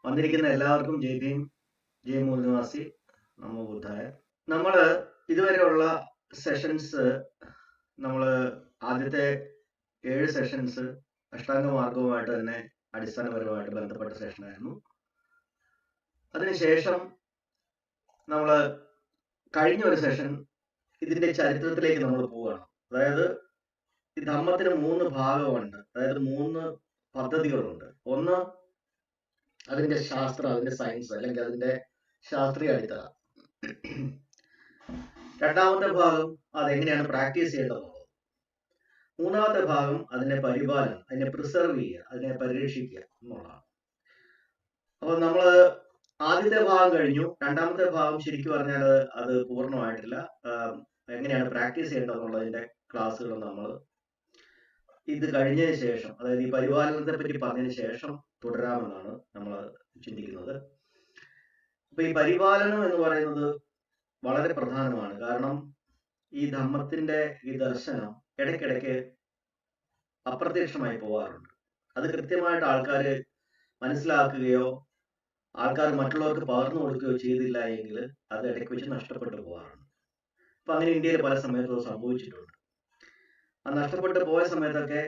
വന്നിരിക്കുന്ന എല്ലാവർക്കും ജയ് ഭീം, ജയ് മൂലനിവാസി, നമോ ബുദ്ധായ. നമ്മൾ ഇതുവരെയുള്ള സെഷൻസ് നമ്മൾ ആദ്യത്തെ 7 സെഷൻസ് അഷ്ടാംഗ മാർഗവുമായിട്ട് തന്നെ അടിസ്ഥാനപരമായിട്ട് ബന്ധപ്പെട്ട സെഷനായിരുന്നു. അതിനുശേഷം നമ്മൾ കഴിഞ്ഞ ഒരു സെഷൻ ഇതിന്റെ ചരിത്രത്തിലേക്ക് നമ്മൾ പോവുകയാണ്. അതായത് ഈ ധമ്മത്തിന് 3 ഭാഗമുണ്ട്, അതായത് 3 പദ്ധതികളുണ്ട്. ഒന്ന് അതിന്റെ ശാസ്ത്രം, അതിന്റെ സയൻസ് അല്ലെങ്കിൽ അതിന്റെ ശാസ്ത്രീയ അടിത്തറ. രണ്ടാമത്തെ ഭാഗം അതെങ്ങനെയാണ് പ്രാക്ടീസ് ചെയ്യേണ്ടത്. മൂന്നാമത്തെ ഭാഗം അതിനെ പരിപാലനം, അതിനെ പ്രിസർവ് ചെയ്യുക, അതിനെ പരിരക്ഷിക്കുക എന്നുള്ളതാണ്. അപ്പോൾ നമ്മൾ ആദ്യത്തെ ഭാഗം കഴിഞ്ഞു. രണ്ടാമത്തെ ഭാഗം ശരിക്കും പറഞ്ഞാൽ അത് പൂർണ്ണമായിട്ടില്ല. എങ്ങനെയാണ് പ്രാക്ടീസ് ചെയ്യേണ്ടതെന്നുള്ളതിന്റെ ക്ലാസ്സുകൾ നമ്മൾ ഇത് കഴിഞ്ഞതിന് ശേഷം, അതായത് ഈ പരിപാലനത്തെ പറ്റി പറഞ്ഞതിന് ശേഷം തുടരാമെന്നാണ് നമ്മൾ ചിന്തിക്കുന്നത്. അപ്പൊ ഈ പരിപാലനം എന്ന് പറയുന്നത് വളരെ പ്രധാനമാണ്. കാരണം ഈ ധമ്മത്തിന്റെ ഈ ദർശനം ഇടയ്ക്കിടയ്ക്ക് അപ്രത്യക്ഷമായി പോകാറുണ്ട്. അത് കൃത്യമായിട്ട് ആൾക്കാർ മനസ്സിലാക്കുകയോ ആൾക്കാർ മറ്റുള്ളവർക്ക് പകർന്നു കൊടുക്കുകയോ ചെയ്തില്ല എങ്കിൽ അത് ഇടയ്ക്ക് വെച്ച് നഷ്ടപ്പെട്ടു പോകാറുണ്ട്. അപ്പൊ അങ്ങനെ ഇന്ത്യയിൽ പല സമയത്തും സംഭവിച്ചിട്ടുണ്ട്. ആ നഷ്ടപ്പെട്ടു പോയ സമയത്തൊക്കെ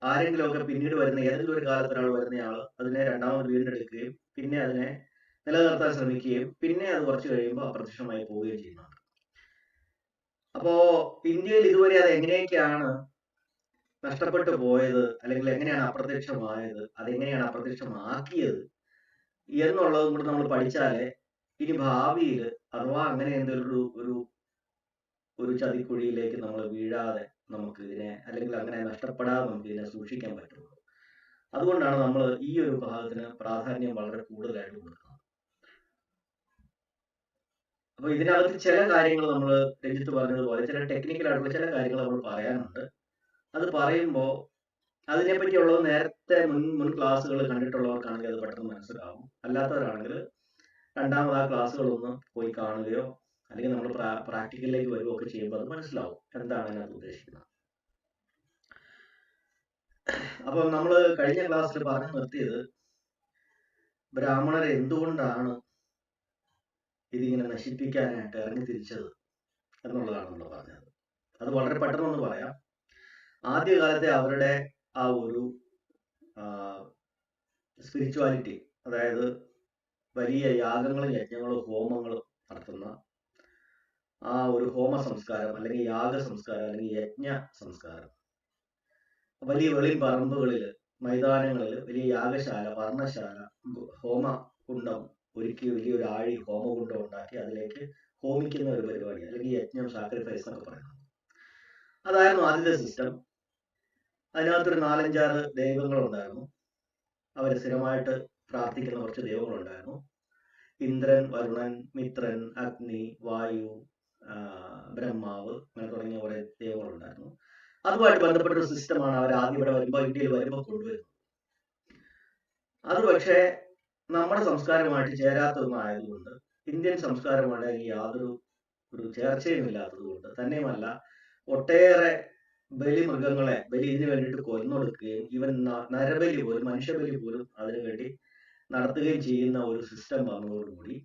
ആരെങ്കിലുമൊക്കെ പിന്നീട് വരുന്ന ഏതെങ്കിലും ഒരു കാലത്ത് ഒരാൾ വരുന്നയാൾ അതിനെ രണ്ടാമത് വീണ്ടെടുക്കുകയും പിന്നെ അതിനെ നിലനിർത്താൻ ശ്രമിക്കുകയും പിന്നെ അത് കുറച്ച് കഴിയുമ്പോൾ അപ്രത്യക്ഷമായി പോവുകയും ചെയ്യുന്നുണ്ട്. അപ്പോ ഇന്ത്യയിൽ ഇതുവരെ അത് എങ്ങനെയൊക്കെയാണ് നഷ്ടപ്പെട്ടു പോയത്, അല്ലെങ്കിൽ എങ്ങനെയാണ് അപ്രത്യക്ഷമായത്, അതെങ്ങനെയാണ് അപ്രത്യക്ഷമാക്കിയത് എന്നുള്ളതും കൂടെ നമ്മൾ പഠിച്ചാലേ ഇനി ഭാവിയിൽ അഥവാ അങ്ങനെ എന്തെങ്കിലും ഒരു ചതിക്കുഴിയിലേക്ക് നമ്മൾ വീഴാതെ നമുക്ക് ഇതിനെ, അല്ലെങ്കിൽ അങ്ങനെ നഷ്ടപ്പെടാതെ നമുക്ക് ഇതിനെ സൂക്ഷിക്കാൻ പറ്റുള്ളൂ. അതുകൊണ്ടാണ് നമ്മൾ ഈ ഒരു ഭാഗത്തിന് പ്രാധാന്യം വളരെ കൂടുതലായിട്ട് കൊടുക്കുന്നത്. അപ്പൊ ഇതിനകത്ത് ചില കാര്യങ്ങൾ നമ്മൾ രഞ്ജിത്ത് പറഞ്ഞതുപോലെ ചില ടെക്നിക്കൽ ആയിട്ടുള്ള ചില കാര്യങ്ങൾ നമ്മൾ പറയാനുണ്ട്. അത് പറയുമ്പോൾ അതിനെപ്പറ്റിയുള്ളത് നേരത്തെ മുൻ ക്ലാസ്സുകൾ കണ്ടിട്ടുള്ളവർക്കാണെങ്കിൽ അത് പെട്ടെന്ന് മനസ്സിലാവും. അല്ലാത്തവരാണെങ്കിൽ രണ്ടാമത് ആ ക്ലാസ്സുകളൊന്ന് പോയി കാണുകയോ അല്ലെങ്കിൽ നമ്മൾ പ്രാക്ടിക്കലിലേക്ക് വരുകയൊക്കെ ചെയ്യുമ്പോൾ അത് മനസ്സിലാവും എന്താണ് അതിനകത്ത് ഉദ്ദേശിക്കുന്നത്. അപ്പം നമ്മൾ കഴിഞ്ഞ ക്ലാസ്സിൽ പറഞ്ഞു നിർത്തിയത് ബ്രാഹ്മണരെ എന്തുകൊണ്ടാണ് ഇതിങ്ങനെ നശിപ്പിക്കാനായിട്ട് ഇറങ്ങി തിരിച്ചത് എന്നുള്ളതാണ് നമ്മൾ പറഞ്ഞത്. അത് വളരെ പെട്ടെന്നൊന്ന് പറയാം. ആദ്യകാലത്തെ അവരുടെ ആ ഒരു സ്പിരിച്വാലിറ്റി, അതായത് വലിയ യാഗങ്ങളും യജ്ഞങ്ങളും ഹോമങ്ങളും നടത്തുന്ന ആ ഒരു ഹോമ സംസ്കാരം അല്ലെങ്കിൽ യാഗ സംസ്കാരം അല്ലെങ്കിൽ യജ്ഞ സംസ്കാരം, വലിയ വെളിയിൽ പറമ്പുകളിൽ മൈതാനങ്ങളിൽ വലിയ യാഗശാല, വർണ്ണശാല, ഹോമകുണ്ടം ഒരുക്കി വലിയൊരു ആഴി ഹോമകുണ്ടം ഉണ്ടാക്കി അതിലേക്ക് ഹോമിക്കുന്ന ഒരു പരിപാടി, അല്ലെങ്കിൽ യജ്ഞം, സാക്രിഫൈസ് എന്നൊക്കെ പറയുന്നത്. അതായിരുന്നു ആദ്യത്തെ സിസ്റ്റം. അതിനകത്തൊരു 4-5 ദൈവങ്ങളുണ്ടായിരുന്നു. അവർ സ്ഥിരമായിട്ട് പ്രാർത്ഥിക്കുന്ന കുറച്ച് ദൈവങ്ങളുണ്ടായിരുന്നു. ഇന്ദ്രൻ, വരുണൻ, മിത്രൻ, അഗ്നി, വായു, ബ്രഹ്മാവ്, അങ്ങനെ തുടങ്ങിയ കുറെ ദൈവങ്ങളുണ്ടായിരുന്നു. അതുമായിട്ട് ബന്ധപ്പെട്ട ഒരു സിസ്റ്റമാണ് അവർ ആദ്യം ഇവിടെ വരുമ്പോൾ, ഇന്ത്യയിൽ വരുമ്പോൾ കൊണ്ടുവരുന്നത്. അത് പക്ഷേ നമ്മുടെ സംസ്കാരമായിട്ട് ചേരാത്തതൊന്നായതുകൊണ്ട്, ഇന്ത്യൻ സംസ്കാരമായിട്ട് യാതൊരു ചേർച്ചയും ഇല്ലാത്തത് കൊണ്ട് തന്നെയുമല്ല, ഒട്ടേറെ ബലിമൃഗങ്ങളെ ഇതിന് വേണ്ടിയിട്ട് കൊന്നൊടുക്കുകയും ഇവൻ നരബലി പോലും, മനുഷ്യബലി പോലും അതിനു വേണ്ടി നടത്തുകയും ചെയ്യുന്ന ഒരു സിസ്റ്റം വന്നതോടുകൂടി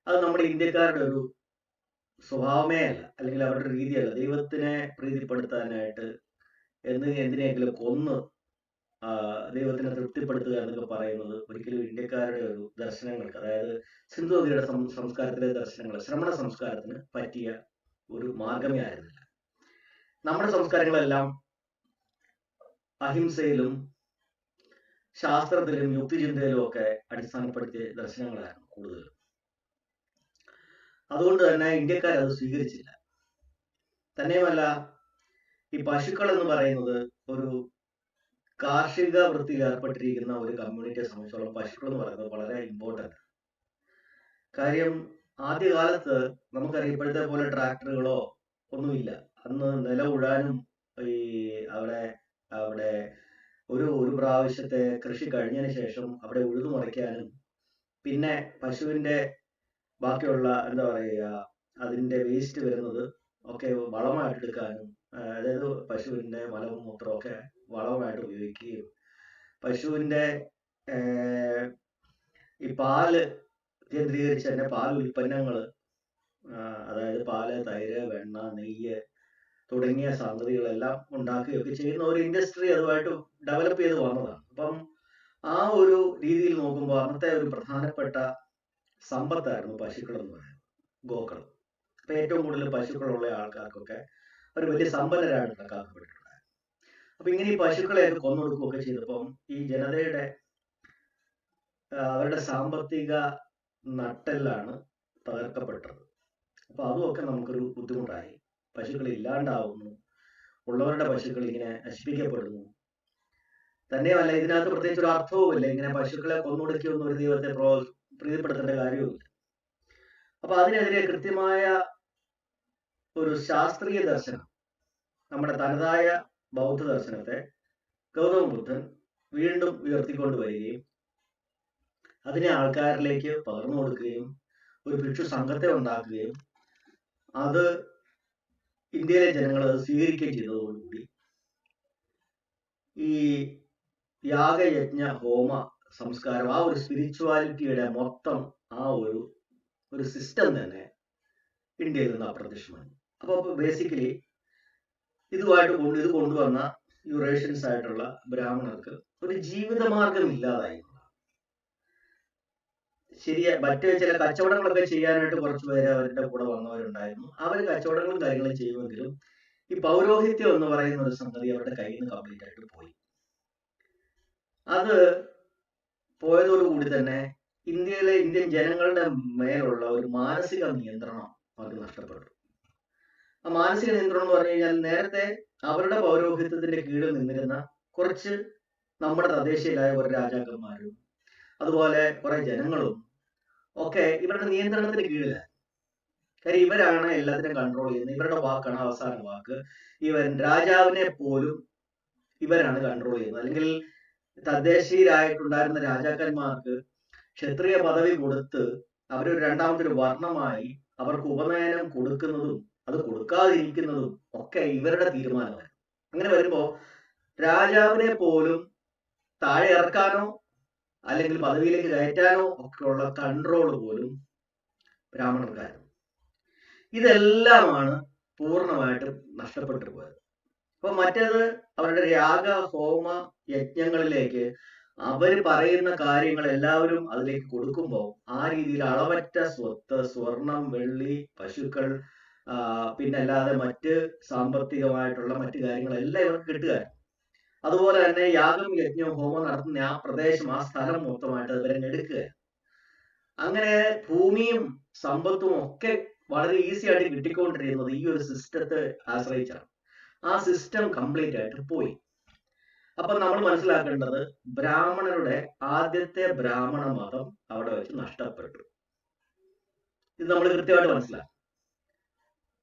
അത് നമ്മുടെ ഇന്ത്യക്കാരുടെ ഒരു സ്വഭാവമേ അല്ല, അല്ലെങ്കിൽ അവരുടെ രീതിയല്ല. ദൈവത്തിനെ പ്രീതിപ്പെടുത്താനായിട്ട് എന്തിനെങ്കിലും കൊന്ന് ദൈവത്തിനെ തൃപ്തിപ്പെടുത്തുക എന്നൊക്കെ പറയുന്നത് ഒരിക്കലും ഇന്ത്യക്കാരുടെ ഒരു ദർശനങ്ങൾക്ക്, അതായത് സിന്ധു നദിയുടെ സംസ്കാരത്തിലെ ദർശനങ്ങൾ, ശ്രമണ സംസ്കാരത്തിന് പറ്റിയ ഒരു മാർഗമേ ആയിരുന്നില്ല. നമ്മുടെ സംസ്കാരങ്ങളെല്ലാം അഹിംസയിലും ശാസ്ത്രത്തിലും യുക്തിചിന്തയിലും ഒക്കെ അടിസ്ഥാനപ്പെടുത്തിയ ദർശനങ്ങളായിരുന്നു കൂടുതലും. അതുകൊണ്ട് തന്നെ ഇന്ത്യക്കാർ അത് സ്വീകരിച്ചില്ല. തന്നെയുമല്ല, ഈ പശുക്കൾ എന്ന് പറയുന്നത് ഒരു കാർഷിക വൃത്തിയിൽ ഏർപ്പെട്ടിരിക്കുന്ന ഒരു കമ്മ്യൂണിറ്റിയെ സംബന്ധിച്ചോളം പശുക്കൾ എന്ന് പറയുന്നത് വളരെ ഇമ്പോർട്ടൻ്റ്. കാര്യം ആദ്യകാലത്ത് നമുക്കറിയാം, ഇപ്പോഴത്തെ പോലെ ട്രാക്ടറുകളോ ഒന്നുമില്ല. അന്ന് നില ഉഴാനും ഈ അവിടെ ഒരു പ്രാവശ്യത്തെ കൃഷി കഴിഞ്ഞതിന് ശേഷം അവിടെ ഉഴുതു മറിക്കാനും പിന്നെ പശുവിന്റെ ബാക്കിയുള്ള എന്താ പറയുക അതിന്റെ വേസ്റ്റ് വരുന്നത് ഒക്കെ വളമായിട്ട് എടുക്കാനും, അതായത് പശുവിന്റെ മലവും മൂത്രമൊക്കെ വളമായിട്ട് ഉപയോഗിക്കുകയും പശുവിന്റെ ഈ പാല് കേന്ദ്രീകരിച്ച് തന്നെ പാൽ ഉൽപ്പന്നങ്ങൾ, അതായത് പാല്, തൈര്, വെണ്ണ, നെയ്യ് തുടങ്ങിയ സംഗതികളെല്ലാം ഉണ്ടാക്കുകയൊക്കെ ചെയ്യുന്ന ഒരു ഇൻഡസ്ട്രി അതുമായിട്ട് ഡെവലപ്പ് ചെയ്ത് വന്നതാണ്. അപ്പം ആ ഒരു രീതിയിൽ നോക്കുമ്പോൾ അന്നത്തെ ഒരു പ്രധാനപ്പെട്ട സമ്പത്തായിരുന്നു പശുക്കൾ എന്ന് പറയുന്നത്, ഗോക്കൾ. അപ്പൊ ഏറ്റവും കൂടുതൽ പശുക്കളുള്ള ആൾക്കാർക്കൊക്കെ ഒരു വലിയ സമ്പന്നരായിട്ട് കണക്കാക്കപ്പെട്ടിട്ടുണ്ട്. അപ്പൊ ഇങ്ങനെ ഈ പശുക്കളെയൊക്കെ കൊന്നൊടുക്കുകയൊക്കെ ചെയ്തപ്പം ഈ ജനതയുടെ അവരുടെ സാമ്പത്തിക നട്ടെല്ലാണ് തകർക്കപ്പെട്ടത്. അപ്പൊ അതുമൊക്കെ നമുക്കൊരു ബുദ്ധിമുട്ടായി. പശുക്കൾ ഇല്ലാണ്ടാവുന്നു, ഉള്ളവരുടെ പശുക്കൾ ഇങ്ങനെ നശിപ്പിക്കപ്പെടുന്നു. തന്നെയുമല്ല, ഇതിനകത്ത് പ്രത്യേകിച്ച് ഒരു അർത്ഥവുമില്ല. ഇങ്ങനെ പശുക്കളെ കൊന്നൊടുക്കിയൊന്നും ഒരു ദൈവത്തെ പ്രീതിപ്പെടുത്തേണ്ട കാര്യവുമില്ല. അപ്പൊ അതിനെതിരെ കൃത്യമായ ഒരു ശാസ്ത്രീയ ദർശനം, നമ്മുടെ തനതായ ബൗദ്ധ ദർശനത്തെ ഗൗതമ ബുദ്ധൻ വീണ്ടും ഉയർത്തിക്കൊണ്ടുവരികയും അതിനെ ആൾക്കാരിലേക്ക് പകർന്നു കൊടുക്കുകയും ഒരു ഭിക്ഷു സംഘത്തെ ഉണ്ടാക്കുകയും അത് ഇന്ത്യയിലെ ജനങ്ങൾ അത് സ്വീകരിക്കുകയും ചെയ്തതോടുകൂടി ഈ യാഗയജ്ഞ ഹോമ സംസ്കാരം, ആ ഒരു സ്പിരിച്വാലിറ്റിയുടെ മൊത്തം ആ ഒരു സിസ്റ്റം തന്നെ ഇന്ത്യയിൽ നിന്ന് അപ്രത്യക്ഷമായി. അപ്പോൾ ബേസിക്കലി ഇത് കൊണ്ടുവന്ന യൂറേഷ്യൻസ് ആയിട്ടുള്ള ബ്രാഹ്മണർക്ക് ഒരു ജീവിതമാർഗം ഇല്ലാതായി. മറ്റു ചില കച്ചവടങ്ങളൊക്കെ ചെയ്യാനായിട്ട് കുറച്ച് പേര് അവരുടെ കൂടെ വന്നവരുണ്ടായിരുന്നു. അവർ കച്ചവടങ്ങളും കാര്യങ്ങളും ചെയ്യുമെങ്കിലും ഈ പൗരോഹിത്യം എന്ന് പറയുന്ന ഒരു സംഗതി അവരുടെ കയ്യിൽ നിന്ന് കംപ്ലീറ്റ് ആയിട്ട് പോയി. അത് പോയതോടുകൂടി തന്നെ ഇന്ത്യൻ ജനങ്ങളുടെ മേലുള്ള ഒരു മാനസിക നിയന്ത്രണം അവർക്ക് നഷ്ടപ്പെട്ടു. ആ മാനസിക നിയന്ത്രണം എന്ന് പറഞ്ഞു കഴിഞ്ഞാൽ, നേരത്തെ അവരുടെ പൗരോഹിത്യത്തിന്റെ കീഴിൽ നിന്നിരുന്ന കുറച്ച് നമ്മുടെ തദ്ദേശീയരായ കുറെ രാജാക്കന്മാരും അതുപോലെ കുറെ ജനങ്ങളും ഒക്കെ ഇവരുടെ നിയന്ത്രണത്തിന് കീഴിലാണ്. കാര്യം ഇവരാണ് എല്ലാത്തിനും കൺട്രോൾ ചെയ്യുന്നത്. ഇവരുടെ വാക്കാണ് അവസാന വാക്ക്. രാജാവിനെ പോലും ഇവരാണ് കൺട്രോൾ ചെയ്യുന്നത്. അല്ലെങ്കിൽ തദ്ദേശീയരായിട്ടുണ്ടായിരുന്ന രാജാക്കന്മാർക്ക് ക്ഷത്രിയ പദവി കൊടുത്ത് അവരൊരു രണ്ടാമത്തെ ഒരു വർണ്ണമായി അവർക്ക് ഉപനയനം കൊടുക്കുന്നതും അത് കൊടുക്കാതിരിക്കുന്നതും ഒക്കെ ഇവരുടെ തീരുമാനമാണ്. അങ്ങനെ വരുമ്പോ രാജാവിനെ പോലും താഴെ ഇറക്കാനോ അല്ലെങ്കിൽ പദവിയിലേക്ക് കയറ്റാനോ ഒക്കെയുള്ള കൺട്രോൾ പോലും ബ്രാഹ്മണർക്കായിരുന്നു. ഇതെല്ലാമാണ് പൂർണ്ണമായിട്ടും നഷ്ടപ്പെട്ടു പോയത്. അപ്പൊ മറ്റേത് അവരുടെ യാഗ ഹോമ യജ്ഞങ്ങളിലേക്ക് അവർ പറയുന്ന കാര്യങ്ങൾ എല്ലാവരും അതിലേക്ക് കൊടുക്കുമ്പോൾ ആ രീതിയിൽ അളവറ്റ സ്വത്ത്, സ്വർണം, വെള്ളി, പശുക്കൾ, പിന്നെ അല്ലാതെ മറ്റ് സാമ്പത്തികമായിട്ടുള്ള മറ്റു കാര്യങ്ങളെല്ലാം ഇവർക്ക് കിട്ടുക. അതുപോലെ തന്നെ യാഗം, യജ്ഞവും, ഹോമം നടത്തുന്ന ആ പ്രദേശം, ആ സ്ഥലം മൊത്തമായിട്ട് ഇവരെടുക്കുക. അങ്ങനെ ഭൂമിയും സമ്പത്തും ഒക്കെ വളരെ ഈസി ആയിട്ട് കിട്ടിക്കൊണ്ടിരിക്കുന്നത് ഈ ഒരു സിസ്റ്റത്തെ ആശ്രയിച്ചാണ്. ആ സിസ്റ്റം കംപ്ലീറ്റ് ആയിട്ട് പോയി. അപ്പൊ നമ്മൾ മനസ്സിലാക്കേണ്ടത്, ബ്രാഹ്മണരുടെ ആദ്യത്തെ ബ്രാഹ്മണ മതം അവിടെ വെച്ച് നഷ്ടപ്പെട്ടു. ഇത് നമ്മൾ കൃത്യമായിട്ട് മനസ്സിലാക്കും.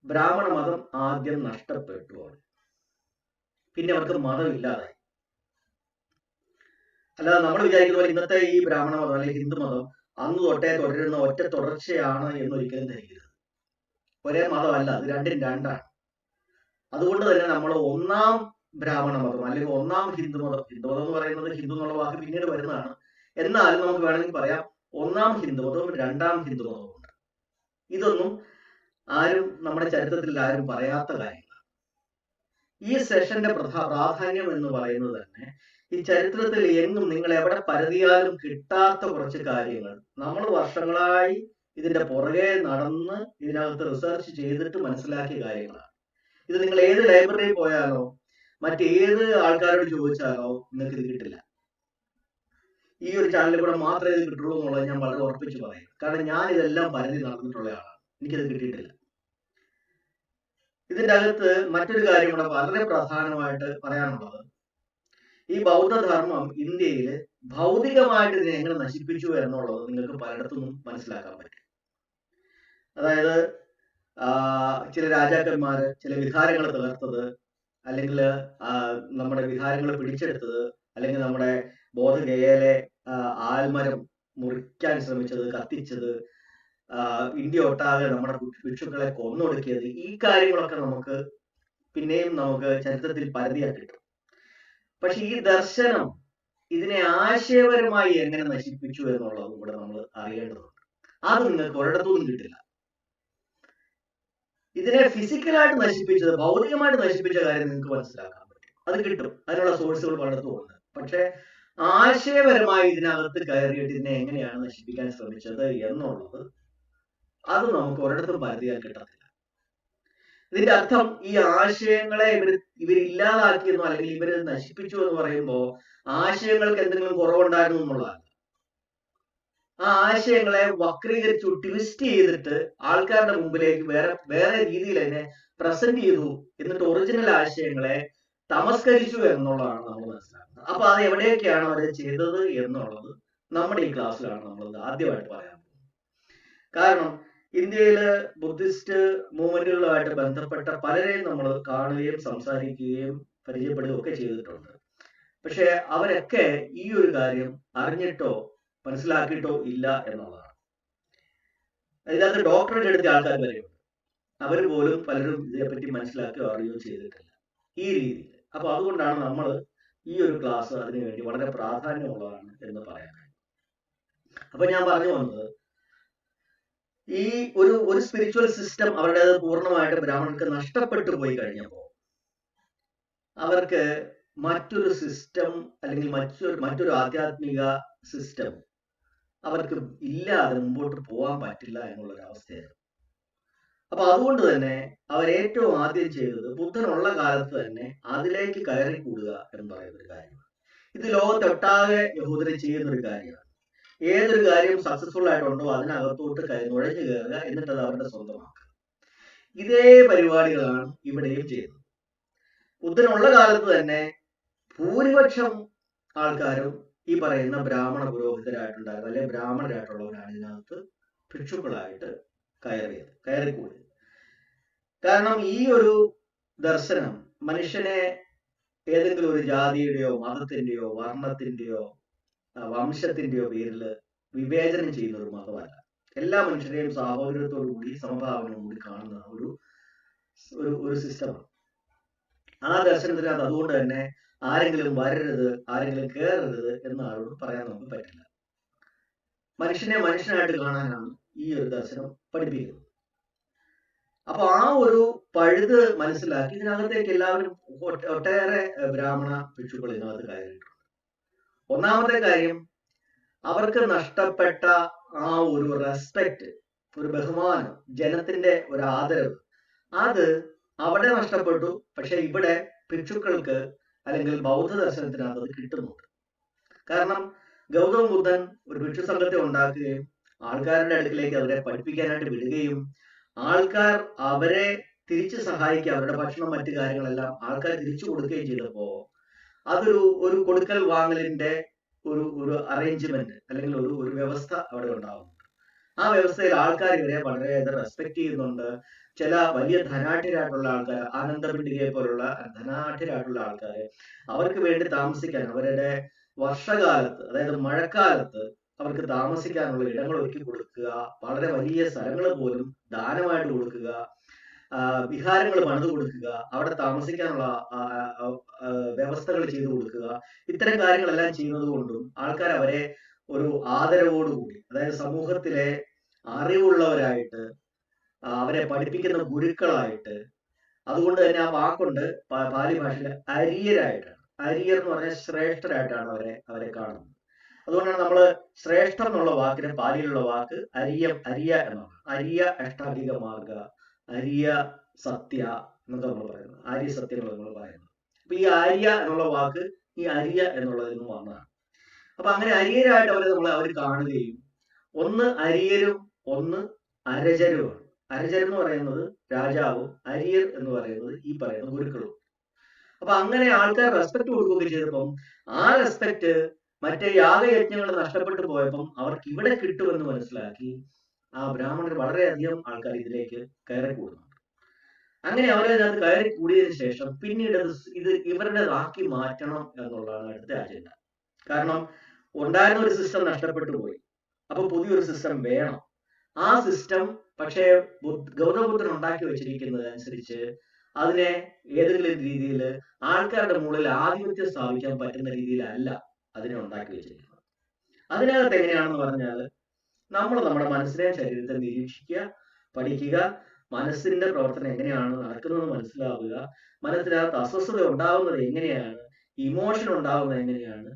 ബ്രാഹ്മണ മതം ആദ്യം നഷ്ടപ്പെട്ടു. പിന്നെ അവർക്ക് മതം ഇല്ലാതായി. അല്ലാതെ നമ്മൾ വിചാരിക്കുന്ന പോലെ ഇന്നത്തെ ഈ ബ്രാഹ്മണ മതം അല്ലെങ്കിൽ ഹിന്ദു മതം അന്ന് തൊട്ടേ തുടരുന്ന ഒറ്റ തുടർച്ചയാണ് എന്നൊരിക്കലും ധരിക്കരുത്. ഒരേ മതമല്ല, അത് രണ്ടും രണ്ടാണ്. അതുകൊണ്ട് തന്നെ നമ്മൾ ഒന്നാം ബ്രാഹ്മണ മതം അല്ലെങ്കിൽ ഒന്നാം ഹിന്ദുമതം എന്ന് പറയുന്നത് ഹിന്ദു എന്നുള്ള വാക്ക് പിന്നീട് വരുന്നതാണ്. എന്നാലും നമുക്ക് വേണമെങ്കിൽ പറയാം, ഒന്നാം ഹിന്ദുമതവും രണ്ടാം ഹിന്ദുമതവും ഉണ്ട്. ഇതൊന്നും ആരും നമ്മുടെ ചരിത്രത്തിൽ ആരും പറയാത്ത കാര്യങ്ങളാണ്. ഈ സെഷന്റെ പ്രാധാന്യം എന്ന് പറയുന്നത് തന്നെ ഈ ചരിത്രത്തിൽ എങ്ങും നിങ്ങൾ എവിടെ പരതിയാലും കിട്ടാത്ത കുറച്ച് കാര്യങ്ങൾ നമ്മൾ വർഷങ്ങളായി ഇതിന്റെ പുറകെ നടന്ന് ഇതിനകത്ത് റിസർച്ച് ചെയ്തിട്ട് മനസ്സിലാക്കിയ കാര്യങ്ങളാണ്. ഇത് നിങ്ങൾ ഏത് ലൈബ്രറിയിൽ പോയാലോ മറ്റേത് ആൾക്കാരോട് ചോദിച്ചാലോ നിങ്ങൾക്ക് ഇത് കിട്ടില്ല. ഈ ഒരു ചാനലിൽ കൂടെ മാത്രമേ ഇത് കിട്ടുള്ളൂ എന്നുള്ളത് ഞാൻ വളരെ ഉറപ്പിച്ച് പറയും. കാരണം ഞാൻ ഇതെല്ലാം പരതി നടന്നിട്ടുള്ള ആളാണ്. എനിക്കത് കിട്ടിയിട്ടില്ല. ഇതിന്റെ അകത്ത് മറ്റൊരു കാര്യം കൂടെ വളരെ പ്രധാനമായിട്ട് പറയാനുള്ളത്, ഈ ബൗദ്ധധർമ്മം ഇന്ത്യയിൽ ഭൗതികമായിട്ട് ഇതിനെ എങ്ങനെ നശിപ്പിച്ചു എന്നുള്ളത് നിങ്ങൾക്ക് പലയിടത്തും മനസ്സിലാക്കാൻ പറ്റും. അതായത് ചില രാജാക്കന്മാര് ചില വിഹാരങ്ങൾ തകർത്തത്, അല്ലെങ്കിൽ നമ്മുടെ വിഹാരങ്ങൾ പിടിച്ചെടുത്തത്, അല്ലെങ്കിൽ നമ്മുടെ ബോധഗയയിലെ ആൽമരം മുറിക്കാൻ ശ്രമിച്ചത്, കത്തിച്ചത്, ഇന്ത്യ ഒട്ടാകെ നമ്മുടെ ഭിക്ഷുക്കളെ കൊന്നൊടുക്കിയത്, ഈ കാര്യങ്ങളൊക്കെ നമുക്ക് പിന്നെയും നമുക്ക് ചരിത്രത്തിൽ പരതിയായി കിട്ടും. പക്ഷെ ഈ ദർശനം ഇതിനെ ആശയപരമായി എങ്ങനെ നശിപ്പിച്ചു എന്നുള്ളത് കൂടെ നമ്മൾ അറിയേണ്ടതുണ്ട്. അത് നിങ്ങൾക്ക് ഒരിടത്തുനിന്നും കിട്ടില്ല. ഇതിനെ ഫിസിക്കലായിട്ട് നശിപ്പിച്ചത്, ഭൗതികമായിട്ട് നശിപ്പിച്ച കാര്യം നിങ്ങൾക്ക് മനസ്സിലാക്കാൻ പറ്റും. അത് കിട്ടും, അതിനുള്ള സോഴ്സുകൾ പലയിടത്തും ഉണ്ട്. പക്ഷെ ആശയപരമായി ഇതിനകത്ത് കയറിയിട്ട് ഇതിനെ എങ്ങനെയാണ് നശിപ്പിക്കാൻ ശ്രമിച്ചത് എന്നുള്ളത് അത് നമുക്ക് ഒരിടത്തും പരിധിയാൽ കിട്ടത്തില്ല. ഇതിന്റെ അർത്ഥം ഈ ആശയങ്ങളെ ഇവരില്ലാതാക്കിയെന്നോ അല്ലെങ്കിൽ ഇവര് നശിപ്പിച്ചു എന്ന് പറയുമ്പോൾ ആശയങ്ങൾക്ക് എന്തെങ്കിലും കുറവുണ്ടായിരുന്നു എന്നുള്ളതല്ല. ആ ആശയങ്ങളെ വക്രീകരിച്ചു, ട്വിസ്റ്റ് ചെയ്തിട്ട് ആൾക്കാരുടെ മുമ്പിലേക്ക് വേറെ രീതിയിൽ അതിനെ പ്രസന്റ് ചെയ്തു, എന്നിട്ട് ഒറിജിനൽ ആശയങ്ങളെ തമസ്കരിച്ചു എന്നുള്ളതാണ് നമ്മൾ മനസ്സിലാക്കുന്നത്. അപ്പൊ അത് എവിടെയൊക്കെയാണ് അവർ ചെയ്തത് എന്നുള്ളത് നമ്മുടെ ഈ ക്ലാസ്സിലാണ് നമ്മൾ ആദ്യമായിട്ട് പറയാൻ പോകുന്നത്. കാരണം ഇന്ത്യയില് ബുദ്ധിസ്റ്റ് മൂവ്മെന്റുകളുമായിട്ട് ബന്ധപ്പെട്ട പലരെയും നമ്മൾ കാണുകയും സംസാരിക്കുകയും പരിചയപ്പെടുകയും ഒക്കെ ചെയ്തിട്ടുണ്ട്. പക്ഷെ അവരൊക്കെ ഈ ഒരു കാര്യം അറിഞ്ഞിട്ടോ മനസ്സിലാക്കിയിട്ടോ ഇല്ല എന്നുള്ളതാണ്. ഇതിനകത്ത് ഡോക്ടറേറ്റ് എടുത്ത ആൾക്കാർ വരെയുണ്ട്, അവർ പോലും പലരും ഇതിനെപ്പറ്റി മനസ്സിലാക്കുകയോ അറിയുകയോ ചെയ്തിട്ടില്ല ഈ രീതിയിൽ. അപ്പൊ അതുകൊണ്ടാണ് നമ്മൾ ഈ ഒരു ക്ലാസ് അതിനുവേണ്ടി വളരെ പ്രാധാന്യമുള്ളതാണ് എന്ന് പറയാൻ കഴിയും. അപ്പൊ ഞാൻ പറഞ്ഞു വന്നത്, ഈ ഒരു സ്പിരിച്വൽ സിസ്റ്റം അവരുടേത് പൂർണ്ണമായിട്ട് ബ്രാഹ്മണർക്ക് നഷ്ടപ്പെട്ടു പോയി കഴിഞ്ഞപ്പോൾ അവർക്ക് മറ്റൊരു സിസ്റ്റം അല്ലെങ്കിൽ മറ്റൊരു ആധ്യാത്മിക സിസ്റ്റം അവർക്ക് ഇല്ലാതെ മുമ്പോട്ട് പോകാൻ പറ്റില്ല എന്നുള്ളൊരു അവസ്ഥയായിരുന്നു. അപ്പൊ അതുകൊണ്ട് തന്നെ അവരേറ്റവും ആദ്യം ചെയ്തത് ബുദ്ധനുള്ള കാലത്ത് തന്നെ അതിലേക്ക് കയറി കൂടുക എന്ന് പറയുന്ന ഒരു കാര്യമാണ്. ഇത് ലോകത്തൊട്ടാകെ യഹൂദര് ചെയ്യുന്ന ഒരു കാര്യമാണ്. ഏതൊരു കാര്യം സക്സസ്ഫുൾ ആയിട്ടുണ്ടോ അതിനകത്തോട്ട് നുഴഞ്ഞു കയറുക, എന്നിട്ട് അത് അവരുടെ സ്വന്തമാക്കുക. ഇതേ പരിപാടികളാണ് ഇവിടെയും ചെയ്യുന്നത്. ബുദ്ധനുള്ള കാലത്ത് തന്നെ ഭൂരിപക്ഷം ആൾക്കാരും ഈ പറയുന്ന ബ്രാഹ്മണ പുരോഹിതരായിട്ടുണ്ടായിരുന്നു, അല്ലെ ബ്രാഹ്മണരായിട്ടുള്ളവരാണ് ഇതിനകത്ത് ഭിക്ഷുക്കളായിട്ട് കയറിക്കൂടിയത്. കാരണം ഈ ഒരു ദർശനം മനുഷ്യനെ ഏതെങ്കിലും ഒരു ജാതിയുടെയോ മതത്തിന്റെയോ വർണ്ണത്തിന്റെയോ വംശത്തിന്റെയോ പേരിൽ വിവേചനം ചെയ്യുന്ന ഒരു മതമല്ല. എല്ലാ മനുഷ്യരെയും സാഹോദര്യത്തോടുകൂടി സമഭാവനയോടുകൂടി കാണുന്ന ഒരു സിസ്റ്റമാണ്. ആ ദർശനത്തിനകത്ത് അതുകൊണ്ട് തന്നെ ആരെങ്കിലും വരരുത്, ആരെങ്കിലും കയറരുത് എന്ന് ആരോടും പറയാൻ നമുക്ക് പറ്റില്ല. മനുഷ്യനെ മനുഷ്യനായിട്ട് കാണാനാണ് ഈ ഒരു ദർശനം പഠിപ്പിക്കുന്നത്. അപ്പൊ ആ ഒരു പഴുത് മനസ്സിലാക്കി ഇതിനകത്തേക്ക് എല്ലാവരും ഒട്ടേറെ ബ്രാഹ്മണ ഭിക്ഷുക്കൾ ഇതിനകത്ത് കയറിയിട്ടുണ്ട്. ഒന്നാമത്തെ കാര്യം, അവർക്ക് നഷ്ടപ്പെട്ട ആ ഒരു റെസ്പെക്ട്, ഒരു ബഹുമാനം, ജനത്തിന്റെ ഒരു ആദരവ്, അത് അവിടെ നഷ്ടപ്പെട്ടു. പക്ഷെ ഇവിടെ ഭിക്ഷുക്കൾക്ക് അല്ലെങ്കിൽ ബൗദ്ധ ദർശനത്തിനകത്ത് അത് കിട്ടുന്നുണ്ട്. കാരണം ഗൗതമ ബുദ്ധൻ ഒരു ഭിക്ഷു സംഘത്തെ ഉണ്ടാക്കുകയും ആൾക്കാരുടെ അടുക്കിലേക്ക് അവരെ പഠിപ്പിക്കാനായിട്ട് വിടുകയും ആൾക്കാർ അവരെ തിരിച്ചു സഹായിക്കുക, അവരുടെ ഭക്ഷണം മറ്റു കാര്യങ്ങളെല്ലാം ആൾക്കാർ തിരിച്ചു കൊടുക്കുകയും ചെയ്തപ്പോ ഒരു കൊടുക്കൽ വാങ്ങലിന്റെ ഒരു അറേഞ്ച്മെന്റ് അല്ലെങ്കിൽ ഒരു വ്യവസ്ഥ അവിടെ ഉണ്ടാകുന്നുണ്ട്. ആ വ്യവസ്ഥയിൽ ആൾക്കാർ ഇവരെ വളരെയേറെ റെസ്പെക്ട് ചെയ്യുന്നുണ്ട്. ചില വലിയ ധനാഠ്യരായിട്ടുള്ള ആൾക്കാർ, ആനന്ദപിണ്ഡികയെ പോലുള്ള ധനാഠ്യരായിട്ടുള്ള ആൾക്കാര് അവർക്ക് വേണ്ടി താമസിക്കാൻ അവരുടെ വർഷകാലത്ത്, അതായത് മഴക്കാലത്ത് അവർക്ക് താമസിക്കാനുള്ള ഇടങ്ങൾ ഒരുക്കി കൊടുക്കുക, വളരെ വലിയ സ്ഥലങ്ങൾ പോലും ദാനമായിട്ട് കൊടുക്കുക, വിഹാരങ്ങൾ പണിതു കൊടുക്കുക, അവിടെ താമസിക്കാനുള്ള വ്യവസ്ഥകൾ ചെയ്തു കൊടുക്കുക. ഇത്തരം കാര്യങ്ങളെല്ലാം ചെയ്യുന്നത് കൊണ്ടും ആൾക്കാർ അവരെ ഒരു ആദരവോടുകൂടി, അതായത് സമൂഹത്തിലെ അറിവുള്ളവരായിട്ട്, അവരെ പഠിപ്പിക്കുന്ന ഗുരുക്കളായിട്ട്, അതുകൊണ്ട് തന്നെ ആ വാക്കുണ്ട് പാലി ഭാഷയിൽ അരിയരായിട്ടാണ്. അരിയർ എന്ന് പറഞ്ഞാൽ ശ്രേഷ്ഠരായിട്ടാണ് അവരെ കാണുന്നത്. അതുകൊണ്ടാണ് നമ്മൾ ശ്രേഷ്ഠം എന്നുള്ള വാക്കിന് പാലിയിലുള്ള വാക്ക് അരിയ എന്നാണ്. അരിയ അഷ്ടാധിക മാർഗ, അരിയ സത്യ എന്നൊക്കെ നമ്മൾ പറയുന്നത്, ആര്യ സത്യങ്ങൾ നമ്മൾ പറയുന്നത്. അപ്പൊ ഈ ആര്യ എന്നുള്ള വാക്ക് ഈ അരിയ എന്നുള്ളതിൽ നിന്ന് വന്നതാണ്. അപ്പൊ അങ്ങനെ അരിയരായിട്ട് അവർ കാണുകയും, ഒന്ന് അരിയരും ഒന്ന് അരജരുമാണ്. അരജർ എന്ന് പറയുന്നത് രാജാവും, അരിയർ എന്ന് പറയുന്നത് ഈ പറയുന്ന ഗുരുക്കളും. അപ്പൊ അങ്ങനെ ആൾക്കാർ റെസ്പെക്ട് കൊടുക്കുകയും ചെയ്തപ്പം ആ റെസ്പെക്ട് മറ്റേ യാഗയജ്ഞങ്ങൾ നഷ്ടപ്പെട്ടു പോയപ്പം അവർക്ക് ഇവിടെ കിട്ടുമെന്ന് മനസ്സിലാക്കി ആ ബ്രാഹ്മണർ വളരെയധികം ആൾക്കാർ ഇതിലേക്ക് കയറി കൂടുന്നുണ്ട്. അങ്ങനെ അവരതിനകത്ത് കയറി കൂടിയതിനു ശേഷം പിന്നീട് ഇത് ഇവരുടേതാക്കി മാറ്റണം എന്നുള്ളതാണ് അടുത്ത അജണ്ട. കാരണം ഉണ്ടായിരുന്ന ഒരു സിസ്റ്റം നഷ്ടപ്പെട്ടു പോയി, അപ്പൊ പുതിയൊരു സിസ്റ്റം വേണം. ആ സിസ്റ്റം പക്ഷേ ഗൗതമ ബുദ്ധൻ ഉണ്ടാക്കി വെച്ചിരിക്കുന്നതനുസരിച്ച് അതിനെ ഏതെങ്കിലും രീതിയിൽ ആൾക്കാരുടെ മുകളിൽ ആധിപത്യം സ്ഥാപിക്കാൻ പറ്റുന്ന രീതിയിലല്ല അതിനെ ഉണ്ടാക്കി വെച്ചിരിക്കുന്നത്. അതിനകത്ത് എങ്ങനെയാണെന്ന് പറഞ്ഞാൽ നമ്മൾ നമ്മുടെ മനസ്സിനെയും ശരീരത്തെ നിരീക്ഷിക്കുക, പഠിക്കുക, മനസ്സിന്റെ പ്രവർത്തനം എങ്ങനെയാണ് നടക്കുന്നത് മനസ്സിലാവുക, മനസ്സിനകത്ത് അസ്വസ്ഥത ഉണ്ടാവുന്നത് എങ്ങനെയാണ്, ഇമോഷൻ ഉണ്ടാവുന്നത് എങ്ങനെയാണ്,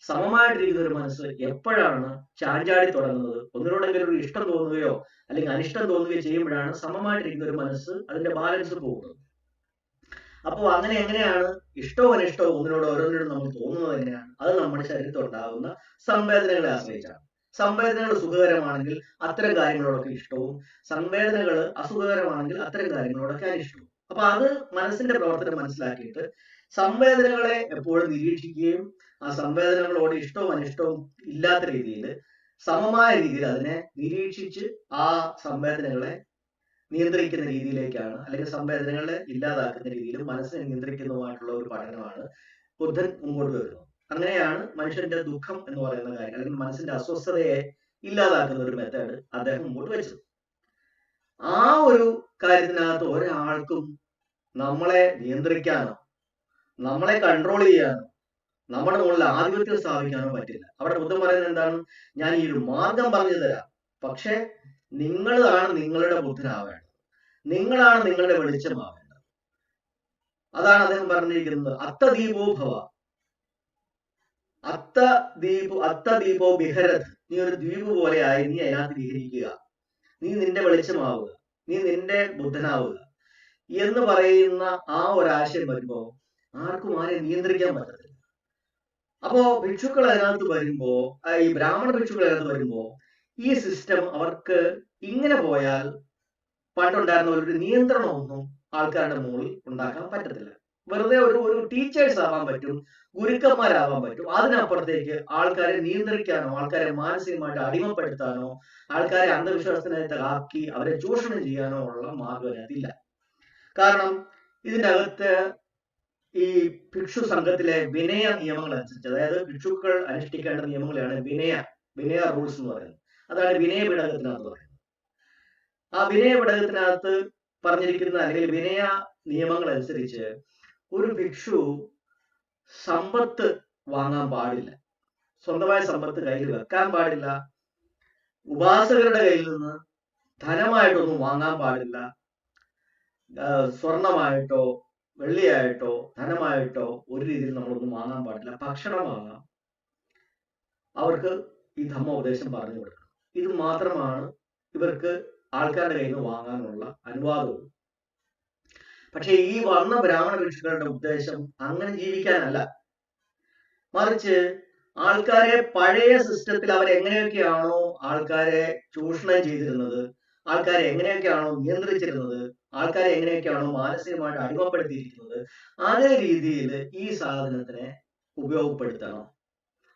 സമമായിട്ടിരിക്കുന്ന ഒരു മനസ്സ് എപ്പോഴാണ് ചാഞ്ചാടി തുടങ്ങുന്നത്, ഒന്നിനോടെങ്കിലും ഒരു ഇഷ്ടം തോന്നുകയോ അല്ലെങ്കിൽ അനിഷ്ടം തോന്നുകയോ ചെയ്യുമ്പോഴാണ് സമമായിട്ടിരിക്കുന്ന ഒരു മനസ്സ് അതിന്റെ ബാലൻസ് പോകുന്നത്. അപ്പോൾ അങ്ങനെ എങ്ങനെയാണ് ഇഷ്ടവും അനിഷ്ടവും ഒന്നിനോട് ഓരോന്നിനോടും നമ്മൾ തോന്നുന്നത് എങ്ങനെയാണ്? അത് നമ്മുടെ ശരീരത്തിൽ ഉണ്ടാകുന്ന സംവേദനകളെ ആശ്രയിച്ചാണ്. സംവേദനകൾ സുഖകരമാണെങ്കിൽ അത്തരം കാര്യങ്ങളോടൊക്കെ ഇഷ്ടവും, സംവേദനകൾ അസുഖകരമാണെങ്കിൽ അത്തരം കാര്യങ്ങളോടൊക്കെ അനിഷ്ടവും. അപ്പൊ അത് മനസ്സിന്റെ പ്രവർത്തനം മനസ്സിലാക്കിയിട്ട് സംവേദനകളെ എപ്പോഴും നിരീക്ഷിക്കുകയും ആ സംവേദനകളോട് ഇഷ്ടവും അനിഷ്ടവും ഇല്ലാത്ത രീതിയിൽ സമമായ രീതിയിൽ അതിനെ നിരീക്ഷിച്ച് ആ സംവേദനകളെ നിയന്ത്രിക്കുന്ന രീതിയിലേക്കാണ്, അല്ലെങ്കിൽ സംവേദനകളെ ഇല്ലാതാക്കുന്ന രീതിയിൽ മനസ്സിനെ നിയന്ത്രിക്കുന്നതുമായിട്ടുള്ള ഒരു പഠനമാണ് ബുദ്ധൻ മുമ്പോട്ട് വരുന്നത്. അങ്ങനെയാണ് മനുഷ്യന്റെ ദുഃഖം എന്ന് പറയുന്ന കാര്യം, അല്ലെങ്കിൽ മനസ്സിന്റെ അസ്വസ്ഥതയെ ഇല്ലാതാക്കുന്ന ഒരു മെത്തേഡ് അദ്ദേഹം മുമ്പോട്ട് വെച്ചത്. ആ ഒരു കാര്യത്തിനകത്ത് ഒരാൾക്കും നമ്മളെ നിയന്ത്രിക്കാനോ നമ്മളെ കൺട്രോൾ ചെയ്യാനോ നമ്മുടെ മുകളിൽ ആധിപത്യം സ്ഥാപിക്കാനോ പറ്റില്ല. അവിടെ ബുദ്ധൻ പറയുന്നത് എന്താണ്? ഞാൻ ഈ ഒരു മാർഗം പറഞ്ഞു തരാം, പക്ഷെ നിങ്ങളാണ് നിങ്ങളുടെ ബുദ്ധനാവേണ്ടത്, നിങ്ങളാണ് നിങ്ങളുടെ വെളിച്ചമാവേണ്ടത്. അതാണ് അദ്ദേഹം പറഞ്ഞിരിക്കുന്നത്. അത്തദീപോ ഭവ, അത്തദീപോ ബിഹരത്, നീ ഒരു ദ്വീപ് പോലെ ആയി നീ അതിനകത്ത് വിഹരിക്കുക, നീ നിന്റെ വെളിച്ചമാവുക, നീ നിന്റെ ബുദ്ധനാവുക എന്ന് പറയുന്ന ആ ഒരാശയം വരുമ്പോ ആർക്കും ആരെ നിയന്ത്രിക്കാൻ പറ്റത്തില്ല. അപ്പോ ഭിക്ഷുക്കൾ അതിനകത്ത് വരുമ്പോ, ഈ ബ്രാഹ്മണ ഭിക്ഷുക്കൾ അതിനകത്ത് വരുമ്പോ ഈ സിസ്റ്റം അവർക്ക് ഇങ്ങനെ പോയാൽ പണ്ടുണ്ടായിരുന്ന ഒരു നിയന്ത്രണമൊന്നും ആൾക്കാരുടെ മുകളിൽ ഉണ്ടാക്കാൻ പറ്റത്തില്ല. വെറുതെ ഒരു ടീച്ചേഴ്സ് ആവാൻ പറ്റും, ഗുരുക്കന്മാരാവാൻ പറ്റും. അതിനപ്പുറത്തേക്ക് ആൾക്കാരെ നിയന്ത്രിക്കാനോ ആൾക്കാരെ മാനസികമായിട്ട് അടിമപ്പെടുത്താനോ ആൾക്കാരെ അന്ധവിശ്വാസത്തിനകത്ത് ആക്കി അവരെ ചൂഷണം ചെയ്യാനോ ഉള്ള മാർഗം അതിനകത്തില്ല. കാരണം ഇതിൻ്റെ അകത്ത് ഈ ഭിക്ഷു സംഘത്തിലെ വിനയ നിയമങ്ങൾ അനുസരിച്ച്, അതായത് ഭിക്ഷുക്കൾ അനുഷ്ഠിക്കേണ്ട നിയമങ്ങളാണ് വിനയ റൂൾസ് എന്ന് പറയുന്നത്. അതാണ് വിനയ പിടകത്തിനകത്ത് പറയുന്നത്. ആ വിനയ പിടകത്തിനകത്ത് പറഞ്ഞിരിക്കുന്ന അല്ലെങ്കിൽ വിനയ നിയമങ്ങൾ അനുസരിച്ച് ഒരു ഭിക്ഷു സമ്പത്ത് വാങ്ങാൻ പാടില്ല, സ്വന്തമായ സമ്പത്ത് കയ്യിൽ വെക്കാൻ പാടില്ല, ഉപാസകരുടെ കയ്യിൽ നിന്ന് ധനമായിട്ടൊന്നും വാങ്ങാൻ പാടില്ല, സ്വർണമായിട്ടോ വെള്ളിയായിട്ടോ ധനമായിട്ടോ ഒരു രീതിയിൽ നമ്മളൊന്നും വാങ്ങാൻ പാടില്ല. ഭക്ഷണം വാങ്ങാം, അവർക്ക് ഈ ധമ്മോപദേശം പറഞ്ഞു കൊടുക്കണം. ഇത് മാത്രമാണ് ഇവർക്ക് ആൾക്കാരുടെ കയ്യിൽ നിന്ന് വാങ്ങാനുള്ള അനുവാദവും. പക്ഷെ ഈ വന്ന ബ്രാഹ്മണ ഭിക്ഷുക്കളുടെ ഉദ്ദേശം അങ്ങനെ ജീവിക്കാനല്ല, മറിച്ച് ആൾക്കാരെ പഴയ സിസ്റ്റത്തിൽ അവരെങ്ങനെയൊക്കെയാണോ ആൾക്കാരെ ചൂഷണം ചെയ്തിരുന്നത്, ആൾക്കാരെ എങ്ങനെയൊക്കെയാണോ നിയന്ത്രിച്ചിരുന്നത്, ആൾക്കാരെ എങ്ങനെയൊക്കെയാണോ മാനസികമായിട്ട് അടിമപ്പെടുത്തിയിരിക്കുന്നത്, അതേ രീതിയിൽ ഈ സാധനത്തിനെ ഉപയോഗപ്പെടുത്തണം,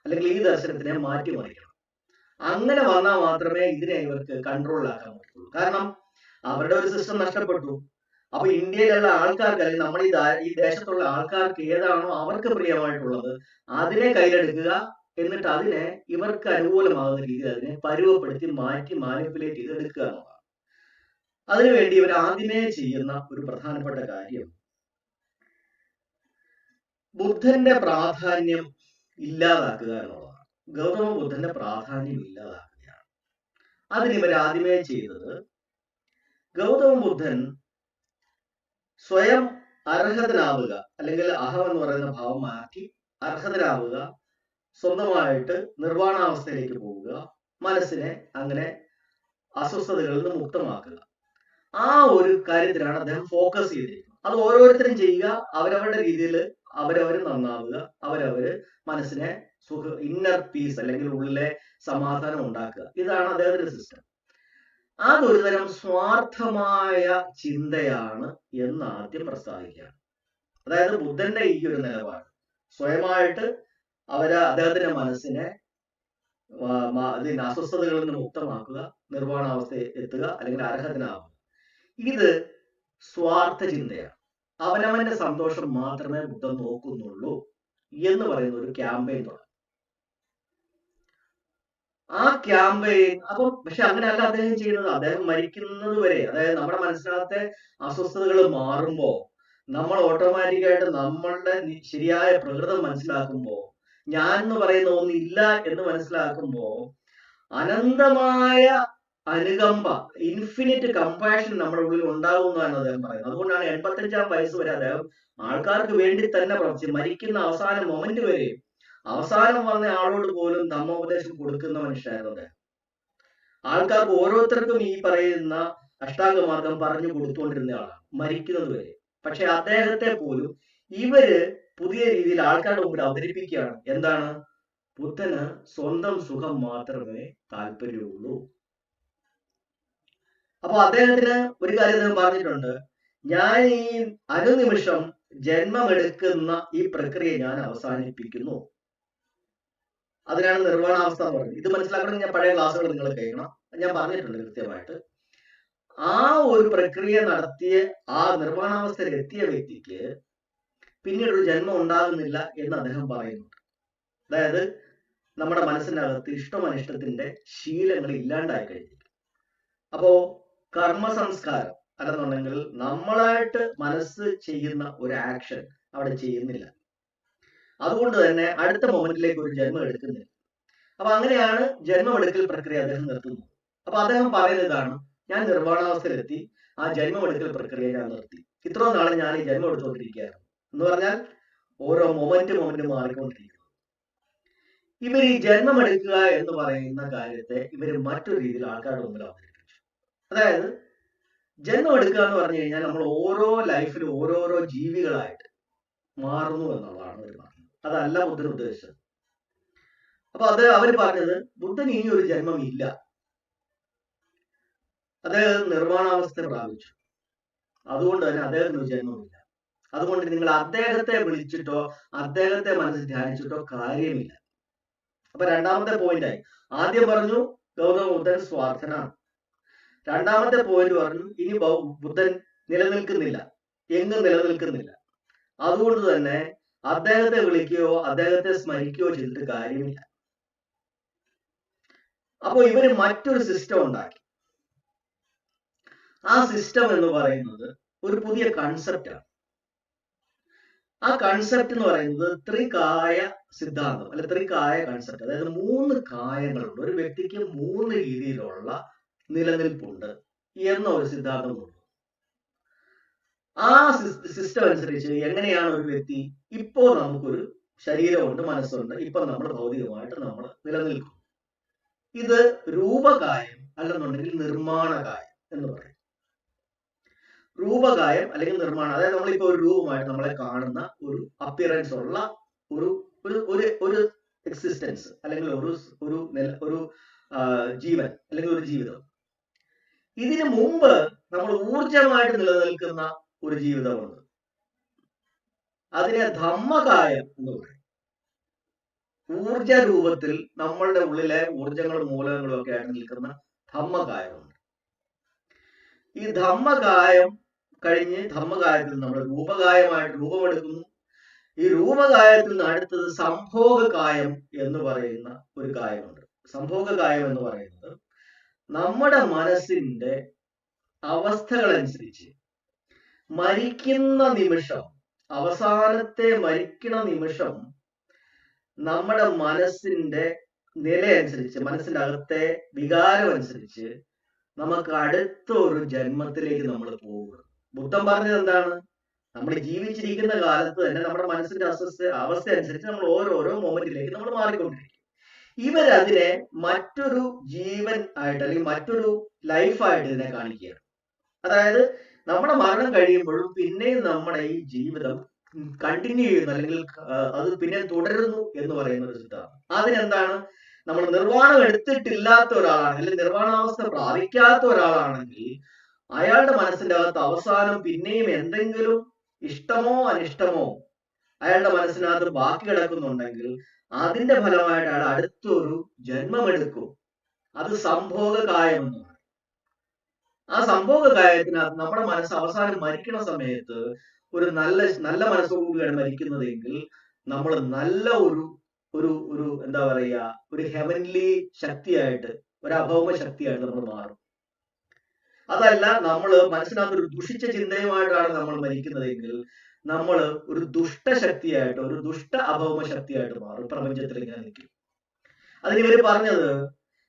അല്ലെങ്കിൽ ഈ ദർശനത്തിനെ മാറ്റിമറിക്കണം. അങ്ങനെ വന്നാൽ മാത്രമേ ഇതിനെ ഇവർക്ക് കൺട്രോളിലാക്കാൻ പറ്റുള്ളൂ. കാരണം അവരുടെ ഒരു സിസ്റ്റം നഷ്ടപ്പെട്ടു. അപ്പൊ ഇന്ത്യയിലുള്ള ആൾക്കാർക്ക്, അല്ലെങ്കിൽ നമ്മുടെ ഈ ദേശത്തുള്ള ആൾക്കാർക്ക് ഏതാണോ അവർക്ക് പ്രിയമായിട്ടുള്ളത് അതിനെ കയ്യിലെടുക്കുക, എന്നിട്ട് അതിനെ ഇവർക്ക് അനുകൂലമാകുന്ന രീതിയിൽ അതിനെ പരുവപ്പെടുത്തി മാറ്റി മാനിപ്പുലേറ്റ് ചെയ്ത് എടുക്കുക എന്നുള്ളതാണ്. അതിനുവേണ്ടി ഇവർ ആദ്യമേ ചെയ്യുന്ന ഒരു പ്രധാനപ്പെട്ട കാര്യം ബുദ്ധന്റെ പ്രാധാന്യം ഇല്ലാതാക്കുക എന്നുള്ളതാണ്. ഗൗതമ ബുദ്ധന്റെ പ്രാധാന്യം ഇല്ലാതാക്കുകയാണ്. അതിന് ഇവർ ആദ്യമേ ചെയ്തത്, ഗൗതമ ബുദ്ധൻ സ്വയം അർഹതനാവുക, അല്ലെങ്കിൽ അഹം എന്ന് പറയുന്ന ഭാവം മാറ്റി അർഹതനാവുക, സ്വന്തമായിട്ട് നിർവ്വാണാവസ്ഥയിലേക്ക് പോവുക, മനസ്സിനെ അങ്ങനെ അസ്വസ്ഥതകളിൽ നിന്ന് മുക്തമാക്കുക, ആ ഒരു കാര്യത്തിലാണ് അദ്ദേഹം ഫോക്കസ് ചെയ്തിരിക്കുന്നത്. അത് ഓരോരുത്തരും ചെയ്യുക, അവരവരുടെ രീതിയിൽ അവരവർ നന്നാവുക, അവരവര് മനസ്സിനെ ഇന്നർ പീസ് അല്ലെങ്കിൽ ഉള്ളിലെ സമാധാനം ഉണ്ടാക്കുക. ഇതാണ് അദ്ദേഹത്തിന്റെ സിസ്റ്റം. അതൊരു തരം സ്വാർത്ഥമായ ചിന്തയാണ് എന്ന് ആദ്യം പ്രസ്താവിക്കുകയാണ്. അതായത് ബുദ്ധന്റെ ഈ ഒരു നിലപാട് സ്വയമായിട്ട് അദ്ദേഹത്തിന്റെ മനസ്സിനെ അസ്വസ്ഥതകളിൽ നിന്ന് മുക്തമാക്കുക, നിർവ്വാണാവസ്ഥ എത്തുക, അല്ലെങ്കിൽ അർഹതനാവുക, ഇത് സ്വാർത്ഥ ചിന്തയാണ്. അവനവന്റെ സന്തോഷം മാത്രമേ ബുദ്ധൻ നോക്കുന്നുള്ളൂ എന്ന് പറയുന്ന ഒരു ക്യാമ്പയിൻ തുടങ്ങി. ആ ക്യാമ്പയിൻ പക്ഷെ അങ്ങനെയല്ല അദ്ദേഹം ചെയ്യുന്നത്. അദ്ദേഹം മരിക്കുന്നത് വരെ, അതായത് നമ്മുടെ മനസ്സിനകത്തെ അസ്വസ്ഥതകൾ മാറുമ്പോ നമ്മൾ ഓട്ടോമാറ്റിക്കായിട്ട് നമ്മളുടെ ശരിയായ പ്രകൃതം മനസ്സിലാക്കുമ്പോൾ ഞാൻ എന്ന് പറയുന്ന ഒന്നില്ല എന്ന് മനസ്സിലാക്കുമ്പോൾ അനന്തമായ അനുകമ്പ, ഇൻഫിനിറ്റ് കമ്പാഷൻ നമ്മുടെ ഉള്ളിൽ ഉണ്ടാകുന്നതാണ് അദ്ദേഹം പറയുന്നത്. അതുകൊണ്ടാണ് 85-ാം വയസ്സ് വരെ അദ്ദേഹം ആൾക്കാർക്ക് വേണ്ടി തന്നെ പ്രവർത്തിച്ചു. മരിക്കുന്ന അവസാന മൊമെന്റ് വരെ അവസാനം വന്ന ആളോട് പോലും ധർമ്മോപദേശം കൊടുക്കുന്ന മനുഷ്യരായിരുന്നു അദ്ദേഹം. ആൾക്കാർക്ക് ഓരോരുത്തർക്കും ഈ പറയുന്ന അഷ്ടാംഗമാർഗം പറഞ്ഞു കൊടുത്തുകൊണ്ടിരുന്ന ആളാണ് മരിക്കുന്നത് വരെ. പക്ഷെ അദ്ദേഹത്തെ പോലും ഇവര് പുതിയ രീതിയിൽ ആൾക്കാരുടെ മുമ്പിൽ അവതരിപ്പിക്കുകയാണ്. എന്താണ്? ബുദ്ധന് സ്വന്തം സുഖം മാത്രമേ താല്പര്യമുള്ളൂ. അപ്പൊ അദ്ദേഹത്തിന് ഒരു കാര്യം അദ്ദേഹം പറഞ്ഞിട്ടുണ്ട്, ഞാൻ ഈ അനുനിമിഷം ജന്മമെടുക്കുന്ന ഈ പ്രക്രിയ ഞാൻ അവസാനിപ്പിക്കുന്നു. അതിനാണ് നിർവ്വാണാവസ്ഥ എന്ന് പറയുന്നത്. ഇത് മനസ്സിലാക്കണമെങ്കിൽ ഞാൻ പഴയ ക്ലാസ്സുകൾ നിങ്ങൾ കേൾക്കണം. ഞാൻ പറഞ്ഞിട്ടുണ്ട് കൃത്യമായിട്ട്. ആ ഒരു പ്രക്രിയ നടത്തിയ ആ നിർവ്വാണാവസ്ഥയിൽ എത്തിയ വ്യക്തിക്ക് പിന്നീട് ഒരു ജന്മം ഉണ്ടാകുന്നില്ല എന്ന് അദ്ദേഹം പറയുന്നുണ്ട്. അതായത് നമ്മുടെ മനസ്സിനകത്ത് ഇഷ്ടമനിഷ്ടത്തിന്റെ ശീലങ്ങൾ ഇല്ലാണ്ടായി കഴിഞ്ഞിരിക്കും. അപ്പോ കർമ്മ സംസ്കാരം അല്ലെന്നുണ്ടെങ്കിൽ നമ്മളായിട്ട് മനസ്സ് ചെയ്യുന്ന ഒരു ആക്ഷൻ അവിടെ ചെയ്യുന്നില്ല. അതുകൊണ്ട് തന്നെ അടുത്ത മൊമെന്റിലേക്ക് ഒരു ജന്മം എടുക്കുന്നില്ല. അപ്പൊ അങ്ങനെയാണ് ജന്മമെടുക്കൽ പ്രക്രിയ അദ്ദേഹം നിർത്തുന്നത്. അപ്പൊ അദ്ദേഹം പറയുന്നതാണ്, ഞാൻ നിർവ്വാണാവസ്ഥയിലെത്തി, ആ ജന്മമെടുക്കൽ പ്രക്രിയ ഞാൻ നിർത്തി. ഇത്രയും നാളെ ഞാൻ ഈ ജന്മം എടുത്തുകൊണ്ടിരിക്കുകയായിരുന്നു എന്ന് പറഞ്ഞാൽ ഓരോ മൊമെന്റ് മാറിക്കൊണ്ടിരിക്കുന്നു. ഇവർ ഈ ജന്മമെടുക്കുക എന്ന് പറയുന്ന കാര്യത്തെ ഇവർ മറ്റൊരു രീതിയിൽ ആൾക്കാരുടെ മുമ്പിൽ അവതരിപ്പിച്ചു. അതായത് ജന്മം എടുക്കുക എന്ന് പറഞ്ഞു കഴിഞ്ഞാൽ നമ്മൾ ഓരോ ലൈഫിലും ഓരോരോ ജീവികളായിട്ട് മാറുന്നു എന്നുള്ളതാണ് അവർ പറഞ്ഞത്. അതല്ല ബുദ്ധൻ ഉദ്ദേശിച്ചത്. അപ്പൊ അവർ പറഞ്ഞത് ബുദ്ധൻ ഇനി ഒരു ജന്മം ഇല്ല, അദ്ദേഹം നിർവ്വാണാവസ്ഥ പ്രാപിച്ചു, അതുകൊണ്ട് തന്നെ അദ്ദേഹത്തിന് ഒരു ജന്മമില്ല. അതുകൊണ്ട് നിങ്ങൾ അദ്ദേഹത്തെ വിളിച്ചിട്ടോ അദ്ദേഹത്തെ മനസ്സിൽ ധ്യാനിച്ചിട്ടോ കാര്യമില്ല. അപ്പൊ രണ്ടാമത്തെ പോയിന്റായി. ആദ്യം പറഞ്ഞു ഗൗതമ ബുദ്ധൻ സ്വാർത്ഥനാണ്. രണ്ടാമത്തെ പോയിന്റ് പറഞ്ഞു ഇനി ബുദ്ധൻ നിലനിൽക്കുന്നില്ല, എങ്ങും നിലനിൽക്കുന്നില്ല. അതുകൊണ്ട് തന്നെ അദ്ദേഹത്തെ വിളിക്കുകയോ അദ്ദേഹത്തെ സ്മരിക്കുകയോ ചെയ്തിട്ട് കാര്യമില്ല. അപ്പോ ഇവര് മറ്റൊരു സിസ്റ്റം ഉണ്ടാക്കി. ആ സിസ്റ്റം എന്ന് പറയുന്നത് ഒരു പുതിയ കൺസെപ്റ്റാണ്. ആ കൺസെപ്റ്റ് എന്ന് പറയുന്നത് ത്രികായ സിദ്ധാന്തം, അല്ലെ ത്രികായ കൺസെപ്റ്റ്. അതായത് 3 കായങ്ങളുണ്ട്. ഒരു വ്യക്തിക്ക് 3 രീതിയിലുള്ള നിലനിൽപ്പുണ്ട് എന്ന ഒരു സിദ്ധാന്തമുണ്ട്. ആ സിസ്റ്റം അനുസരിച്ച് എങ്ങനെയാണ് ഒരു വ്യക്തി, ഇപ്പോ നമുക്കൊരു ശരീരമുണ്ട്, മനസ്സുണ്ട്, ഇപ്പൊ നമ്മൾ ഭൗതികമായിട്ട് നമ്മൾ നിലനിൽക്കും. ഇത് രൂപകായം അല്ലെന്നുണ്ടെങ്കിൽ നിർമ്മാണകായം എന്ന് പറയും. രൂപകായം അല്ലെങ്കിൽ നിർമ്മാണം, അതായത് നമ്മളിപ്പോ ഒരു രൂപമായിട്ട് നമ്മളെ കാണുന്ന ഒരു അപ്പിയറൻസ് ഉള്ള ഒരു ഒരു എക്സിസ്റ്റൻസ് അല്ലെങ്കിൽ ഒരു ജീവൻ അല്ലെങ്കിൽ ഒരു ജീവിതം. ഇതിനു മുമ്പ് നമ്മൾ ഊർജമായിട്ട് നിലനിൽക്കുന്ന ഒരു ജീവിതമുണ്ട്. അതിനെ ധമ്മകായം എന്ന് പറയും. ഊർജ രൂപത്തിൽ നമ്മളുടെ ഉള്ളിലെ ഊർജങ്ങളും മൂലകങ്ങളും ഒക്കെ ആയിട്ട് നിൽക്കുന്ന ധമ്മകായമുണ്ട്. ഈ ധമ്മകായം കഴിഞ്ഞ് ധമ്മകായത്തിൽ നമ്മൾ രൂപകായമായിട്ട് രൂപമെടുക്കുന്നു. ഈ രൂപകായത്തിൽ നിന്ന് അടുത്തത് സംഭോഗകായം എന്ന് പറയുന്ന ഒരു കായമുണ്ട്. സംഭോഗകായം എന്ന് പറയുന്നത് നമ്മുടെ മനസ്സിന്റെ അവസ്ഥകളനുസരിച്ച് മരിക്കുന്ന നിമിഷം, അവസാനത്തെ മരിക്കണ നിമിഷം നമ്മുടെ മനസ്സിന്റെ നിലയനുസരിച്ച്, മനസ്സിന്റെ അകത്തെ വികാരം അനുസരിച്ച് നമുക്ക് അടുത്ത ഒരു ജന്മത്തിലേക്ക് നമ്മൾ പോവുക. ബുദ്ധൻ പറഞ്ഞത് എന്താണ്? നമ്മൾ ജീവിച്ചിരിക്കുന്ന കാലത്ത് തന്നെ നമ്മുടെ മനസ്സിന്റെ അവസ്ഥ അനുസരിച്ച് നമ്മൾ ഓരോരോ മൊമെന്റിലേക്ക് നമ്മൾ മാറിക്കൊണ്ടിരിക്കും. ഇവരതിനെ മറ്റൊരു ജീവൻ ആയിട്ട് അല്ലെങ്കിൽ മറ്റൊരു ലൈഫായിട്ട് ഇതിനെ കാണിക്കുകയാണ്. അതായത് നമ്മുടെ മരണം കഴിയുമ്പോഴും പിന്നെയും നമ്മുടെ ഈ ജീവിതം കണ്ടിന്യൂ ചെയ്യുന്നു അല്ലെങ്കിൽ അത് പിന്നെ തുടരുന്നു എന്ന് പറയുന്ന ഒരു സിദ്ധാന്തം. അതിനെന്താണ്? നമ്മൾ നിർവ്വാണം എടുത്തിട്ടില്ലാത്ത ഒരാളാണ് അല്ലെങ്കിൽ നിർവ്വാണാവസ്ഥ പ്രാപിക്കാത്ത ഒരാളാണെങ്കിൽ അയാളുടെ മനസ്സിന്റെ അകത്ത് അവസാനം പിന്നെയും എന്തെങ്കിലും ഇഷ്ടമോ അനിഷ്ടമോ അയാളുടെ മനസ്സിനകത്ത് ബാക്കി കിടക്കുന്നുണ്ടെങ്കിൽ അതിന്റെ ഫലമായിട്ട് അയാൾ അടുത്തൊരു ജന്മമെടുക്കും. അത് സംഭോഗകായം എന്ന് പറയും. ആ സംഭോഗകായത്തിനകത്ത് നമ്മുടെ മനസ്സ് അവസാനം മരിക്കുന്ന സമയത്ത് ഒരു നല്ല മനസ്സോടുകൂടിയാണ് മരിക്കുന്നതെങ്കിൽ നമ്മൾ നല്ല ഒരു എന്താ പറയുക, ഒരു ഹെവൻലി ശക്തിയായിട്ട്, ഒരു അഭൗമ ശക്തിയായിട്ട് നമ്മൾ മാറും. അതല്ല നമ്മൾ മനസ്സിനകത്ത് ഒരു ദുഷിച്ച ചിന്തയുമായിട്ടാണ് നമ്മൾ മരിക്കുന്നതെങ്കിൽ നമ്മൾ ഒരു ദുഷ്ടശക്തിയായിട്ട്, ഒരു ദുഷ്ട അഭൗമ ശക്തിയായിട്ട് മാറും, പ്രപഞ്ചത്തിൽ ഇങ്ങനെ നിൽക്കും. അതിന് ഇവര് പറഞ്ഞത്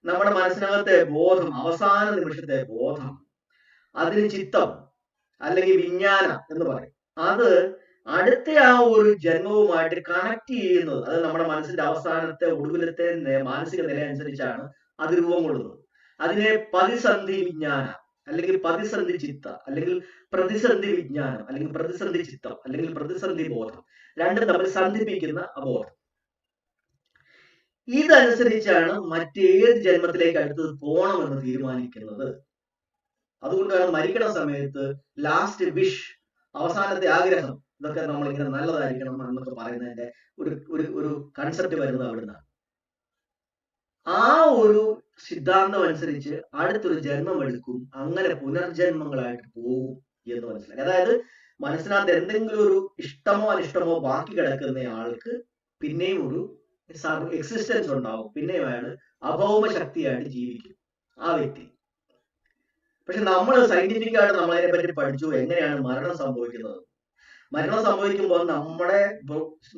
നമ്മുടെ മനസ്സിനകത്തെ ബോധം, അവസാന നിമിഷത്തെ ബോധം, അതിന് ചിത്തം അല്ലെങ്കിൽ വിജ്ഞാനം എന്ന് പറയും. അത് അടുത്ത ആ ഒരു ജന്മവുമായിട്ട് കണക്ട് ചെയ്യുന്നത്, അത് നമ്മുടെ മനസ്സിന്റെ അവസാനത്തെ ഒടുവിലത്തെ മാനസിക നില അനുസരിച്ചാണ് അത് രൂപം കൊള്ളുന്നത്. അതിനെ പ്രതിസന്ധി വിജ്ഞാനം അല്ലെങ്കിൽ പ്രതിസന്ധി ചിത്ത അല്ലെങ്കിൽ പ്രതിസന്ധി വിജ്ഞാനം അല്ലെങ്കിൽ പ്രതിസന്ധി ചിത്തം അല്ലെങ്കിൽ പ്രതിസന്ധി ബോധം, രണ്ടും തമ്മിൽ സന്ധിപ്പിക്കുന്ന അബോധം. ഇതനുസരിച്ചാണ് മറ്റേത് ജന്മത്തിലേക്ക് അടുത്തത് പോകണമെന്ന് തീരുമാനിക്കുന്നത്. അതുകൊണ്ടാണ് മരിക്കണ സമയത്ത് ലാസ്റ്റ് വിഷ്, അവസാനത്തെ ആഗ്രഹം, ഇതൊക്കെ നമ്മളിങ്ങനെ നല്ലതായിരിക്കണം എന്നൊക്കെ പറയുന്നതിന്റെ ഒരു കൺസെപ്റ്റ് വരുന്നത് അവിടുന്നാണ്. ആ ഒരു സിദ്ധാന്തം അനുസരിച്ച് അടുത്തൊരു ജന്മം എടുക്കും, അങ്ങനെ പുനർജന്മങ്ങളായിട്ട് പോകും എന്ന് മനസ്സിലാക്കി. അതായത് മനസ്സിനകത്ത് എന്തെങ്കിലും ഒരു ഇഷ്ടമോ അനിഷ്ടമോ ബാക്കി കിടക്കുന്ന ആൾക്ക് പിന്നെയും ഒരു എക്സിസ്റ്റൻസ് ഉണ്ടാവും, പിന്നെയും അയാൾ അഭൗമ ശക്തിയായിട്ട് ജീവിക്കും ആ വ്യക്തി. പക്ഷെ നമ്മൾ സയന്റിഫിക് ആയിട്ട് നമ്മൾ അതിനെ പറ്റി പഠിച്ചു, എങ്ങനെയാണ് മരണം സംഭവിക്കുന്നത്. മരണം സംഭവിക്കുമ്പോൾ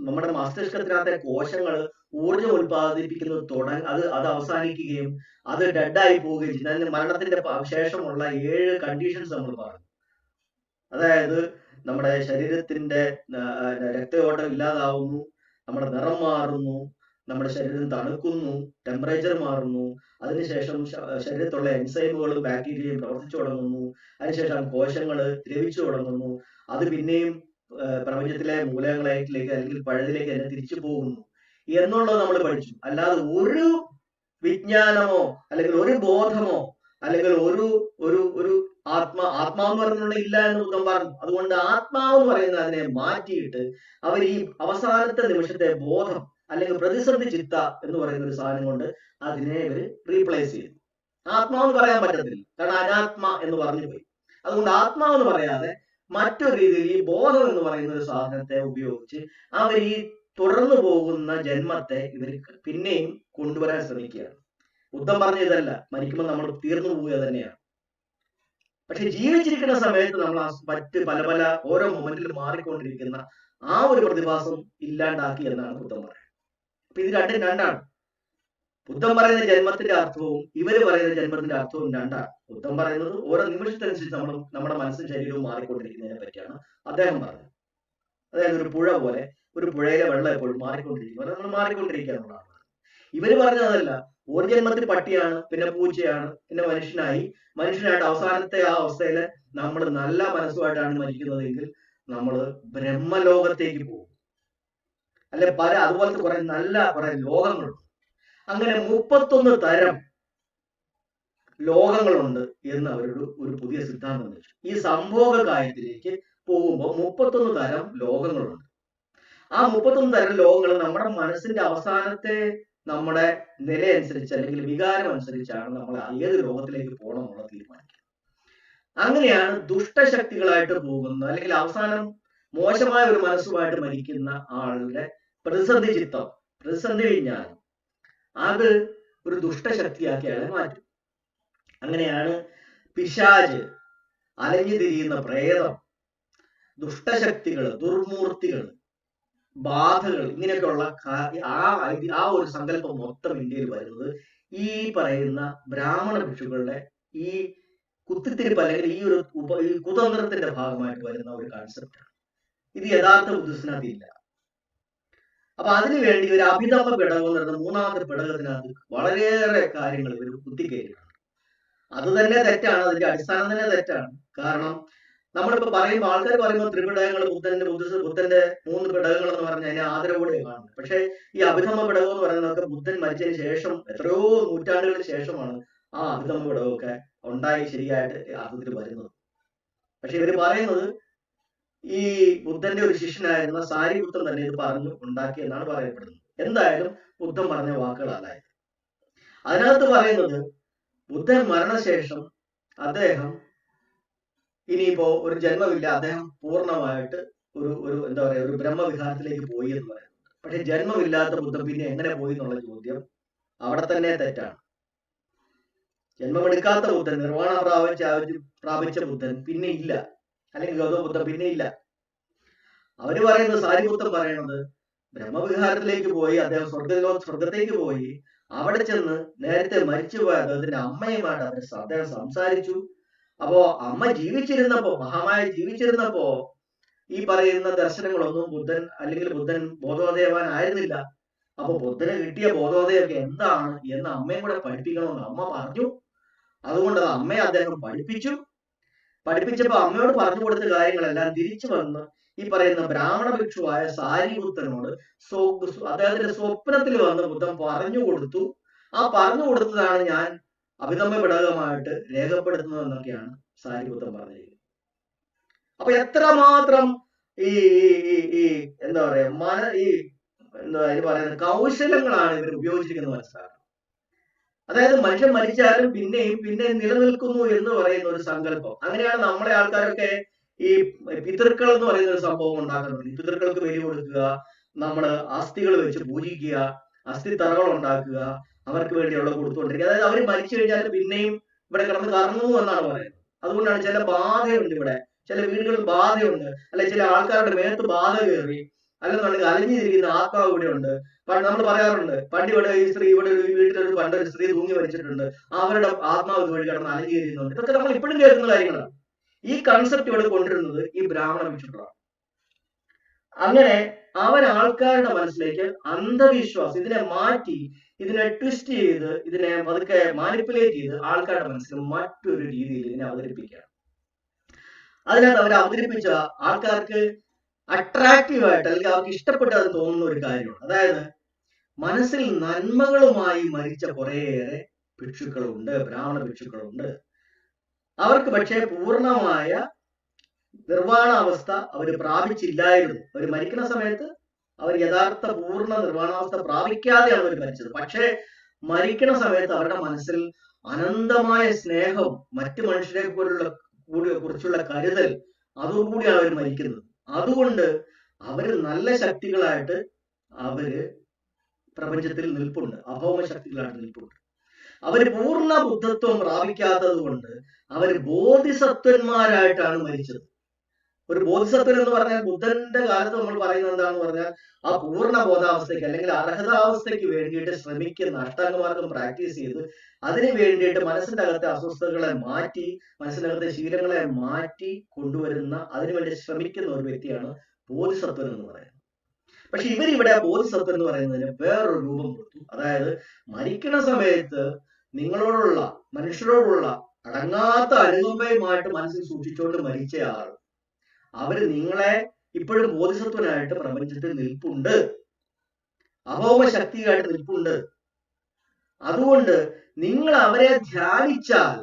നമ്മുടെ മസ്തിഷ്കത്തിനകത്തെ കോശങ്ങൾ ഊർജം ഉൽപ്പാദിപ്പിക്കുന്നത് അത് അവസാനിക്കുകയും അത് ഡെഡായി പോവുകയും ചെയ്യും. അതിന് മരണത്തിന്റെ ശേഷമുള്ള 7 കണ്ടീഷൻസ് നമ്മൾ പറഞ്ഞു. അതായത് നമ്മുടെ ശരീരത്തിന്റെ രക്തയോട്ടം ഇല്ലാതാവുന്നു, നമ്മുടെ നിറം മാറുന്നു, നമ്മുടെ ശരീരം തണുക്കുന്നു, ടെമ്പറേച്ചർ മാറുന്നു, അതിനുശേഷം ശരീരത്തുള്ള എൻസൈമുകളും ബാക്ടീരിയയും പ്രവർത്തിച്ചു തുടങ്ങുന്നു, അതിനുശേഷം കോശങ്ങൾ ദ്രവിച്ചു തുടങ്ങുന്നു, അത് പിന്നെയും പ്രപഞ്ചത്തിലെ മൂലകളിലേക്ക് അല്ലെങ്കിൽ പഴയതിലേക്ക് തന്നെ തിരിച്ചു പോകുന്നു എന്നുള്ളത് നമ്മൾ പഠിച്ചു. അല്ലാതെ ഒരു വിജ്ഞാനമോ അല്ലെങ്കിൽ ഒരു ബോധമോ അല്ലെങ്കിൽ ഒരു ഒരു ഒരു ആത്മാവെന്ന് പറഞ്ഞുള്ള ഇല്ല എന്ന് ബുദ്ധൻ പറഞ്ഞു. അതുകൊണ്ട് ആത്മാവെന്ന് പറയുന്ന അതിനെ മാറ്റിയിട്ട് അവർ ഈ അവസാനത്തെ നിമിഷത്തെ ബോധം അല്ലെങ്കിൽ പ്രതിസന്ധി ചിത്ത എന്ന് പറയുന്ന ഒരു സാധനം കൊണ്ട് അതിനെ ഇവര് റീപ്ലേസ് ചെയ്തു. ആത്മാവെന്ന് പറയാൻ പറ്റത്തില്ല, കാരണം അനാത്മ എന്ന് പറഞ്ഞു പോയി. അതുകൊണ്ട് ആത്മാവെന്ന് പറയാതെ മറ്റൊരു രീതിയിൽ ഈ ബോധം എന്ന് പറയുന്ന ഒരു സാധനത്തെ ഉപയോഗിച്ച് അവർ ഈ തുടർന്നു പോകുന്ന ജന്മത്തെ ഇവർ പിന്നെയും കൊണ്ടുവരാൻ ശ്രമിക്കുകയാണ്. ബുദ്ധൻ പറഞ്ഞ ഇതല്ല, മരിക്കുമ്പോൾ നമ്മൾ തീർന്നു പോവുക തന്നെയാണ്. പക്ഷെ ജീവിച്ചിരിക്കുന്ന സമയത്ത് നമ്മൾ മറ്റ് പല പല ഓരോ മൊമെന്റിലും മാറിക്കൊണ്ടിരിക്കുന്ന ആ ഒരു പ്രതിഭാസം ഇല്ലാണ്ടാക്കി എന്നാണ് ബുദ്ധൻ പറയുന്നത്. അപ്പൊ ഇത് രണ്ടാണ്. ബുദ്ധൻ പറയുന്ന ജന്മത്തിന്റെ അർത്ഥവും ഇവര് പറയുന്ന ജന്മത്തിന്റെ അർത്ഥവും രണ്ടാണ്. ബുദ്ധൻ പറയുന്നത് ഓരോ നിമിഷത്തനുസരിച്ച് നമ്മുടെ മനസ്സും ശരീരവും മാറിക്കൊണ്ടിരിക്കുന്നതിനെ പറ്റിയാണ് അദ്ദേഹം പറഞ്ഞത്. അതായത് ഒരു പുഴ പോലെ, ഒരു പുഴയിലെ വെള്ളം എപ്പോഴും മാറിക്കൊണ്ടിരിക്കും, നമ്മൾ മാറിക്കൊണ്ടിരിക്കുക എന്നുള്ളതാണ്. ഇവര് പറഞ്ഞതല്ല, ഒരു ജന്മത്തിൽ പട്ടിയാണ്, പിന്നെ പൂച്ചയാണ്, പിന്നെ മനുഷ്യനായിട്ട് അവസാനത്തെ ആ അവസ്ഥയില് നമ്മൾ നല്ല മനസ്സുമായിട്ടാണ് മരിക്കുന്നതെങ്കിൽ നമ്മൾ ബ്രഹ്മലോകത്തേക്ക് പോകും. അല്ലെ അതുപോലത്തെ കുറെ ലോകങ്ങളുണ്ട്. അങ്ങനെ 31 തരം ലോകങ്ങളുണ്ട് എന്ന് അവരുടെ ഒരു പുതിയ സിദ്ധാന്തം വെച്ചു. ഈ സംഭോഗ കാര്യത്തിലേക്ക് പോകുമ്പോൾ 31 തരം ലോകങ്ങളുണ്ട്. ആ 31 തരം ലോകങ്ങൾ നമ്മുടെ മനസ്സിന്റെ അവസാനത്തെ നമ്മുടെ നില അനുസരിച്ച് അല്ലെങ്കിൽ വികാരം അനുസരിച്ചാണ് നമ്മൾ ഏത് ലോകത്തിലേക്ക് പോകണം എന്നുള്ള തീരുമാനിക്കുന്നത്. അങ്ങനെയാണ് ദുഷ്ടശക്തികളായിട്ട് പോകുന്ന അല്ലെങ്കിൽ അവസാനം മോശമായ ഒരു മനസ്സുമായിട്ട് മരിക്കുന്ന ആളുടെ പ്രതിസന്ധി ചിത്തം, പ്രതിസന്ധി വിജ്ഞാനം, അത് ഒരു ദുഷ്ടശക്തിയാക്കി അയാളെ മാറ്റും. അങ്ങനെയാണ് പിശാച്, അലഞ്ഞു തിരിയുന്ന പ്രേതം, ദുഷ്ടശക്തികൾ, ദുർമൂർത്തികൾ, ബാധകൾ, ഇങ്ങനെയൊക്കെയുള്ള ആ ഒരു സങ്കല്പം മൊത്തം ഇന്ത്യയിൽ വരുന്നത് ഈ പറയുന്ന ബ്രാഹ്മണ ഭിക്ഷുക്കളുടെ ഈ കുത്തിത്തിരിപ്പ് അല്ലെങ്കിൽ ഈ ഒരു കുതന്ത്രത്തിന്റെ ഭാഗമായിട്ട് വരുന്ന ഒരു കോൺസെപ്റ്റാണ്. ഇത് യഥാർത്ഥ ബുദ്ധിസ്റ്റിനകത്ത് ഇല്ല. അപ്പൊ അതിനുവേണ്ടി ഒരു അഭിധമ ഘടകം എന്ന് പറയുന്ന 3ാമത്തെ ഘടകത്തിനകത്ത് വളരെയേറെ കാര്യങ്ങൾ ഇവർ കുത്തിക്കയറ്റിട്ടുണ്ട്. അത് തന്നെ തെറ്റാണ്, അതിന്റെ അടിസ്ഥാനം തന്നെ തെറ്റാണ്. കാരണം നമ്മളിപ്പോ പറയുമ്പോൾ ആൾക്കാർ പറയുമ്പോൾ ത്രിപിടകങ്ങൾ, ബുദ്ധന്റെ 3 ഘടകങ്ങൾ എന്ന് പറഞ്ഞാൽ അതിനെ ആദരവോടെ കാണുന്നത്. പക്ഷെ ഈ അഭിധമ ഘടകം എന്ന് പറയുന്നതൊക്കെ ബുദ്ധൻ മരിച്ചതിന് ശേഷം എത്രയോ നൂറ്റാണ്ടുകൾക്ക് ശേഷമാണ് ആ അഭിധമ ഘടകമൊക്കെ ഉണ്ടായി ശരിയായിട്ട് അർത്ഥത്തിൽ വരുന്നത്. പക്ഷെ ഇവര് പറയുന്നത് ഈ ബുദ്ധന്റെ ഒരു ശിഷ്യനായിരുന്ന സാരിപുത്രൻ തന്നെ ഇത് പറഞ്ഞു ഉണ്ടാക്കി എന്നാണ് പറയപ്പെടുന്നത്. എന്തായാലും ബുദ്ധൻ പറഞ്ഞ വാക്കുകളല്ല. അതിനകത്ത് പറയുന്നത് ബുദ്ധൻ മരണശേഷം അദ്ദേഹം ഇനിയിപ്പോ ഒരു ജന്മമില്ല, അദ്ദേഹം പൂർണ്ണമായിട്ട് ഒരു എന്താ പറയാ ഒരു ബ്രഹ്മവിഹാരത്തിലേക്ക് പോയി എന്ന് പറയുന്നത്. പക്ഷെ ജന്മമില്ലാത്ത ബുദ്ധൻ പിന്നെ എങ്ങനെ പോയി എന്നുള്ള ചോദ്യം അവിടെ തന്നെ തെറ്റാണ്. ജന്മമെടുക്കാത്ത ബുദ്ധൻ, നിർവ്വാണ പ്രാപിച്ച ബുദ്ധൻ പിന്നെ ഇല്ല, അല്ലെങ്കിൽ ഗൗതമ ബുദ്ധൻ പിന്നെ ഇല്ല. അവര് പറയുന്നത്, സാരിപുത്തൻ പറയണത്, ബ്രഹ്മവിഹാരത്തിലേക്ക് പോയി അദ്ദേഹം സ്വർഗത്തേക്ക് പോയി അവിടെ ചെന്ന് നേരത്തെ മരിച്ചുപോയ അദ്ദേഹത്തിന്റെ അമ്മയുമായിട്ട് അദ്ദേഹം സംസാരിച്ചു. അപ്പോ അമ്മ ജീവിച്ചിരുന്നപ്പോ, മഹാമായ ജീവിച്ചിരുന്നപ്പോ ഈ പറയുന്ന ദർശനങ്ങളൊന്നും ബുദ്ധൻ ബോധോദയവാനായിരുന്നില്ല. അപ്പൊ ബുദ്ധന് കിട്ടിയ ബോധോദയമൊക്കെ എന്താണ് എന്ന് അമ്മയും കൂടെ പഠിപ്പിക്കണമെന്ന് അമ്മ പറഞ്ഞു. അതുകൊണ്ട് അമ്മയെ അദ്ദേഹം പഠിപ്പിച്ചപ്പോ അമ്മയോട് പറഞ്ഞു കൊടുത്ത കാര്യങ്ങളെല്ലാം തിരിച്ചു വന്ന് ഈ പറയുന്ന ബ്രാഹ്മണ ഭിക്ഷുവായ സാരിപുത്തനോട് അദ്ദേഹത്തിന്റെ സ്വപ്നത്തിൽ വന്ന് ബുദ്ധൻ പറഞ്ഞു കൊടുത്തു. ആ പറഞ്ഞു കൊടുത്തതാണ് ഞാൻ അഭിധമ്മ പിടകമായിട്ട് രേഖപ്പെടുത്തുന്നതെന്നൊക്കെയാണ് സാരിപുത്തൻ പറഞ്ഞിരിക്കുന്നത്. അപ്പൊ എത്രമാത്രം ഈ എന്താ പറയാ അതിന് പറയുന്നത് കൗശലങ്ങളാണ് ഇവർ ഉപയോഗിച്ചിരിക്കുന്നത് മനസ്സിലാക്കണം. അതായത് മനുഷ്യൻ മരിച്ചാലും പിന്നെ നിലനിൽക്കുന്നു എന്ന് പറയുന്ന ഒരു സങ്കല്പം. അങ്ങനെയാണ് നമ്മളെ ആൾക്കാരൊക്കെ ഈ പിതൃക്കൾ എന്ന് പറയുന്ന ഒരു സംഭവം ഉണ്ടാക്കുന്നുണ്ട്. ഈ പിതൃക്കൾക്ക് ബലി കൊടുക്കുക, നമ്മള് അസ്ഥികൾ വെച്ച് പൂജിക്കുക, അസ്ഥി തറകൾ ഉണ്ടാക്കുക, അവർക്ക് വേണ്ടിയുള്ള കൊടുത്തുകൊണ്ടിരിക്കുക. അതായത് അവർ മരിച്ചു കഴിഞ്ഞാൽ പിന്നെയും ഇവിടെ കിടന്ന് കറങ്ങുന്നു എന്നാണ് പറയുന്നത്. അതുകൊണ്ടാണ് ചില ബാധയുണ്ട്, ഇവിടെ ചില വീടുകളിൽ ബാധയുണ്ട്, അല്ലെ ചില ആൾക്കാരുടെ മേത്ത് ബാധ കയറി, അല്ലെന്നുണ്ടെങ്കിൽ അലിഞ്ഞിരിക്കുന്ന ആത്മാവ് ഇവിടെ ഉണ്ട്. നമ്മൾ പറയാറുണ്ട്, ഇവിടെ ഈ സ്ത്രീ, ഇവിടെ ഒരു വീട്ടിലൊരു പണ്ടൊരു സ്ത്രീ തൂങ്ങി മരിച്ചിട്ടുണ്ട്, അവരുടെ ആത്മാവ് ഇതുവഴി കിടന്ന് അലിഞ്ഞിരിക്കുന്നുണ്ട്. ഇതൊക്കെ നമ്മൾ ഇപ്പോഴും കേൾക്കുന്ന കാര്യങ്ങളാണ്. ഈ കൺസെപ്റ്റ് ഇവിടെ കൊണ്ടുവരുന്നത് ഈ ബ്രാഹ്മണ ഭിക്ഷുക്കളാണ്. അങ്ങനെ അവർ ആൾക്കാരുടെ മനസ്സിലേക്ക് അന്ധവിശ്വാസം ഇതിനെ മാറ്റി, ഇതിനെ ട്വിസ്റ്റ് ചെയ്ത്, ഇതിനെ പതുക്കെ മാനിപ്പുലേറ്റ് ചെയ്ത് ആൾക്കാരുടെ മനസ്സിൽ മറ്റൊരു രീതിയിൽ ഇതിനെ അവതരിപ്പിക്കുകയാണ്. അതിനകത്ത് അവർ അവതരിപ്പിച്ച ആൾക്കാർക്ക് അട്രാക്റ്റീവായിട്ട് അല്ലെങ്കിൽ അവർക്ക് ഇഷ്ടപ്പെട്ടത് തോന്നുന്ന ഒരു കാര്യമാണ്. അതായത് മനസ്സിൽ നന്മകളുമായി മരിച്ച കുറേയേറെ ഭിക്ഷുക്കളുണ്ട്, ബ്രാഹ്മണ ഭിക്ഷുക്കളുണ്ട്. അവർക്ക് പക്ഷേ പൂർണ്ണമായ നിർവാണാവസ്ഥ അവർ പ്രാപിച്ചില്ലായിരുന്നു. അവർ മരിക്കുന്ന സമയത്ത് അവർ യഥാർത്ഥ പൂർണ്ണ നിർവാണാവസ്ഥ പ്രാപിക്കാതെയാണ് അവർ മരിച്ചത്. പക്ഷേ മരിക്കുന്ന സമയത്ത് അവരുടെ മനസ്സിൽ അനന്തമായ സ്നേഹം, മറ്റു മനുഷ്യരെ കുറിച്ചുള്ള കരുതൽ, അതോടുകൂടിയാണ് അവർ മരിക്കുന്നത്. അതുകൊണ്ട് അവര് നല്ല ശക്തികളായിട്ട് അവര് പ്രപഞ്ചത്തിൽ നിൽപ്പുണ്ട്, അഭൗമ ശക്തികളായിട്ട് നിൽപ്പുണ്ട്. അവര് പൂർണ്ണ ബുദ്ധത്വം പ്രാപിക്കാത്തത് കൊണ്ട് അവര് ബോധിസത്വന്മാരായിട്ടാണ് മരിച്ചത്. ഒരു ബോധിസത്വൻ എന്ന് പറഞ്ഞാൽ ബുദ്ധന്റെ കാലത്ത് നമ്മൾ പറയുന്നത് എന്താണെന്ന് പറഞ്ഞാൽ ആ പൂർണ്ണ ബോധാവസ്ഥയ്ക്ക് അല്ലെങ്കിൽ അർഹതാവസ്ഥയ്ക്ക് വേണ്ടിയിട്ട് ശ്രമിക്കുന്ന, അഷ്ടാംഗമാർഗം പ്രാക്ടീസ് ചെയ്ത് അതിന് വേണ്ടിയിട്ട് മനസ്സിന്റെ അകത്തെ അസ്വസ്ഥതകളെ മാറ്റി, മനസ്സിനകത്തെ ശീലങ്ങളെ മാറ്റി കൊണ്ടുവരുന്ന, അതിനുവേണ്ടി ശ്രമിക്കുന്ന ഒരു വ്യക്തിയാണ് ബോധിസത്വൻ എന്ന് പറയുന്നത്. പക്ഷെ ഇവരിവിടെ ബോധിസത്വൻ എന്ന് പറയുന്നതിന് വേറൊരു രൂപം കൊടുത്തു. അതായത് മരിക്കുന്ന സമയത്ത് നിങ്ങളോടുള്ള, മനുഷ്യരോടുള്ള അടങ്ങാത്ത അനുകമ്പയുമായിട്ട് മനസ്സിൽ സൂക്ഷിച്ചുകൊണ്ട് മരിച്ച ആൾ, അവര് നിങ്ങളെ ഇപ്പോഴും ബോധിസത്വനായിട്ട് പ്രപഞ്ചത്തിൽ നിൽപ്പുണ്ട്, അഭൗമ ശക്തിയായിട്ട് നിൽപ്പുണ്ട്. അതുകൊണ്ട് നിങ്ങൾ അവരെ ധ്യാനിച്ചാൽ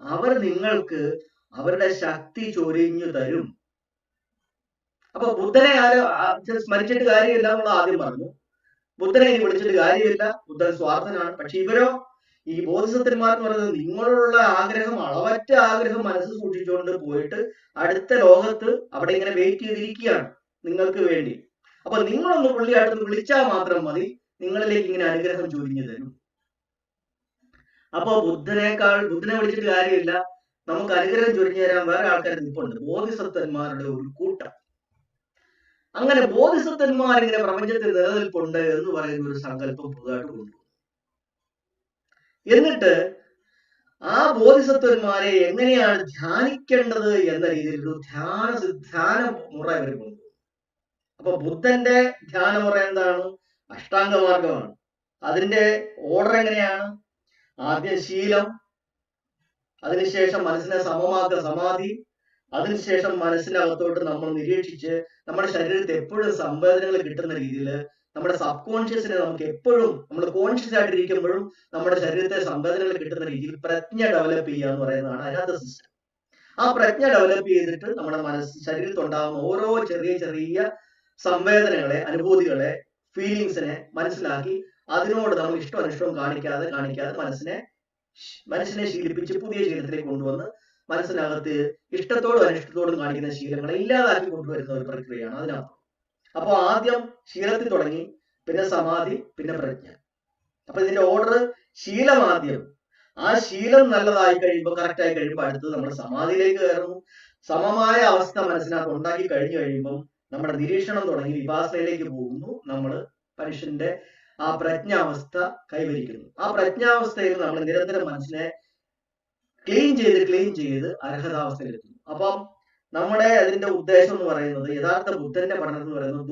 അവർ നിങ്ങൾക്ക് അവരുടെ ശക്തി ചൊരിഞ്ഞു തരും. അപ്പൊ ബുദ്ധനെ സ്മരിച്ചിട്ട് കാര്യമില്ല എന്നുള്ള ആദ്യം പറഞ്ഞു. ബുദ്ധനെ ഇനി വിളിച്ചിട്ട് കാര്യമില്ല, ബുദ്ധൻ സ്വാർത്ഥനാണ്. പക്ഷെ ഇവരോ, ഈ ബോധിസത്വന്മാർ എന്ന് പറയുന്നത് നിങ്ങളുള്ള ആഗ്രഹം, അളവറ്റ ആഗ്രഹം മനസ്സ് സൂക്ഷിച്ചുകൊണ്ട് പോയിട്ട് അടുത്ത ലോകത്ത് അവിടെ ഇങ്ങനെ വെയിറ്റ് ചെയ്തിരിക്കുകയാണ് നിങ്ങൾക്ക് വേണ്ടി. അപ്പൊ നിങ്ങളൊന്ന് പുള്ളിയായിട്ടൊന്ന് വിളിച്ചാൽ മാത്രം മതി, നിങ്ങളിലേക്ക് ഇങ്ങനെ അനുഗ്രഹം ചൊരിഞ്ഞു തരും. അപ്പൊ ബുദ്ധനെ വിളിച്ചിട്ട് കാര്യമില്ല, നമുക്ക് അനുഗ്രഹം ചൊരിഞ്ഞു തരാൻ വേറെ ആൾക്കാർ നിൽപ്പുണ്ട്, ബോധിസത്വന്മാരുടെ ഒരു കൂട്ടം. അങ്ങനെ ബോധിസത്വന്മാർ ഇങ്ങനെ പ്രപഞ്ചത്തിൽ നിലനിൽപ്പുണ്ട് എന്ന് പറയുന്ന ഒരു സങ്കല്പം പുതുതായിട്ട് കൊണ്ടുവന്നു. എന്നിട്ട് ആ ബോധിസത്വന്മാരെ എങ്ങനെയാണ് ധ്യാനിക്കേണ്ടത് എന്ന രീതിയിൽ ഒരു ധ്യാന മുറ ഇവർ കൊണ്ടുവന്നു. അപ്പൊ ബുദ്ധന്റെ ധ്യാനമുറ എന്താണ്? അഷ്ടാംഗമാർഗമാണ്. അതിന്റെ ഓർഡർ എങ്ങനെയാണ്? ആദ്യം ശീലം, അതിനുശേഷം മനസ്സിനെ സമമാക്കുക, സമാധി, അതിനുശേഷം മനസ്സിനകത്തോട്ട് നമ്മൾ നിരീക്ഷിച്ച് നമ്മുടെ ശരീരത്തിൽ എപ്പോഴും സംവേദനകൾ കിട്ടുന്ന രീതിയിൽ നമ്മുടെ സബ് കോൺഷ്യസിനെ നമുക്ക് എപ്പോഴും, നമ്മൾ കോൺഷ്യസ് ആയിട്ടിരിക്കുമ്പോഴും നമ്മുടെ ശരീരത്തെ സംവേദനകൾ കിട്ടുന്ന രീതിയിൽ പ്രജ്ഞ ഡെവലപ്പ് ചെയ്യുക എന്ന് പറയുന്നതാണ് അതിനകത്ത് സിസ്റ്റം. ആ പ്രജ്ഞ ഡെവലപ്പ് ചെയ്തിട്ട് നമ്മുടെ ശരീരത്തുണ്ടാകുന്ന ഓരോ ചെറിയ ചെറിയ സംവേദനകളെ, അനുഭൂതികളെ, ഫീലിങ്സിനെ മനസ്സിലാക്കി അതിനോട് നമ്മൾ ഇഷ്ടം അനിഷ്ടവും കാണിക്കാതെ മനസ്സിനെ ശീലിപ്പിച്ച് പുതിയ ശീലത്തിലേക്ക് കൊണ്ടുവന്ന് മനസ്സിനകത്ത് ഇഷ്ടത്തോടും അനിഷ്ടത്തോടും കാണിക്കുന്ന ശീലങ്ങളെ ഇല്ലാതാക്കി കൊണ്ടുവരുന്ന ഒരു പ്രക്രിയയാണ് അതിനകത്ത്. അപ്പൊ ആദ്യം ശീലത്തിൽ തുടങ്ങി, പിന്നെ സമാധി, പിന്നെ പ്രജ്ഞ. അപ്പൊ ഇതിന്റെ ഓർഡർ ശീലം ആദ്യം. ആ ശീലം നല്ലതായി കഴിയുമ്പോൾ, കറക്റ്റ് ആയി കഴിയുമ്പോൾ അടുത്തത് നമ്മൾ സമാധിയിലേക്ക് കയറുന്നു. സമമായ അവസ്ഥ മനസ്സിനകത്ത് ഉണ്ടാക്കി കഴിഞ്ഞു കഴിയുമ്പം നമ്മുടെ നിരീക്ഷണം തുടങ്ങി വിപാസനയിലേക്ക് പോകുന്നു. നമ്മൾ മനുഷ്യന്റെ ആ പ്രജ്ഞാവസ്ഥ കൈവരിക്കുന്നു. ആ പ്രജ്ഞാവസ്ഥയിൽ നമ്മൾ നിരന്തരം മനസ്സിനെ ക്ലീൻ ചെയ്ത് അർഹതാവസ്ഥയിലെത്തുന്നു. അപ്പം നമ്മുടെ അതിന്റെ ഉദ്ദേശം എന്ന് പറയുന്നത്, യഥാർത്ഥ ബുദ്ധന്റെ പഠനം എന്ന് പറയുന്നത്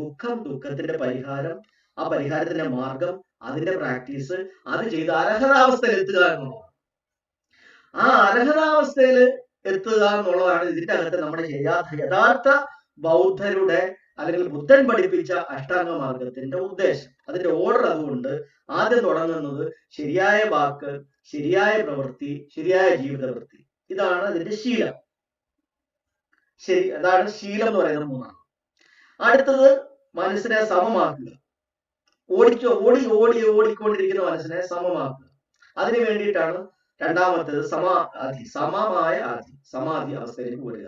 ദുഃഖത്തിന്റെ പരിഹാരം, ആ പരിഹാരത്തിന്റെ മാർഗം, അതിന്റെ പ്രാക്ടീസ്, അത് ചെയ്ത് അർഹതാവസ്ഥയിൽ എത്തുക എന്നുള്ളതാണ്. ആ അർഹതാവസ്ഥയിൽ എത്തുക എന്നുള്ളതാണ് ഇതിന്റെ അകത്ത് നമ്മുടെ യഥാർത്ഥ ബൗദ്ധരുടെ അല്ലെങ്കിൽ ബുദ്ധൻ പഠിപ്പിച്ച അഷ്ടാംഗ മാർഗത്തിന്റെ ഉദ്ദേശം. അതിന്റെ ഓർഡർ അതുകൊണ്ട് ആദ്യം തുടങ്ങുന്നത് ശരിയായ വാക്ക്, ശരിയായ പ്രവൃത്തി, ശരിയായ ജീവിതവൃത്തി. ഇതാണ് അതിന്റെ ശീലം. ശരി, അതാണ് ശീലം എന്ന് പറയുന്നത്. മൂന്നാണ്. അടുത്തത് മനസ്സിനെ സമമാക്കുക. ഓടിക്കൊണ്ടിരിക്കുന്ന മനസ്സിനെ സമമാക്കുക. അതിനു വേണ്ടിയിട്ടാണ് രണ്ടാമത്തേത് സമാധി അവസ്ഥയിലേക്ക് വരിക.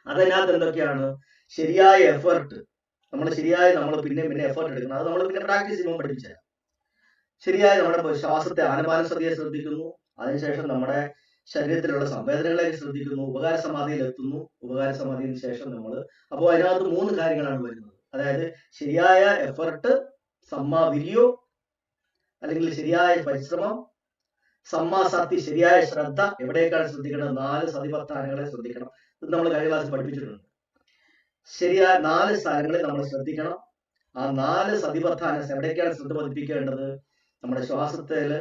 അതിനകത്ത് എന്തൊക്കെയാണ്? ശരിയായ എഫേർട്ട്. നമ്മൾ പിന്നെ എഫേർട്ട് എടുക്കണം. അത് നമ്മൾ പിന്നെ പ്രാക്ടീസ് ചെയ്യുമ്പോൾ പഠിപ്പിച്ചുതരാം. ശരിയായ നമ്മുടെ ശ്വാസത്തെ, ആനപാനസതിയെ ശ്രദ്ധിക്കുന്നു. അതിനുശേഷം നമ്മുടെ ശരീരത്തിലുള്ള സംവേദനകളെ ശ്രദ്ധിക്കുന്നു. ഉപകാര സമാധിയിൽ എത്തുന്നു. ഉപകാര സമാധിക്ക് ശേഷം അപ്പോൾ അതിനകത്ത് 3 കാര്യങ്ങളാണ് വരുന്നത്. അതായത് ശരിയായ എഫർട്ട്, സമ്മാവിരിയോ അല്ലെങ്കിൽ ശരിയായ പരിശ്രമം, സമ്മാസക്തി ശരിയായ ശ്രദ്ധ. എവിടേക്കാണ് ശ്രദ്ധിക്കേണ്ടത്? 4 സതിപത്താനങ്ങളെ ശ്രദ്ധിക്കണം. ഇത് നമ്മൾ കഴിഞ്ഞ ക്ലാസ്സിൽ പഠിപ്പിച്ചിട്ടുണ്ട്. ശരിയായ 4 സ്ഥലങ്ങളിൽ നമ്മൾ ശ്രദ്ധിക്കണം. ആ 4 സതിപത്താനം എവിടേക്കാണ് ശ്രദ്ധ പതിപ്പിക്കേണ്ടത്? നമ്മുടെ ശ്വാസത്തില്,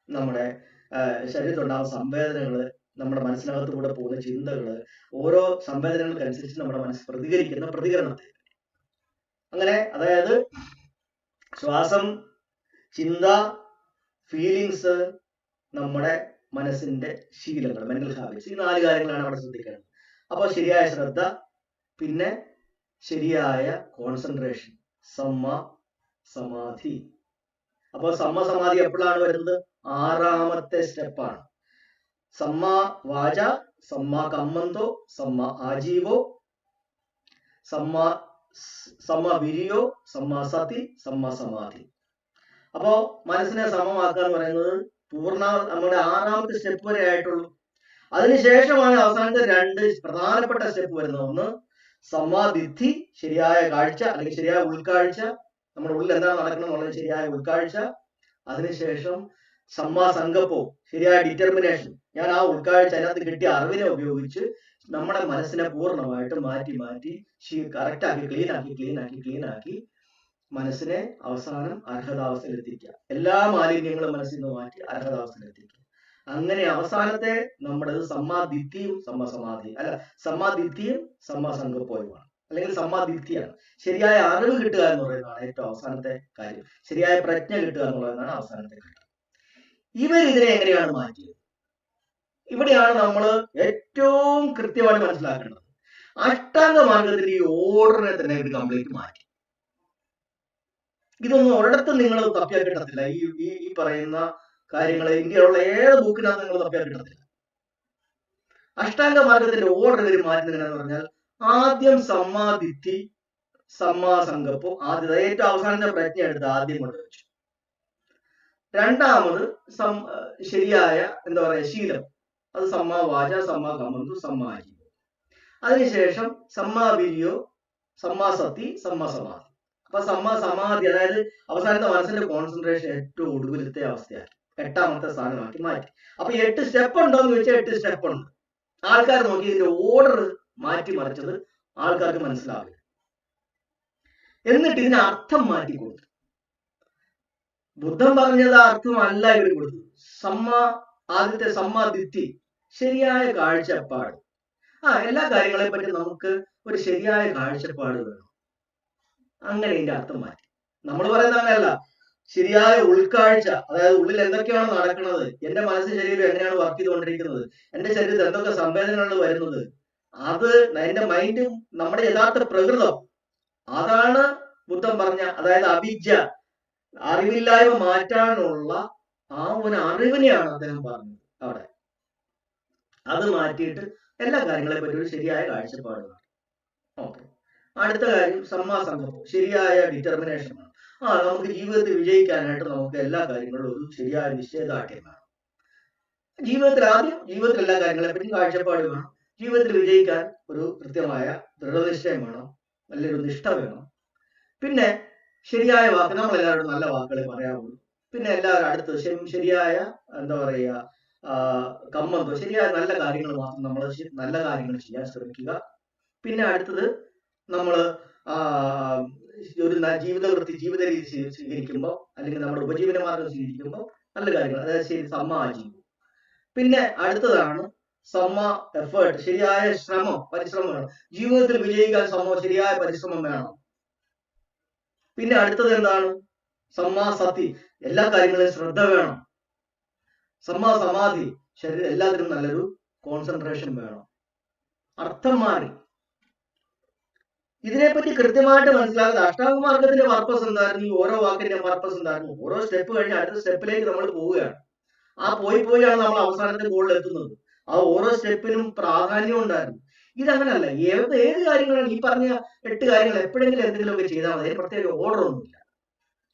നമ്മുടെ ശരീരത്തിലുണ്ടാകുന്ന സംവേദനകള്, നമ്മുടെ മനസ്സിനകത്തൂടെ പോകുന്ന ചിന്തകള്, ഓരോ സംവേദനകൾക്കനുസരിച്ച് നമ്മുടെ മനസ്സ് പ്രതികരിക്കുന്ന പ്രതികരണത്തെ. അങ്ങനെ അതായത് ശ്വാസം, ചിന്ത, ഫീലിങ്സ്, നമ്മുടെ മനസ്സിന്റെ ശീലങ്ങൾ, മെന്റൽ ഹാബിറ്റ്സ്, ഈ 4 കാര്യങ്ങളാണ് അവിടെ ശ്രദ്ധിക്കേണ്ടത്. അപ്പോൾ ശരിയായ ശ്രദ്ധ, പിന്നെ ശരിയായ കോൺസെൻട്രേഷൻ, സമാധി. അപ്പോൾ സമാധി എപ്പോഴാണ് വരുന്നത്? 6ാമത്തെ സ്റ്റെപ്പാണ്. സമ്മാ വാച, സമ്മാ കമ്മന്തോ, സമ്മാ ആജീവോ, സമ്മാ വിരിയോ, സമ്മാ സതി, സമ്മാ സമാധി. അപ്പോ മനസ്സിനെ സമമാക്കുക എന്ന് പറയുന്നത് നമ്മുടെ 6ാമത്തെ സ്റ്റെപ്പ് വരെ ആയിട്ടുള്ളൂ. അതിനുശേഷമാണ് അവസാനത്തെ 2 പ്രധാനപ്പെട്ട സ്റ്റെപ്പ് വരുന്നത്. ഒന്ന് സമാധിത്തി, ശരിയായ കാഴ്ച അല്ലെങ്കിൽ ശരിയായ ഉൾക്കാഴ്ച, നമ്മുടെ ഉള്ളിൽ എന്താണ് നടക്കണം എന്നുള്ളത് ശരിയായ ഉൾക്കാഴ്ച. അതിനുശേഷം സങ്കല്പോ, ശരിയായ ഡിറ്റർമിനേഷൻ. ഞാൻ ആ ഉൾക്കാഴ്ച, അതിനകത്ത് കിട്ടിയ അറിവിനെ ഉപയോഗിച്ച് നമ്മുടെ മനസ്സിനെ പൂർണ്ണമായിട്ട് മാറ്റി കറക്റ്റാക്കി ക്ലീൻ ആക്കി മനസ്സിനെ അവസാനം അർഹതാവസ്ഥയിൽ എത്തിക്കുക. എല്ലാ മാലിന്യങ്ങളും മനസ്സിൽ നിന്ന് മാറ്റി അർഹതാവസ്ഥയിൽ എത്തിക്കുക. അങ്ങനെ അവസാനത്തെ നമ്മുടെ സമ്മാദിത്യം സമ്മാദിത്യം സങ്കല്പവുമാണ്, അല്ലെങ്കിൽ സമ്മാദിത്യാണ്. ശരിയായ അറിവ് കിട്ടുക എന്ന് പറയുന്നതാണ് ഏറ്റവും അവസാനത്തെ കാര്യം. ശരിയായ പ്രജ്ഞ കിട്ടുക എന്നുള്ളതാണ് അവസാനത്തെ കാര്യം. ഇതിനെ എങ്ങനെയാണ് മാറ്റിയത്? ഇവിടെയാണ് നമ്മൾ ഏറ്റവും കൃത്യമായിട്ട് മനസ്സിലാക്കേണ്ടത്. അഷ്ടാംഗ മാർഗത്തിന്റെ ഈ ഓർഡറിനെ തന്നെ ഇത് കംപ്ലീറ്റ് മാറ്റി. ഇതൊന്നും ഒരിടത്തും നിങ്ങൾ തപ്പിയാൽ കിട്ടത്തില്ല. ഈ പറയുന്ന കാര്യങ്ങൾ ഇന്ത്യയിലുള്ള ഏത് ബുക്കിനകത്ത് നിങ്ങൾ തപ്പിയാൽ കിട്ടത്തില്ല. അഷ്ടാംഗ മാർഗത്തിന്റെ ഓർഡർ ഇവർ മാറ്റുന്നത് എന്ന് പറഞ്ഞാൽ, ആദ്യം സമ്മാദിത്തി, സങ്കല്പം ആദ്യം ഏറ്റവും അവസാനത്തെ പ്രജ്ഞ എടുത്ത് ആദ്യം കൊണ്ടുവച്ചു. രണ്ടാമത് ശരിയായ ശീലം, അത് സമ്മാ വാച, സമ്മാ കമ്മന്തു, സമ്മാ ആജീവോ. അതിനുശേഷം സമ്മാ വിരിയോ, സമ്മാ സതി, സമ്മാ സമാധി. അപ്പൊ സമ്മാ സമാധി, അതായത് അവസാനത്തെ മനസ്സിന്റെ കോൺസെൻട്രേഷൻ ഏറ്റവും ഒടുവിലത്തെ അവസ്ഥയാക്കി 8ാമത്തെ സ്ഥാനമാക്കി മാറ്റി. അപ്പൊ 8 സ്റ്റെപ്പ് ഉണ്ടോ എന്ന് ചോദിച്ചാൽ 8 സ്റ്റെപ്പ് ഉണ്ട്. ആൾക്കാർ നോക്കി ഇതിന്റെ ഓർഡർ മാറ്റിമറിച്ചത് ആൾക്കാർക്ക് മനസ്സിലാവില്ല. എന്നിട്ട് ഇതിന് അർത്ഥം മാറ്റി കൊടുത്തു. ബുദ്ധൻ പറഞ്ഞത് അർത്ഥമല്ല ഇവർ കൊടുത്തത്. ആദ്യത്തെ സമ്മാദിത്തി, ശരിയായ കാഴ്ചപ്പാട്. എല്ലാ കാര്യങ്ങളെ പറ്റി നമുക്ക് ഒരു ശരിയായ കാഴ്ചപ്പാട് വേണം. അങ്ങനെ ഇതിന്റെ അർത്ഥം മാറ്റി. നമ്മൾ പറയുന്ന അങ്ങനെയല്ല. ശരിയായ ഉൾക്കാഴ്ച, അതായത് ഉള്ളിൽ എന്തൊക്കെയാണ് നടക്കുന്നത്, എന്റെ മനസ്സ് ശരീരം എങ്ങനെയാണ് വർക്ക് ചെയ്തുകൊണ്ടിരിക്കുന്നത്, എന്റെ ശരീരത്തിൽ എന്തൊക്കെ സംവേദനകൾ വരുന്നത്, അത് എന്റെ മൈൻഡും നമ്മുടെ യഥാർത്ഥ പ്രകൃതം, അതാണ് ബുദ്ധൻ പറഞ്ഞ, അതായത് അവിദ്യ, അറിവില്ലായ്മ മാറ്റാനുള്ള ആ ഒരു അറിവിനെയാണ് അദ്ദേഹം പറഞ്ഞത് അവിടെ. അത് മാറ്റിയിട്ട് എല്ലാ കാര്യങ്ങളെ പറ്റി ഒരു ശരിയായ കാഴ്ചപ്പാട്. ഓക്കെ, അടുത്ത കാര്യം സങ്കല്പം, ശരിയായ ഡിറ്റർമിനേഷൻ ആണ്. നമുക്ക് ജീവിതത്തിൽ വിജയിക്കാനായിട്ട് നമുക്ക് എല്ലാ കാര്യങ്ങളും ഒരു ശരിയായ നിശ്ചയദാർഢ്യം വേണം. ജീവിതത്തിൽ എല്ലാ കാര്യങ്ങളെ പറ്റി കാഴ്ചപ്പാട് വേണം. ജീവിതത്തിൽ വിജയിക്കാൻ ഒരു കൃത്യമായ ദൃഢനിശ്ചയം വേണം, നല്ലൊരു നിഷ്ഠ വേണം. പിന്നെ ശരിയായ വാക്ക്, നമ്മളെല്ലാവരും നല്ല വാക്കുകളെ പറയാവുള്ളൂ. പിന്നെ എല്ലാവരും അടുത്ത് ശരിയായ എന്താ പറയുക, കമ്മന്തോ ശരിയായ നല്ല കാര്യങ്ങൾ മാത്രം നമ്മൾ നല്ല കാര്യങ്ങൾ ചെയ്യാൻ ശ്രമിക്കുക. പിന്നെ അടുത്തത് നമ്മൾ ഒരു ജീവിത രീതി സ്വീകരിക്കുമ്പോൾ, അല്ലെങ്കിൽ നമ്മുടെ ഉപജീവന മാർഗം സ്വീകരിക്കുമ്പോൾ നല്ല കാര്യങ്ങൾ, അതായത് ശരി സമ്മാജീവം. പിന്നെ അടുത്തതാണ് എഫേർട്ട്, ശരിയായ പരിശ്രമം വേണം. ജീവിതത്തിൽ വിജയിക്കാൻ ശരിയായ പരിശ്രമം വേണം. പിന്നെ അടുത്തത് എന്താണ്? സത്തി, എല്ലാ കാര്യങ്ങളിലും ശ്രദ്ധ വേണം. സമാധി, എല്ലാത്തിനും നല്ലൊരു കോൺസെൻട്രേഷൻ വേണം. അർത്ഥം മാറി. ഇതിനെപ്പറ്റി കൃത്യമായിട്ട് മനസ്സിലാക്കുക. അഷ്ടാംഗമാർഗത്തിന്റെ പർപ്പസ് എന്തായിരുന്നു? ഈ ഓരോ വാക്കിന്റെ പർപ്പസ് എന്തായിരുന്നു? ഓരോ സ്റ്റെപ്പ് കഴിഞ്ഞ് അടുത്ത സ്റ്റെപ്പിലേക്ക് നമ്മൾ പോവുകയാണ്. ആ പോയാണ് നമ്മൾ അവസാനത്തെ ഗോളിൽ എത്തുന്നത്. ആ ഓരോ സ്റ്റെപ്പിനും പ്രാധാന്യം ഉണ്ടായിരുന്നു. ഇതങ്ങനല്ല. ഏത് കാര്യങ്ങളാണ് ഈ പറഞ്ഞ 8 കാര്യങ്ങൾ എപ്പോഴെങ്കിലും എന്തെങ്കിലുമൊക്കെ ചെയ്താൽ മതി. പ്രത്യേക ഓർഡർ ഒന്നുമില്ല.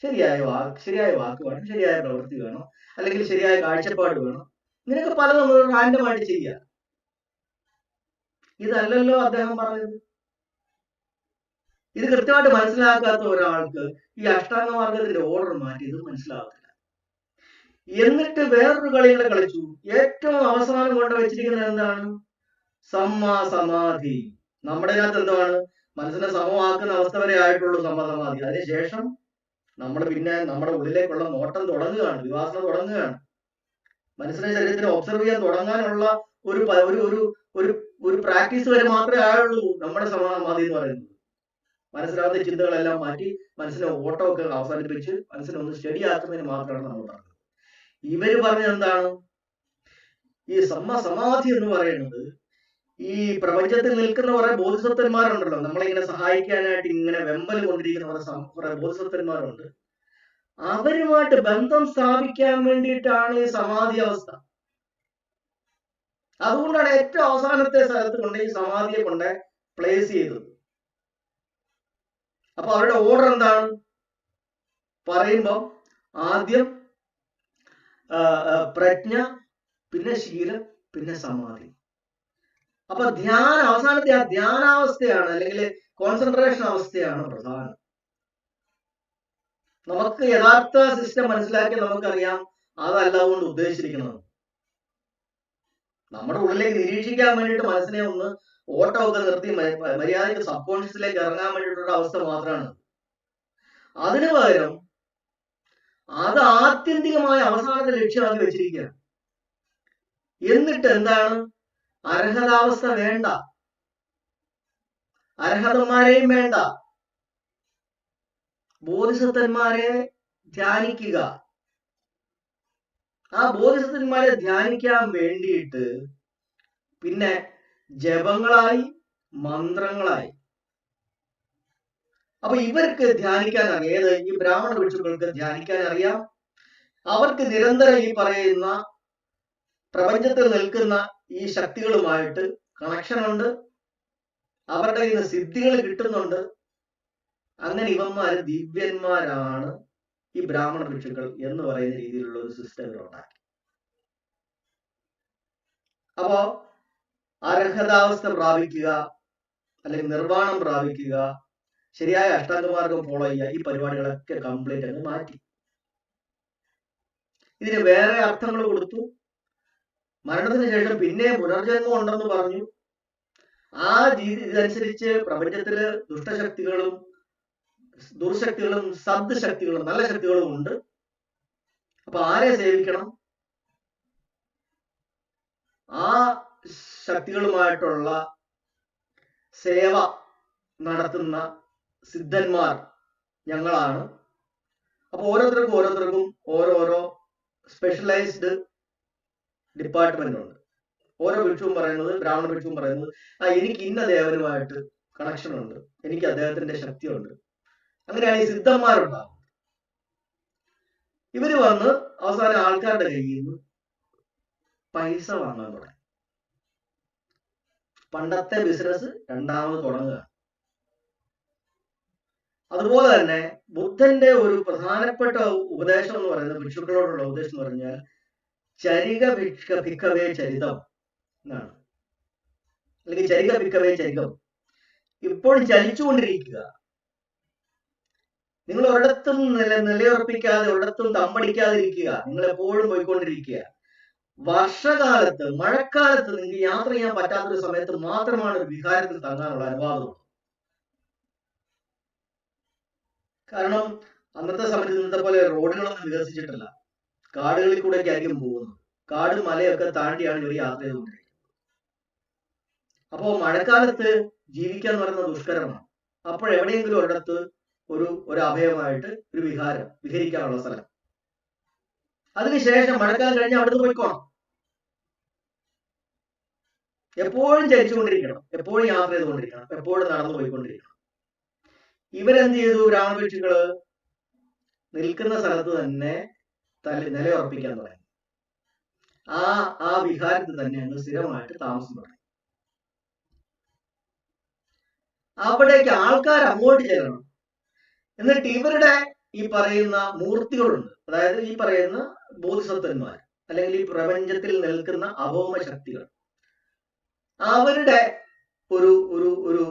ശരിയായ വാക്ക് വേണം, ശരിയായ പ്രവൃത്തി വേണം, അല്ലെങ്കിൽ ശരിയായ കാഴ്ചപ്പാട് വേണം. ഇങ്ങനെയൊക്കെ പലതും നമ്മൾ റാൻഡമായിട്ട് ചെയ്യുക. ഇതല്ലല്ലോ അദ്ദേഹം പറഞ്ഞത്. ഇത് കൃത്യമായിട്ട് മനസ്സിലാക്കാത്ത ഒരാൾക്ക് ഈ അഷ്ടാംഗമാർഗത്തിന്റെ ഓർഡർ മാറ്റി ഇത് മനസ്സിലാകത്തില്ല. എന്നിട്ട് വേറൊരു കളികളെ കളിച്ചു. ഏറ്റവും അവസാനം കൊണ്ട് വെച്ചിരിക്കുന്നത് എന്താണ്? സമാധി. നമ്മുടെ അതിനകത്ത് എന്താണ്? മനസ്സിനെ സമമാക്കുന്ന അവസ്ഥ വരെ ആയിട്ടുള്ളൂ സമാധി. അതിനുശേഷം നമ്മൾ പിന്നെ നമ്മുടെ ഉള്ളിലേക്കുള്ള നോട്ടം തുടങ്ങുകയാണ്, വിവാസന തുടങ്ങുകയാണ്. മനസ്സിനെ ശരീരത്തിനെ ഒബ്സർവ് ചെയ്യാൻ തുടങ്ങാനുള്ള ഒരു പ്രാക്ടീസ് വരെ മാത്രമേ ആയുള്ളൂ നമ്മുടെ സമാധി എന്ന് പറയുന്നത്. മനസ്സിലാത്ത ചിന്തകളെല്ലാം മാറ്റി മനസ്സിനെ ഓട്ടമൊക്കെ അവസാനിപ്പിച്ച് മനസ്സിനെ ഒന്ന് സ്റ്റഡി ആക്കുന്നതിന് മാത്രമാണ് നമ്മൾ പറഞ്ഞത്. ഇവര് പറഞ്ഞത് എന്താണ്? ഈ സമാധി എന്ന് പറയുന്നത് ഈ പ്രപഞ്ചത്തിൽ നിൽക്കുന്ന കുറെ ബോധിസത്വന്മാരുണ്ടല്ലോ, നമ്മളിങ്ങനെ സഹായിക്കാനായിട്ട് ഇങ്ങനെ വെമ്പൽ കൊണ്ടിരിക്കുന്ന കുറെ ബോധിസത്വന്മാരുണ്ട്. അവരുമായിട്ട് ബന്ധം സ്ഥാപിക്കാൻ വേണ്ടിയിട്ടാണ് ഈ സമാധി അവസ്ഥ. അതുകൊണ്ടാണ് ഏറ്റവും അവസാനത്തെ സ്ഥലത്ത് കൊണ്ട് ഈ സമാധിയെ കൊണ്ട് പ്ലേസ് ചെയ്തത്. അപ്പൊ അവരുടെ ഓർഡർ എന്താണ്? പറയുമ്പോ ആദ്യം പ്രജ്ഞ, പിന്നെ ശീലം, പിന്നെ സമാധി. അപ്പൊ അവസാനത്തെ ആ ധ്യാനാവസ്ഥയാണ്, അല്ലെങ്കിൽ കോൺസെൻട്രേഷൻ അവസ്ഥയാണ് പ്രധാനം. നമുക്ക് യഥാർത്ഥ സിസ്റ്റം മനസ്സിലാക്കി നമുക്കറിയാം അതല്ല കൊണ്ട് ഉദ്ദേശിച്ചിരിക്കുന്നത്. നമ്മുടെ ഉള്ളിലേക്ക് നിരീക്ഷിക്കാൻ വേണ്ടിയിട്ട് മനസ്സിനെ ഒന്ന് ഓട്ടമൊക്കെ നിർത്തി മര്യാദയ്ക്ക് സബ് കോൺഷ്യസിലേക്ക് ഇറങ്ങാൻ വേണ്ടിയിട്ടുള്ള അവസ്ഥ മാത്രമാണ്. അതിനു പകരം അത് ആത്യന്തികമായ അവസാനത്തെ ലക്ഷ്യമാക്കി വെച്ചിരിക്കുകയാണ്. എന്നിട്ട് എന്താണ്? അർഹതാവസ്ഥ വേണ്ട, അർഹതന്മാരെയും വേണ്ട, ബോധിസത്വന്മാരെ ധ്യാനിക്കുക. ആ ബോധിസത്വന്മാരെ ധ്യാനിക്കാൻ വേണ്ടിയിട്ട് പിന്നെ ജപങ്ങളായി, മന്ത്രങ്ങളായി. അപ്പൊ ഇവർക്ക് ധ്യാനിക്കാൻ അറിയാം. ഈ ബ്രാഹ്മണ ഭിക്ഷുക്കൾക്ക് ധ്യാനിക്കാൻ അറിയാം. അവർക്ക് നിരന്തരം ഈ പറയുന്ന പ്രപഞ്ചത്തിൽ നിൽക്കുന്ന ഈ ശക്തികളുമായിട്ട് കണക്ഷൻ ഉണ്ട്. അവരുടെ കയ്യിൽ നിന്ന് സിദ്ധികൾ കിട്ടുന്നുണ്ട്. അങ്ങനെ ഇവന്മാര് ദിവ്യന്മാരാണ് ഈ ബ്രാഹ്മണ ഭിക്ഷുക്കൾ എന്ന് പറയുന്ന രീതിയിലുള്ള ഒരു സിസ്റ്റം ഉണ്ടാക്കി. അപ്പോ അർഹതാവസ്ഥ പ്രാപിക്കുക, അല്ലെങ്കിൽ നിർവ്വാണം പ്രാപിക്കുക, ശരിയായ അഷ്ടാംഗമാർഗം ഫോളോ ചെയ്യുക, ഈ പരിപാടികളൊക്കെ കംപ്ലീറ്റ് അങ്ങ് മാറ്റി. ഇതിന് വേറെ അർത്ഥങ്ങൾ കൊടുത്തു. മരണത്തിന് ശേഷം പിന്നെ പുനർജന്മം ഉണ്ടെന്ന് പറഞ്ഞു. ആ ഇതനുസരിച്ച് പ്രപഞ്ചത്തില് ദുഷ്ടശക്തികളും ദുർശക്തികളും സദ്ശക്തികളും നല്ല ശക്തികളും ഉണ്ട്. അപ്പൊ ആരെ സേവിക്കണം? ആ ശക്തികളുമായിട്ടുള്ള സേവ നടത്തുന്ന സിദ്ധന്മാർ ഞങ്ങളാണ്. അപ്പൊ ഓരോരുത്തർക്കും ഓരോരോ സ്പെഷ്യലൈസ്ഡ് ഡിപ്പാർട്ട്മെന്റ് ഉണ്ട്. ഓരോ ഭിക്ഷുവും പറയുന്നത്, ബ്രാഹ്മണ ഭിക്ഷുവും പറയുന്നത്, എനിക്ക് ഇന്ന ദേവനുമായിട്ട് കണക്ഷൻ ഉണ്ട്, എനിക്ക് അദ്ദേഹത്തിന്റെ ശക്തിയുണ്ട്. അങ്ങനെയാണ് ഈ സിദ്ധന്മാരുണ്ടാവും. ഇവര് വന്ന് അവസാനം ആൾക്കാരുടെ കയ്യിൽ നിന്ന് പൈസ വാങ്ങാൻ തുടങ്ങി. പണ്ടത്തെ ബിസിനസ് രണ്ടാമത് തുടങ്ങുക. അതുപോലെ തന്നെ ബുദ്ധന്റെ ഒരു പ്രധാനപ്പെട്ട ഉപദേശം എന്ന് പറയുന്നത്, ഭിക്ഷുക്കളോടുള്ള ഉപദേശം എന്ന് പറഞ്ഞാൽ ചരിക ഭിക്ഷവേ ചരിതം എന്നാണ്. അല്ലെങ്കിൽ ചരിക പിക്കവേ ചരികം, ഇപ്പോഴും ചലിച്ചുകൊണ്ടിരിക്കുക. നിങ്ങൾ ഒരിടത്തും നിലയുറപ്പിക്കാതെ, ഒരിടത്തും തമ്പടിക്കാതിരിക്കുക. നിങ്ങൾ എപ്പോഴും പോയിക്കൊണ്ടിരിക്കുക. വർഷകാലത്ത്, മഴക്കാലത്ത് നിങ്ങൾക്ക് യാത്ര ചെയ്യാൻ പറ്റാത്തൊരു സമയത്ത് മാത്രമാണ് ഒരു വിഹാരത്തിൽ തങ്ങാനുള്ള അനുവാദം. കാരണം അന്നത്തെ സമയത്ത് ഇന്നത്തെ പോലെ റോഡുകളൊന്നും വികസിച്ചിട്ടില്ല. കാടുകളിൽ കൂടെയൊക്കെ ആയിരിക്കും പോകുന്നത്. കാടും മലയൊക്കെ താണ്ടിയാണ് ഇവർ യാത്ര ചെയ്തുകൊണ്ടിരിക്കുന്നത്. അപ്പോൾ മഴക്കാലത്ത് ജീവിക്കുക എന്ന് പറയുന്നത് ദുഷ്കരമാണ്. അപ്പോൾ എവിടെയെങ്കിലും ഒരിടത്ത് ഒരു അഭയമായിട്ട് ഒരു വിഹരിക്കാനുള്ള സ്ഥലം. അതിനുശേഷം മഴക്കാലം കഴിഞ്ഞ് അവിടുന്ന് പോയിക്കോണം. എപ്പോഴും ചലിച്ചുകൊണ്ടിരിക്കണം, എപ്പോഴും യാത്ര ചെയ്തുകൊണ്ടിരിക്കണം, എപ്പോഴും നടന്നു പോയിക്കൊണ്ടിരിക്കണം. ഇവരെന്ത് ചെയ്തു? ബ്രാഹ്മണപക്ഷികള് നിൽക്കുന്ന സ്ഥലത്ത് തന്നെ നിലയുറപ്പിക്കാൻ തുടങ്ങി. ആ വിഹാരത്തിൽ തന്നെ അങ്ങ് സ്ഥിരമായിട്ട് താമസം തുടങ്ങി. അവിടേക്ക് ആൾക്കാർ അങ്ങോട്ട് ചെല്ലണം. എന്നിട്ട് ഇവരുടെ ഈ പറയുന്ന മൂർത്തികളുണ്ട്, അതായത് ഈ പറയുന്ന ബോധിസത്വന്മാർ, അല്ലെങ്കിൽ ഈ പ്രപഞ്ചത്തിൽ നിൽക്കുന്ന അഭൗമ ശക്തികൾ, അവരുടെ ഒരു ഒരു ഒരു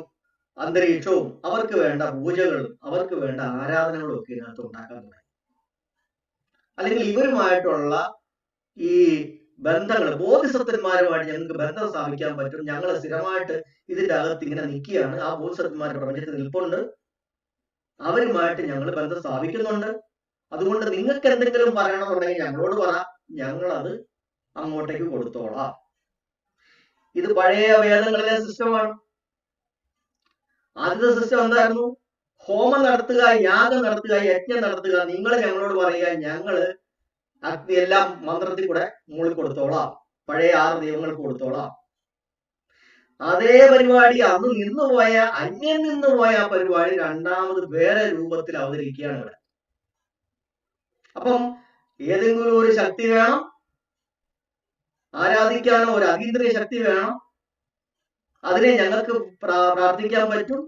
അന്തരീക്ഷവും അവർക്ക് വേണ്ട പൂജകളും അവർക്ക് വേണ്ട ആരാധനകളും ഒക്കെ ഇതിനകത്ത് ഉണ്ടാക്കാൻ തുടങ്ങി. അല്ലെങ്കിൽ ഇവരുമായിട്ടുള്ള ഈ ബന്ധങ്ങൾ, ബോധിസത്വന്മാരുമായിട്ട് ഞങ്ങൾക്ക് ബന്ധം സ്ഥാപിക്കാൻ പറ്റും, ഞങ്ങൾ സ്ഥിരമായിട്ട് ഇതിന്റെ അകത്ത് ഇങ്ങനെ നിൽക്കുകയാണ്, ആ ബോധിസത്വന്മാരുടെ പ്രപഞ്ചത്തിൽ നിൽപ്പുണ്ട്, അവരുമായിട്ട് ഞങ്ങൾ ബന്ധം സ്ഥാപിക്കുന്നുണ്ട്, അതുകൊണ്ട് നിങ്ങൾക്ക് എന്തെങ്കിലും പറയണമെന്നുണ്ടെങ്കിൽ ഞങ്ങളോട് പറ, ഞങ്ങളത് അങ്ങോട്ടേക്ക് കൊടുത്തോളാം. ഇത് പഴയ വേദങ്ങളിലെ സിസ്റ്റമാണ്. ആദ്യത്തെ സിസ്റ്റം എന്തായിരുന്നു? ഹോമം നടത്തുക, യാഗം നടത്തുക, യജ്ഞം നടത്തുക, നിങ്ങൾ ഞങ്ങളോട് പറയുക, ഞങ്ങള് എല്ലാം മന്ത്രത്തിൽ കൂടെ മുകളിൽ കൊടുത്തോളാം, പഴയ 6 ദൈവങ്ങൾക്ക് കൊടുത്തോളാം. അതേ പരിപാടി അന്ന് നിന്നുപോയ, അന്യം നിന്നുപോയ ആ പരിപാടി രണ്ടാമത് വേറെ രൂപത്തിൽ അവതരിക്കുകയാണ് ഇവിടെ. അപ്പം ഏതെങ്കിലും ഒരു ശക്തി വേണം, ആരാധിക്കാനോ ഒരു അതീന്ദ്രിയ ശക്തി വേണം, അതിനെ ഞങ്ങൾക്ക് പ്രാർത്ഥിക്കാൻ പറ്റും,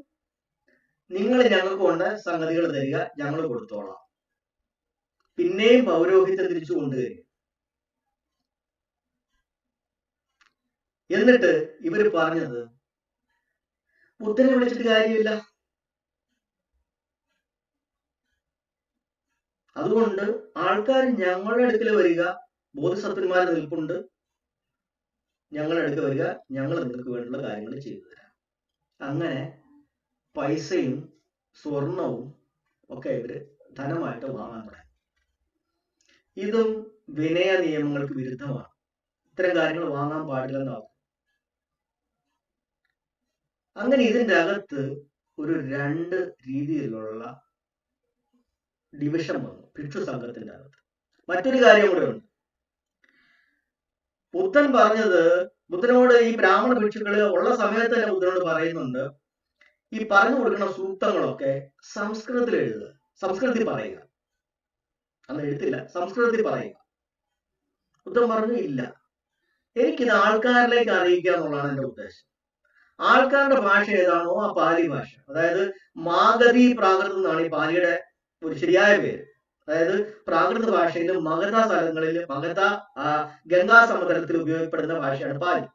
നിങ്ങൾ ഞങ്ങൾക്ക് കൊണ്ട് സംഗതികൾ തരിക, ഞങ്ങൾ കൊടുത്തോളാം. പിന്നെയും പൗരോഹിത്യം തിരിച്ചു കൊണ്ടുവരിക. എന്നിട്ട് ഇവര് പറഞ്ഞത്, ബുദ്ധനെ വിളിച്ചിട്ട് കാര്യമില്ല, അതുകൊണ്ട് ആൾക്കാർ ഞങ്ങളുടെ അടുക്കൽ വരിക, ബോധിസത്വന്മാർ നിൽപ്പുണ്ട്, ഞങ്ങളുടെ അടുക്കൽ വരിക, ഞങ്ങൾ നിങ്ങൾക്ക് വേണ്ടിയുള്ള കാര്യങ്ങൾ ചെയ്തു തരാം. അങ്ങനെ പൈസയും സ്വർണവും ഒക്കെ ഇവര് ധനമായിട്ട് വാങ്ങാൻ തുടങ്ങി. ഇതും വിനയ നിയമങ്ങൾക്ക് വിരുദ്ധമാണ്. ഇത്തരം കാര്യങ്ങൾ വാങ്ങാൻ പാടില്ലെന്നാവും. അങ്ങനെ ഇതിന്റെ അകത്ത് ഒരു 2 രീതിയിലുള്ള ഡിവിഷൻ വന്നു ഭിക്ഷു സംഘത്തിന്റെ അകത്ത്. മറ്റൊരു കാര്യം കൂടെ ഉണ്ട്. ബുദ്ധൻ പറഞ്ഞത്, ബുദ്ധനോട് ഈ ബ്രാഹ്മണ ഭിക്ഷുക്കള് ഉള്ള സമയത്ത് തന്നെ ബുദ്ധനോട് പറയുന്നുണ്ട്, ഈ പറഞ്ഞു കൊടുക്കുന്ന സൂക്തങ്ങളൊക്കെ സംസ്കൃതത്തിൽ എഴുതുക, സംസ്കൃതത്തിൽ പറയുക. അന്ന് എഴുത്തില്ല, സംസ്കൃതത്തിൽ പറയുക. ബുദ്ധൻ പറഞ്ഞു, ഇല്ല, എനിക്കിത് ആൾക്കാരിലേക്ക് അറിയിക്കുക എന്നുള്ളതാണ് എന്റെ ഉദ്ദേശം. ആൾക്കാരുടെ ഭാഷ ഏതാണോ ആ പാലി ഭാഷ, അതായത് മാഗധി പ്രാകൃതം എന്നാണ് ഈ പാലിയുടെ ഒരു ശരിയായ പേര്. അതായത് പ്രാകൃത ഭാഷയിൽ മഗധ സ്ഥലങ്ങളിൽ, മഗധ ഗംഗാ സമതലത്തിൽ ഉപയോഗപ്പെടുന്ന ഭാഷയാണ് പാലി.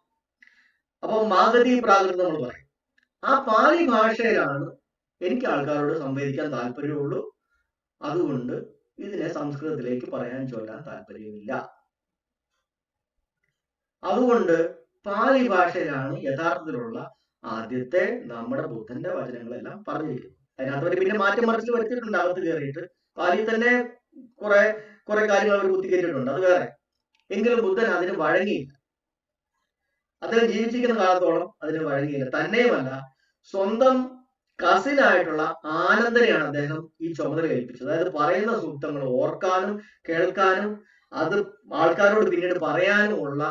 അപ്പൊ മാഗധി പ്രാകൃതം നമ്മൾ പറയും. ആ പാലി ഭാഷയിലാണ് എനിക്ക് ആൾക്കാരോട് സംവദിക്കാൻ താല്പര്യമുള്ളൂ, അതുകൊണ്ട് ഇതിനെ സംസ്കൃതത്തിലേക്ക് പറയാൻ ചൊല്ലാൻ താല്പര്യമില്ല. അതുകൊണ്ട് പാലി ഭാഷയിലാണ് യഥാർത്ഥത്തിലുള്ള ആദ്യത്തെ നമ്മുടെ ബുദ്ധന്റെ വചനങ്ങളെല്ലാം പറഞ്ഞിരിക്കുന്നത്. അതിനകത്ത് പിന്നെ മാറ്റം മറിച്ചിൽ വരുത്തിയിട്ടുണ്ട്, അകത്ത് കയറിയിട്ട് പാലി തന്നെ കുറെ കാര്യങ്ങൾ അവർ കുത്തിക്കയറ്റിയിട്ടുണ്ട്, അത് വേറെ. എങ്കിലും ബുദ്ധൻ അതിന് വഴങ്ങിയില്ല. അദ്ദേഹം ജീവിച്ചിരിക്കുന്ന കാലത്തോളം അതിന് വഴങ്ങിയില്ല. തന്നെയുമല്ല, സ്വന്തം കസിനായിട്ടുള്ള ആനന്ദനെയാണ് അദ്ദേഹം ഈ ചുമതല ഏൽപ്പിച്ചത്. അതായത് പറയുന്ന സൂക്തങ്ങൾ ഓർക്കാനും കേൾക്കാനും അത് ആൾക്കാരോട് പിന്നീട് പറയാനുമുള്ള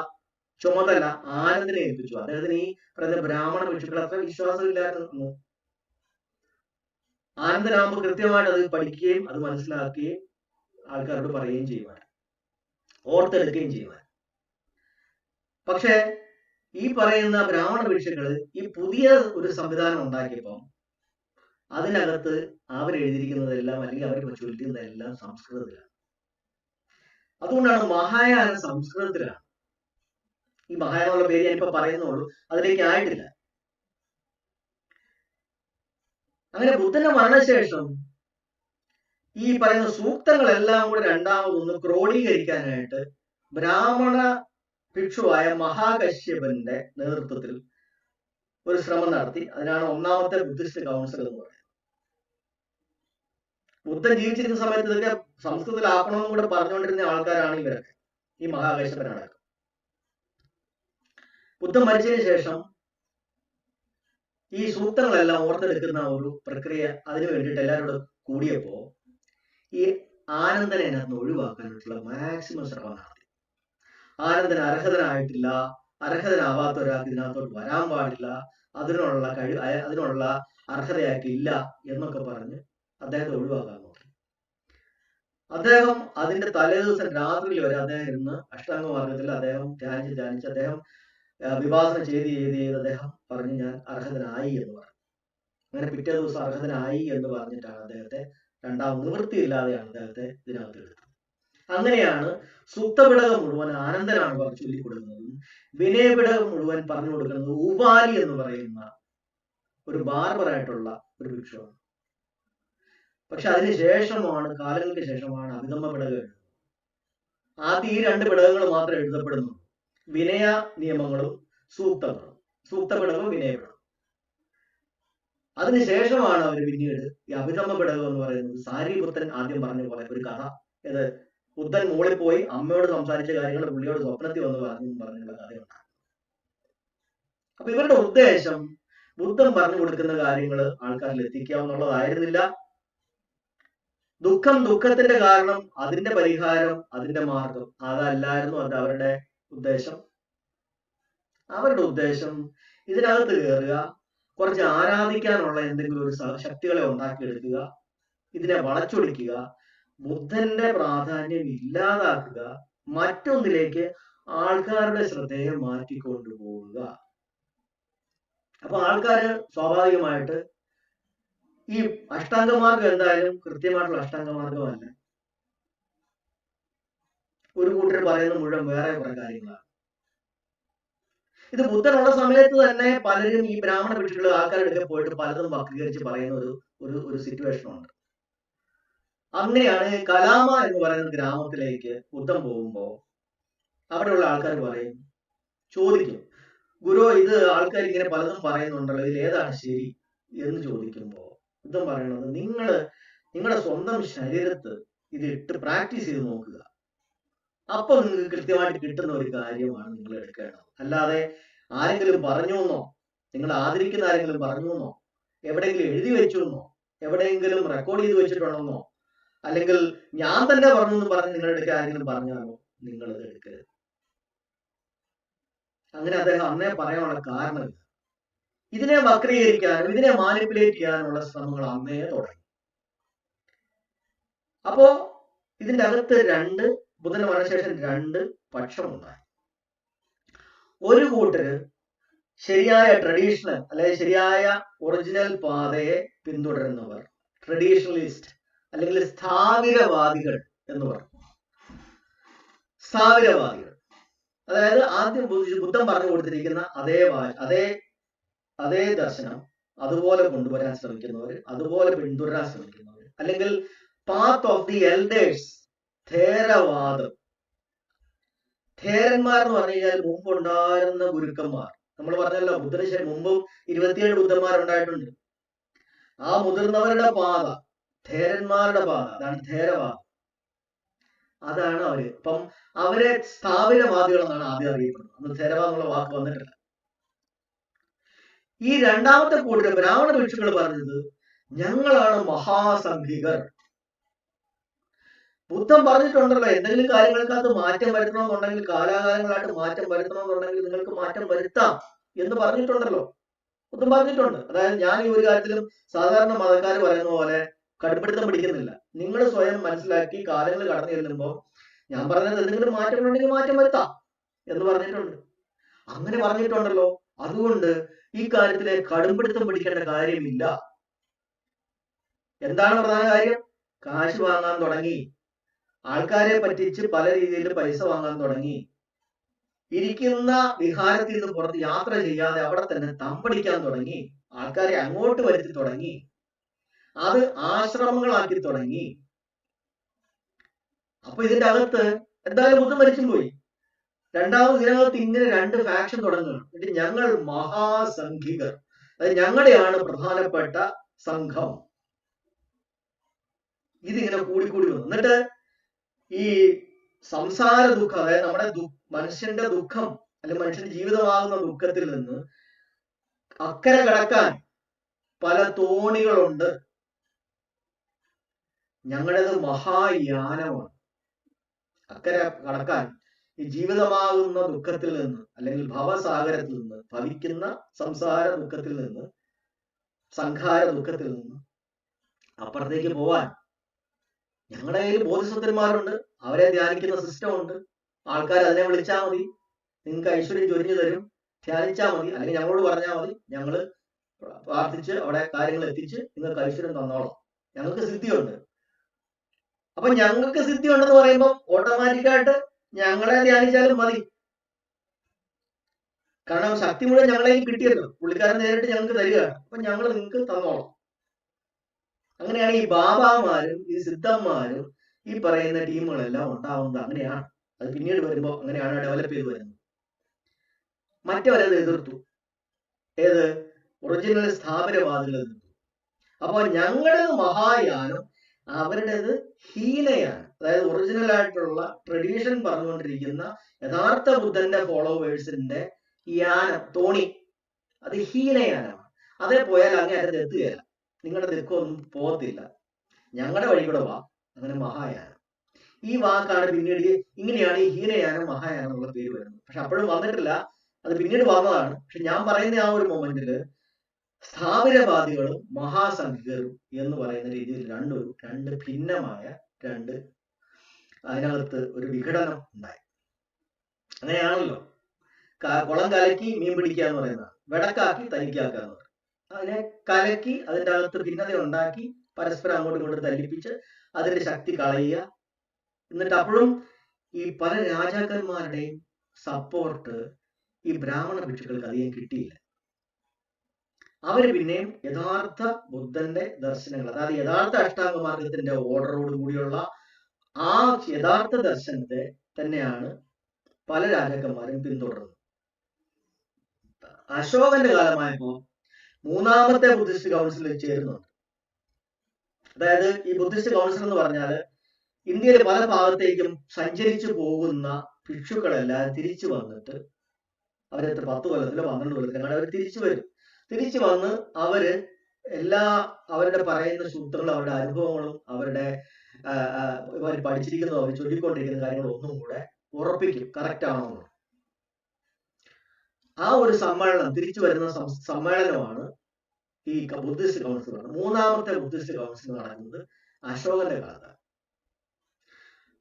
ചുമതല ആനന്ദനെ ഏൽപ്പിച്ചു. അദ്ദേഹത്തിന് ഈ പറയുന്ന ബ്രാഹ്മണ ഭിക്ഷുക്കൾ അത്ര വിശ്വാസമില്ലായിരുന്നു. ആനന്ദനാകുമ്പോൾ കൃത്യമായിട്ട് അത് പഠിക്കുകയും അത് മനസ്സിലാക്കുകയും ആൾക്കാരോട് പറയുകയും ചെയ്യുവാൻ, ഓർത്തെടുക്കുകയും ചെയ്യുവാൻ. പക്ഷെ ഈ പറയുന്ന ബ്രാഹ്മണ ഭിക്ഷുക്കള് ഈ പുതിയ ഒരു സംവിധാനം ഉണ്ടാക്കിയപ്പോൾ അതിനകത്ത് അവരെഴുതിയിരിക്കുന്നതെല്ലാം, അല്ലെങ്കിൽ അവർ ചൊല്ലുന്നതെല്ലാം സംസ്കൃതത്തിലാണ്. അതുകൊണ്ടാണ് മഹായാന സംസ്കൃതത്തിലാണ്. ഈ മഹായാനുള്ള പേര് ഞാനിപ്പോ പറയുന്നുള്ളൂ, അതിലേക്ക് ആയിട്ടില്ല. അങ്ങനെ ബുദ്ധന്റെ മരണശേഷം ഈ പറയുന്ന സൂക്തങ്ങളെല്ലാം കൂടെ രണ്ടാമതൊന്ന് ക്രോഡീകരിക്കാനായിട്ട് ബ്രാഹ്മണ ഭിക്ഷുവായ മഹാകശ്യപന്റെ നേതൃത്വത്തിൽ ഒരു ശ്രമം നടത്തി. അതിനാണ് ഒന്നാമത്തെ ബുദ്ധിസ്റ്റ് കൗൺസിൽ എന്ന് പറയുന്നത്. ബുദ്ധൻ ജീവിച്ചിരുന്ന സമയത്ത് ഇതൊക്കെ സംസ്കൃതത്തിലാക്കണമെന്നും കൂടെ പറഞ്ഞുകൊണ്ടിരുന്ന ആൾക്കാരാണ് ഇവരൊക്കെ, ഈ മഹാകശ്യപനടക്കം. ബുദ്ധൻ മരിച്ചതിന് ശേഷം ഈ സൂക്തങ്ങളെല്ലാം ഓർത്തെടുക്കുന്ന ഒരു പ്രക്രിയ അതിനു വേണ്ടിയിട്ട് എല്ലാവരോടും കൂടിയപ്പോ ഈ ആനന്ദനെ അതിനകത്ത് ഒഴിവാക്കാനായിട്ടുള്ള മാക്സിമം ശ്രമം നടത്തി. ആനന്ദന് അർഹതനായിട്ടില്ല, അർഹതനാവാത്ത ഒരാൾക്ക് ഇതിനകത്തോട്ട് വരാൻ പാടില്ല, അതിനുള്ള അർഹതയായിട്ടില്ല എന്നൊക്കെ പറഞ്ഞ് അദ്ദേഹത്തെ ഒഴിവാക്കാൻ നോക്കി. അദ്ദേഹം അതിന്റെ തലേദിവസം രാത്രിയിൽ വരെ അദ്ദേഹം ഇന്ന് അഷ്ടാംഗമാർഗത്തിൽ അദ്ദേഹം ധ്യാനിച്ച് അദ്ദേഹം വിഭാസന ചെയ്ത് അദ്ദേഹം പറഞ്ഞു ഞാൻ അർഹതനായി എന്ന് പറഞ്ഞു. അങ്ങനെ പിറ്റേ ദിവസം അർഹതനായി എന്ന് പറഞ്ഞിട്ടാണ് അദ്ദേഹത്തെ നിവൃത്തിയില്ലാതെയാണ് അദ്ദേഹത്തെ ഇതിനകത്ത് എടുത്തത്. അങ്ങനെയാണ് സൂക്തപിടകം മുഴുവൻ ആനന്ദനാണ് ചൊല്ലിക്കൊടുക്കുന്നതും വിനയപിടകം മുഴുവൻ പറഞ്ഞു കൊടുക്കുന്നത് ഉപാലി എന്ന് പറയുന്ന ഒരു ബാർബറായിട്ടുള്ള ഒരു ഭിക്ഷുവാണ്. പക്ഷെ അതിനുശേഷമാണ്, കാലങ്ങൾക്ക് ശേഷമാണ് അഭിധമ്മ പിടകം എഴുതുന്നത്. ആദ്യം ഈ രണ്ട് പിടകങ്ങൾ മാത്രമേ എഴുതപ്പെടുന്നു, വിനയ നിയമങ്ങളും സൂക്തങ്ങളും, സൂക്തപിടകവും വിനയപിടകം. അതിനുശേഷമാണ് അവർ പിന്നീട് ഈ അഭിധമ്മ പിടകം എന്ന് പറയുന്നത് സാരിപുത്രൻ ആദ്യം പറഞ്ഞ പോലെ ഒരു കഥ, ഇത് ബുദ്ധൻ മുകളിൽ പോയി അമ്മയോട് സംസാരിച്ച കാര്യങ്ങൾ പുള്ളിയോട് സ്വപ്നത്തിൽ വന്ന് പറഞ്ഞുള്ള കഥയുണ്ടാകും. അപ്പൊ ഇവരുടെ ഉദ്ദേശം ബുദ്ധൻ പറഞ്ഞു കൊടുക്കുന്ന കാര്യങ്ങൾ ആൾക്കാരിൽ എത്തിക്കുക എന്നുള്ളതായിരുന്നില്ല. ദുഃഖത്തിന്റെ കാരണം, അതിന്റെ പരിഹാരം, അതിന്റെ മാർഗം അതല്ലായിരുന്നു അത് അവരുടെ ഉദ്ദേശം. അവരുടെ ഉദ്ദേശം ഇതിനകത്ത് കയറുക, കുറച്ച് ആരാധിക്കാനുള്ള എന്തെങ്കിലും ഒരു ശക്തികളെ ഉണ്ടാക്കിയെടുക്കുക, ഇതിനെ വളച്ചൊടിക്കുക, ബുദ്ധന്റെ പ്രാധാന്യം ഇല്ലാതാക്കുക, മറ്റൊന്നിലേക്ക് ആൾക്കാരുടെ ശ്രദ്ധയെ മാറ്റിക്കൊണ്ടുപോവുക. അപ്പൊ ആൾക്കാര് സ്വാഭാവികമായിട്ട് ഈ അഷ്ടാംഗമാർഗം എന്തായാലും കൃത്യമായിട്ടുള്ള അഷ്ടാംഗമാർഗമല്ല. ഒരു കൂട്ടർ പറയുന്ന മുഴുവൻ വേറെ കുറെ കാര്യങ്ങളാണ്. ഇത് ബുദ്ധനുള്ള സമയത്ത് തന്നെ പലരും ഈ ബ്രാഹ്മണ ഭിക്ഷുക്കൾ ആൾക്കാരുടെ പോയിട്ട് പലതും വക്രീകരിച്ച് പറയുന്ന ഒരു സിറ്റുവേഷൻ ഉണ്ട്. അങ്ങനെയാണ് കലാമ എന്ന് പറയുന്ന ഗ്രാമത്തിലേക്ക് ബുദ്ധൻ പോകുമ്പോ അവിടെയുള്ള ആൾക്കാർ പറയും, ചോദിക്കും, ഗുരു ഇത് ആൾക്കാർ ഇങ്ങനെ പലതും പറയുന്നുണ്ടല്ലോ, ഇതിൽ ഏതാണ് ശരി എന്ന് ചോദിക്കുമ്പോ ബുദ്ധൻ പറയണത്, നിങ്ങളുടെ സ്വന്തം ശരീരത്ത് ഇത് ഇട്ട് പ്രാക്ടീസ് ചെയ്ത് നോക്കുക, അപ്പൊ നിങ്ങൾക്ക് കൃത്യമായിട്ട് കിട്ടുന്ന ഒരു കാര്യമാണ് നിങ്ങൾ എടുക്കേണ്ടത്. അല്ലാതെ ആരെങ്കിലും പറഞ്ഞു എന്നോ, നിങ്ങൾ ആദരിക്കുന്ന ആരെങ്കിലും പറഞ്ഞു എന്നോ, എവിടെയെങ്കിലും എഴുതി വെച്ചു എന്നോ, എവിടെയെങ്കിലും റെക്കോർഡ് ചെയ്ത് വെച്ചിട്ടുണ്ടെന്നോ, അല്ലെങ്കിൽ ഞാൻ തന്നെ പറഞ്ഞു എന്ന് പറഞ്ഞ് നിങ്ങളുടെ ആരെങ്കിലും പറഞ്ഞാലോ നിങ്ങൾ ഇത് എടുക്കരുത്. അങ്ങനെ അദ്ദേഹം അന്നേ പറയാനുള്ള കാരണം ഇതിനെ വക്രീകരിക്കാനും ഇതിനെ മാനിപ്പുലേറ്റ് ചെയ്യാനുള്ള ശ്രമങ്ങൾ അന്നേ തുടങ്ങി. അപ്പോ ഇതിന്റെ അകത്ത് ബുധന്റെ മരണശേഷം രണ്ട് പക്ഷമുണ്ടായി. ഒരു കൂട്ടര് ശരിയായ ട്രഡീഷണൽ അല്ലെങ്കിൽ ശരിയായ ഒറിജിനൽ പാതയെ പിന്തുടരുന്നവർ, ട്രഡീഷണലിസ്റ്റ് അല്ലെങ്കിൽ സ്ഥാവിരവാദികൾ എന്ന് പറയും. സ്ഥാവിരവാദികൾ അതായത് ആദ്യം ബുദ്ധൻ പറഞ്ഞു കൊടുത്തിരിക്കുന്ന അതേ ദർശനം അതുപോലെ കൊണ്ടുവരാൻ ശ്രമിക്കുന്നവർ, അതുപോലെ പിന്തുടരാൻ ശ്രമിക്കുന്നവർ, അല്ലെങ്കിൽ പാത്ത് ഓഫ് ദി എൽഡേഴ്സ്, ഥേരവാദം. ഥേരന്മാർ എന്ന് പറഞ്ഞു കഴിഞ്ഞാൽ മുമ്പുണ്ടായിരുന്ന ഗുരുക്കന്മാർ. നമ്മൾ പറഞ്ഞല്ലോ ബുദ്ധന് മുമ്പും 27 ബുദ്ധന്മാരുണ്ടായിട്ടുണ്ട്. ആ മുതിർന്നവരുടെ പാത, ഥേരന്മാരുടെ പാത, അതാണ് ഥേരവാദം. അതാണ് അവര്. അപ്പം അവരെ സ്ഥാപിതവാദികൾ എന്നാണ് ആദ്യം അറിയപ്പെടുന്നത്. അന്ന് ഥേരവാദം എന്നുള്ള വാക്ക് വന്നിട്ടില്ല. ഈ രണ്ടാമത്തെ കൂട്ടർ ബ്രാഹ്മണ ഭിക്ഷുക്കൾ പറഞ്ഞത്, ഞങ്ങളാണ് മഹാസംഘികർ. ബുദ്ധൻ പറഞ്ഞിട്ടുണ്ടല്ലോ, എന്തെങ്കിലും കാര്യങ്ങൾക്കകത്ത് മാറ്റം വരുത്തണമെന്നുണ്ടെങ്കിൽ, കാലാകാലങ്ങളായിട്ട് മാറ്റം വരുത്തണമെന്നുണ്ടെങ്കിൽ നിങ്ങൾക്ക് മാറ്റം വരുത്താം എന്ന് പറഞ്ഞിട്ടുണ്ടല്ലോ, ബുദ്ധൻ പറഞ്ഞിട്ടുണ്ട്. അതായത് ഞാൻ ഈ ഒരു കാര്യത്തിലും സാധാരണ മതക്കാർ പറയുന്ന പോലെ കടുപ്പിടുത്തം പിടിക്കുന്നില്ല. നിങ്ങൾ സ്വയം മനസ്സിലാക്കി കാലങ്ങൾ കടന്നു ചെല്ലുമ്പോൾ ഞാൻ പറഞ്ഞത് എന്തെങ്കിലും മാറ്റം ഉണ്ടെങ്കിൽ മാറ്റം വരുത്താം എന്ന് പറഞ്ഞിട്ടുണ്ട്. അങ്ങനെ പറഞ്ഞിട്ടുണ്ടല്ലോ. അതുകൊണ്ട് ഈ കാര്യത്തിലെ കടുംപിടുത്തം പിടിക്കേണ്ട കാര്യമില്ല. എന്താണ് പ്രധാന കാര്യം? കാശ് വാങ്ങാൻ തുടങ്ങി, ആൾക്കാരെ പറ്റിച്ച് പല രീതിയിൽ പൈസ വാങ്ങാൻ തുടങ്ങി. ഇരിക്കുന്ന വിഹാരത്തിൽ നിന്ന് പുറത്ത് യാത്ര ചെയ്യാതെ അവിടെ തന്നെ തമ്പടിക്കാൻ തുടങ്ങി. ആൾക്കാരെ അങ്ങോട്ട് വരുത്തി തുടങ്ങി. അത് ആശ്രമങ്ങളാക്കി തുടങ്ങി. അപ്പൊ ഇതിന്റെ അകത്ത് എന്തായാലും ബുദ്ധൻ മരിച്ചും പോയി. രണ്ടാമത് ഇതിനകത്ത് ഇങ്ങനെ രണ്ട് ഫാക്ഷൻ തുടങ്ങുകയാണ്. എന്നിട്ട് ഞങ്ങൾ മഹാസംഘികർ, അതായത് ഞങ്ങളുടെയാണ് പ്രധാനപ്പെട്ട സംഘം. ഇതിങ്ങനെ കൂടിക്കൂടി വന്നു. എന്നിട്ട് ഈ സംസാര ദുഃഖം, അതായത് നമ്മുടെ മനുഷ്യന്റെ ദുഃഖം അല്ലെങ്കിൽ മനുഷ്യന്റെ ജീവിതമാകുന്ന ദുഃഖത്തിൽ നിന്ന് അക്കരെ കടക്കാൻ പല തോണികളുണ്ട്. ഞങ്ങളുടേത് മഹായാനമാണ്. അക്കരെ കടക്കാൻ ഈ ജീവിതമാകുന്ന ദുഃഖത്തിൽ നിന്ന് അല്ലെങ്കിൽ ഭവസാഗരത്തിൽ നിന്ന്, ഭവിക്കുന്ന സംസാര ദുഃഖത്തിൽ നിന്ന്, സംഘാര ദുഃഖത്തിൽ നിന്ന് അപ്പുറത്തേക്ക് പോവാൻ ഞങ്ങളുടെ കയ്യിൽ ബോധിസത്വന്മാരുണ്ട്. അവരെ ധ്യാനിക്കുന്ന സിസ്റ്റം ഉണ്ട്. ആൾക്കാർ അതിനെ വിളിച്ചാൽ മതി, നിങ്ങൾക്ക് ഐശ്വര്യം ചൊരിഞ്ഞു തരും, ധ്യാനിച്ചാൽ മതി, അല്ലെങ്കിൽ ഞങ്ങളോട് പറഞ്ഞാൽ മതി, ഞങ്ങൾ പ്രാർത്ഥിച്ച് അവിടെ കാര്യങ്ങൾ എത്തിച്ച് നിങ്ങൾക്ക് ഐശ്വര്യം തന്നോളാം, ഞങ്ങൾക്ക് സിദ്ധിയുണ്ട്. അപ്പൊ ഞങ്ങൾക്ക് സിദ്ധി ഉണ്ടെന്ന് പറയുമ്പോൾ ഓട്ടോമാറ്റിക്കായിട്ട് ഞങ്ങളെ ധ്യാനിച്ചാലും മതി. കാരണം ശക്തി മുഴുവൻ ഞങ്ങളെ കിട്ടിയല്ലോ, പുള്ളിക്കാരൻ നേരിട്ട് ഞങ്ങൾക്ക് തരികയാണ്. അപ്പൊ ഞങ്ങൾ നിങ്ങൾക്ക് തന്നോളാം. അങ്ങനെയാണ് ഈ ബാബാമാരും ഈ സിദ്ധന്മാരും ഈ പറയുന്ന ടീമുകളെല്ലാം ഉണ്ടാവുന്നത്. അങ്ങനെയാണ്. അത് പിന്നീട് വരുമ്പോൾ അങ്ങനെയാണ് ഡെവലപ്പ് ചെയ്ത് വരുന്നത്. മറ്റവരത് എതിർത്തു. ഏത്? ഒറിജിനൽ സ്ഥാപനവാദികൾ എതിർത്തു. അപ്പൊ ഞങ്ങളുടേത് മഹായാനം, അവരുടേത് ഹീനയാണ്. അതായത് ഒറിജിനൽ ആയിട്ടുള്ള ട്രഡീഷൻ പറഞ്ഞുകൊണ്ടിരിക്കുന്ന യഥാർത്ഥ ബുദ്ധന്റെ ഫോളോവേഴ്സിന്റെ യാനം, തോണി, അത് ഹീനയാനമാണ്. അതേ പോയാൽ അങ്ങേ അറ്റത്ത് എത്തുകയില്ല, നിങ്ങളുടെ ദിക്കൊന്നും പോകത്തില്ല, ഞങ്ങളുടെ വഴി കൂടെ വാ. അങ്ങനെ മഹായാനം. ഈ വാക്കാണ് പിന്നീട് ഇങ്ങനെയാണ് ഈ ഹീനയാനം മഹായാനം എന്നുള്ള പേര് വരുന്നത്. പക്ഷെ അപ്പോഴും വന്നിട്ടില്ല, അത് പിന്നീട് വന്നതാണ്. പക്ഷെ ഞാൻ പറയുന്ന ആ ഒരു മൊമെന്റില് സ്ഥാപിരവാദികളും മഹാസംഘികരും എന്ന് പറയുന്ന രീതിയിൽ രണ്ട് ഭിന്നമായ അതിനകത്ത് ഒരു വിഘടനം ഉണ്ടായി. അങ്ങനെയാണല്ലോ കുളം കലക്കി മീൻ പിടിക്കുക എന്ന് പറയുന്നത്, വെടക്കാക്കി തനിക്കാക്കുക എന്ന് പറയുന്നത്. അതിനെ കലക്കി അതിൻ്റെ അകത്ത് ഭിന്നത ഉണ്ടാക്കി പരസ്പരം അങ്ങോട്ടും ഇങ്ങോട്ടും തല്ലിപ്പിച്ച് അതിന്റെ ശക്തി കളയുക. എന്നിട്ട് അപ്പോഴും ഈ പല രാജാക്കന്മാരുടെയും സപ്പോർട്ട് ഈ ബ്രാഹ്മണ ഭിക്ഷുക്കൾക്ക് അധികം കിട്ടിയില്ല. അവര് പിന്നെയും യഥാർത്ഥ ബുദ്ധന്റെ ദർശനങ്ങൾ, അതായത് യഥാർത്ഥ അഷ്ടാംഗ മാർഗത്തിന്റെ ഓർഡറോട് കൂടിയുള്ള ആ യഥാർത്ഥ ദർശനത്തെ തന്നെയാണ് പല രാജാക്കന്മാരും പിന്തുടർന്നത്. അശോകന്റെ കാലമായപ്പോ മൂന്നാമത്തെ ബുദ്ധിസ്റ്റ് കൗൺസിലിൽ ചേരുന്നുണ്ട്. അതായത് ഈ ബുദ്ധിസ്റ്റ് കൗൺസിൽ എന്ന് പറഞ്ഞാൽ ഇന്ത്യയിലെ പല ഭാഗത്തേക്കും സഞ്ചരിച്ചു പോകുന്ന ഭിക്ഷുക്കളെല്ലാം തിരിച്ചു വന്നിട്ട് അവരെത്ര 10 കൊല്ലത്തിലോ 12 കൊല്ലത്തിലോ അവർ തിരിച്ചു വരും. തിരിച്ചു വന്ന് അവര് അവരുടെ പറയുന്ന സൂത്രങ്ങളും അവരുടെ അനുഭവങ്ങളും അവരുടെ ഇവർ പഠിച്ചിരിക്കുന്നതോ അവർ ചൊല്ലിക്കൊണ്ടിരിക്കുന്ന കാര്യങ്ങളും ഒന്നും കൂടെ ഉറപ്പിക്കും കറക്റ്റ് ആണോ എന്ന്. ആ ഒരു സമ്മേളനം, തിരിച്ചു വരുന്ന സമ്മേളനമാണ് ഈ ബുദ്ധിസ്റ്റ് കൗൺസിൽ. മൂന്നാമത്തെ ബുദ്ധിസ്റ്റ് കൗൺസിൽ നടക്കുന്നത് അശോകന്റെ കാലത്താണ്.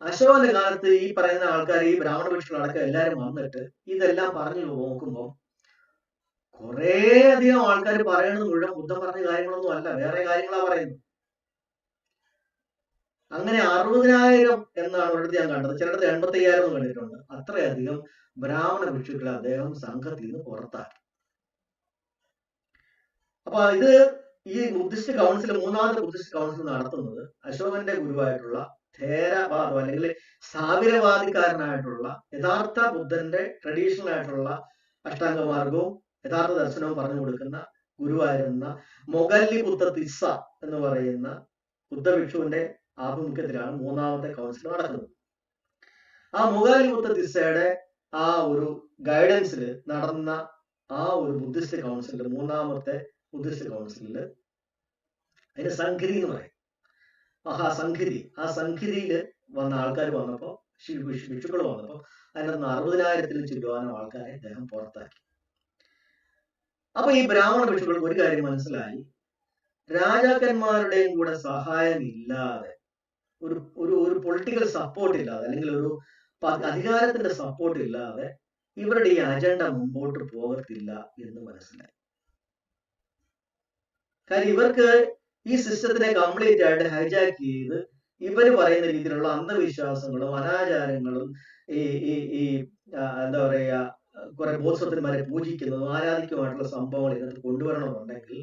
അശോകന്റെ കാലത്ത് ഈ പറയുന്ന ആൾക്കാർ, ഈ ബ്രാഹ്മണ ഭിക്ഷുക്കളടക്കം എല്ലാവരും വന്നിട്ട് ഇതെല്ലാം പറഞ്ഞു നോക്കുമ്പോൾ കുറേ അധികം ആൾക്കാർ പറയുന്നത് മുഴുവൻ ബുദ്ധൻ പറഞ്ഞ കാര്യങ്ങളൊന്നും അല്ല, വേറെ കാര്യങ്ങളാ പറയുന്നത്. അങ്ങനെ 60,000 എന്നാണ് ഒരിടത്ത് ഞാൻ കണ്ടത്, ചിലടത്ത് 85,000 എന്ന് കണ്ടിട്ടുണ്ട്. അത്രയധികം ബ്രാഹ്മണ ഭിക്ഷുക്കളെ അദ്ദേഹം സംഘത്തിൽ നിന്ന് പുറത്താക്കി. അപ്പൊ ഇത് ഈ ബുദ്ധിസ്റ്റ് കൗൺസിൽ, മൂന്നാമത്തെ ബുദ്ധിസ്റ്റ് കൗൺസിൽ നടത്തുന്നത് അശോകന്റെ ഗുരുവായിട്ടുള്ള ഥേരവാദം അല്ലെങ്കിൽ സ്ഥാപിരവാദിക്കാരനായിട്ടുള്ള യഥാർത്ഥ ബുദ്ധന്റെ ട്രഡീഷണൽ ആയിട്ടുള്ള അഷ്ടാംഗമാർഗവും യഥാർത്ഥ ദർശനവും പറഞ്ഞു കൊടുക്കുന്ന ഗുരുവായിരുന്ന മൊഗല്ലിപുത്ത തിസ്സ എന്ന് പറയുന്ന ബുദ്ധഭിക്ഷുവിന്റെ ആഭിമുഖ്യത്തിലാണ് മൂന്നാമത്തെ കൗൺസിൽ നടക്കുന്നത്. ആ മൊഗല്ലിപുത്ത തിസ്സയുടെ ആ ഒരു ഗൈഡൻസിൽ നടന്ന ആ ഒരു ബുദ്ധിസ്റ്റ് കൗൺസിലിൽ, മൂന്നാമത്തെ ബുദ്ധിസ്റ്റ് കൗൺസിലിൽ, അതിന് സംഘിതി എന്ന് പറയും, മഹാസംഘിതി. ആ സംഘിതിയിൽ വന്ന ആൾക്കാർ വന്നപ്പോൾ, ഭിക്ഷുക്കൾ വന്നപ്പോൾ അതിനകത്ത് 60,000-ൽ ചുരുവാനും ആൾക്കാരെ അദ്ദേഹം പുറത്താക്കി. അപ്പൊ ഈ ബ്രാഹ്മണ ഭിക്ഷുക്കൾക്ക് ഒരു കാര്യം മനസ്സിലായി, രാജാക്കന്മാരുടെയും കൂടെ സഹായം ഇല്ലാതെ, ഒരു പൊളിറ്റിക്കൽ സപ്പോർട്ട് ഇല്ലാതെ, അല്ലെങ്കിൽ ഒരു അധികാരത്തിന്റെ സപ്പോർട്ട് ഇല്ലാതെ ഇവരുടെ ഈ അജണ്ട മുമ്പോട്ട് പോകത്തില്ല എന്ന് മനസ്സിലായി. കാര്യം ഇവർക്ക് ഈ സിസ്റ്റത്തിനെ കംപ്ലീറ്റ് ആയിട്ട് ഹൈജാക്ക് ചെയ്ത് ഇവര് പറയുന്ന രീതിയിലുള്ള അന്ധവിശ്വാസങ്ങളും അനാചാരങ്ങളും ഈ ഈ ഈ എന്താ പറയുക, കുറെ ബോധസ്വത്തന്മാരെ പൂജിക്കുന്നതും ആരാധിക്കുമായിട്ടുള്ള സംഭവങ്ങൾ ഇതിനകത്ത് കൊണ്ടുവരണമെന്നുണ്ടെങ്കിൽ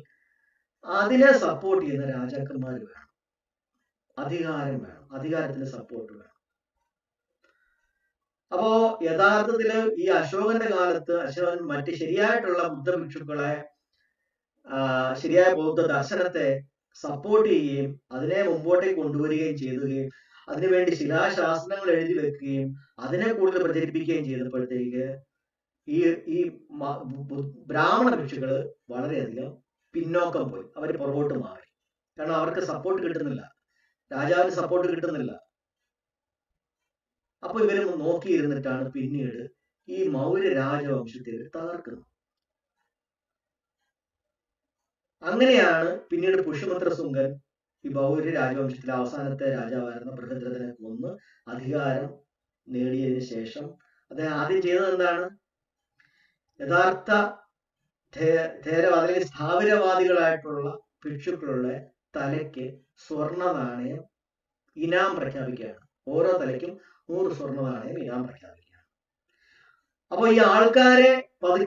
അതിനെ സപ്പോർട്ട് ചെയ്യുന്ന രാജാക്കന്മാർ വേണം, അധികാരം വേണം, അധികാരത്തിന് സപ്പോർട്ട് വേണം. അപ്പോ യഥാർത്ഥത്തില് ഈ അശോകന്റെ കാലത്ത് അശോകൻ മറ്റ് ശരിയായിട്ടുള്ള ബുദ്ധഭിക്ഷുക്കളെ, ശരിയായ ബൗദ്ധ ദർശനത്തെ സപ്പോർട്ട് ചെയ്യുകയും അതിനെ മുമ്പോട്ടേക്ക് കൊണ്ടുവരികയും ചെയ്യുകയും അതിനുവേണ്ടി ശിലാശാസനങ്ങൾ എഴുതി വെക്കുകയും അതിനെ കൂടുതൽ പ്രചരിപ്പിക്കുകയും ചെയ്തപ്പോഴത്തേക്ക് ഈ ഈ ബ്രാഹ്മണ ഭിക്ഷുക്കള് വളരെയധികം പിന്നോക്കം പോയി, അവർ പുറകോട്ട് മാറി. കാരണം അവർക്ക് സപ്പോർട്ട് കിട്ടുന്നില്ല, രാജാവിന് സപ്പോർട്ട് കിട്ടുന്നില്ല. അപ്പൊ ഇവര് നോക്കിയിരുന്നിട്ടാണ് പിന്നീട് ഈ മൗര്യ രാജവംശത്തെ തകർക്കുന്നത്. അങ്ങനെയാണ് പിന്നീട് പുഷ്യമിത്ര ശുംഗൻ ഈ മൗര്യ രാജവംശത്തിലെ അവസാനത്തെ രാജാവായിരുന്ന ബൃഹദ്രഥനെ കൊന്ന് അധികാരം നേടിയതിനു ശേഷം അദ്ദേഹം ആദ്യം ചെയ്തത് എന്താണ്? യഥാർത്ഥ അല്ലെങ്കിൽ സ്ഥാപിരവാദികളായിട്ടുള്ള ഭിക്ഷുക്കളുടെ തലയ്ക്ക് സ്വർണ്ണ നാണയം ഇനാം പ്രഖ്യാപിക്കുകയാണ്. ഓരോ തലയ്ക്കും 100 സ്വർണ്ണ നാണയം ഇനാം പ്രഖ്യാപിക്കുകയാണ്. അപ്പൊ ഈ ആൾക്കാരെ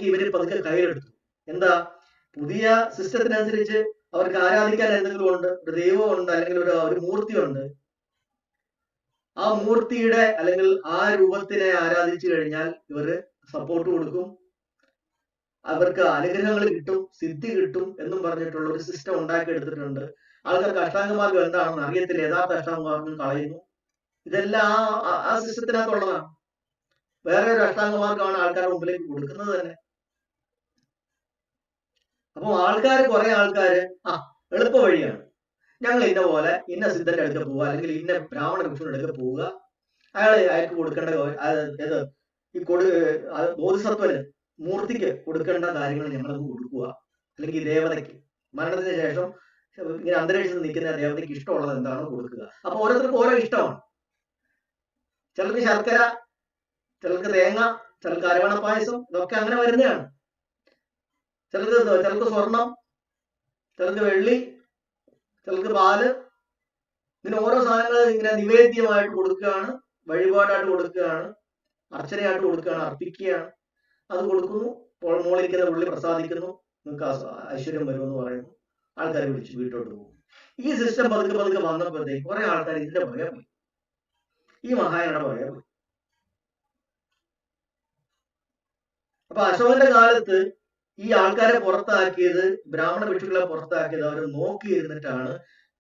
ഇവര് പതുക്കെ കയ്യിലെടുത്തു. എന്താ, പുതിയ സിസ്റ്റത്തിനനുസരിച്ച് അവർക്ക് ആരാധിക്കാൻ എന്തെങ്കിലും ഉണ്ട്, ഒരു ദൈവം ഉണ്ട്, അല്ലെങ്കിൽ ഒരു മൂർത്തി ഉണ്ട്. ആ മൂർത്തിയുടെ അല്ലെങ്കിൽ ആ രൂപത്തിനെ ആരാധിച്ചു കഴിഞ്ഞാൽ ഇവര് സപ്പോർട്ട് കൊടുക്കും, അവർക്ക് അനുഗ്രഹങ്ങൾ കിട്ടും, സിദ്ധി കിട്ടും എന്നും പറഞ്ഞിട്ടുള്ള ഒരു സിസ്റ്റം ഉണ്ടാക്കിയെടുത്തിട്ടുണ്ട്. ആൾക്കാർക്ക് അഷ്ടാംഗമാർഗം എന്താണെന്ന് അറിയത്തില്ല, യഥാർത്ഥ അഷ്ടാംഗമാർഗം കളയുന്നു. ഇതെല്ലാം ആ സിസ്റ്റത്തിനകത്തുള്ളതാണ്. വേറെ ഒരു അഷ്ടാംഗമാർഗമാണ് ആൾക്കാരുടെ മുമ്പിലേക്ക് കൊടുക്കുന്നത് തന്നെ. അപ്പൊ കുറെ ആൾക്കാര് എളുപ്പ വഴിയാണ്, ഞങ്ങൾ ഇന്ന പോലെ ഇന്ന സിദ്ധന്റെ അടുക്ക പോവുക, അല്ലെങ്കിൽ ഇന്ന ബ്രാഹ്മണ ഭിക്ഷുവിന്റെ അടുക്ക പോവുക, അയാൾക്ക് കൊടുക്കേണ്ട ഈ ബോധിസത്വന് മൂർത്തിക്ക് കൊടുക്കേണ്ട കാര്യങ്ങൾ ഞങ്ങളൊന്ന് കൊടുക്കുക, അല്ലെങ്കിൽ ദേവതയ്ക്ക് മരണത്തിന് ശേഷം ഇങ്ങനെ അന്തരീക്ഷത്തിൽ നിൽക്കുന്ന ദേവതയ്ക്ക് ഇഷ്ടമുള്ളത് എന്താണോ കൊടുക്കുക. അപ്പൊ ഓരോരുത്തർക്കും ഓരോ ഇഷ്ടമാണ്. ചിലർക്ക് ശർക്കര, ചിലർക്ക് തേങ്ങ, ചിലർക്ക് അരവണ പായസം, ഇതൊക്കെ അങ്ങനെ വരുന്നതാണ്. ചിലർക്ക് സ്വർണം, ചിലർക്ക് വെള്ളി, ചിലർക്ക് പാല്. ഇതിന് ഓരോ സാധനങ്ങൾ ഇങ്ങനെ നിവേദ്യമായിട്ട് കൊടുക്കുകയാണ്, വഴിപാടായിട്ട് കൊടുക്കുകയാണ്, അർച്ചനയായിട്ട് കൊടുക്കുകയാണ്, അർപ്പിക്കുകയാണ്. അത് കൊടുക്കുന്നു, മോളിരിക്കുന്ന ഉള്ളി പ്രസാദിക്കുന്നു, നിങ്ങൾക്ക് ഐശ്വര്യം വരുമെന്ന് പറയുന്നു, ആൾക്കാരെ വിളിച്ച് വീട്ടോട്ട് പോകും. ഈ സിസ്റ്റം പതുക്കെ പതുക്കെ വന്നപ്പോഴത്തേക്ക് കുറെ ആൾക്കാർ ഇതിന്റെ പുറകെ പോയി, ഈ മഹായാനയുടെ പുറകെ പോയി. അപ്പൊ അശോകന്റെ കാലത്ത് ഈ ആൾക്കാരെ പുറത്താക്കിയത്, ബ്രാഹ്മണ ഭിക്ഷുക്കളെ പുറത്താക്കിയത് അവർ നോക്കിയിരുന്നിട്ടാണ്.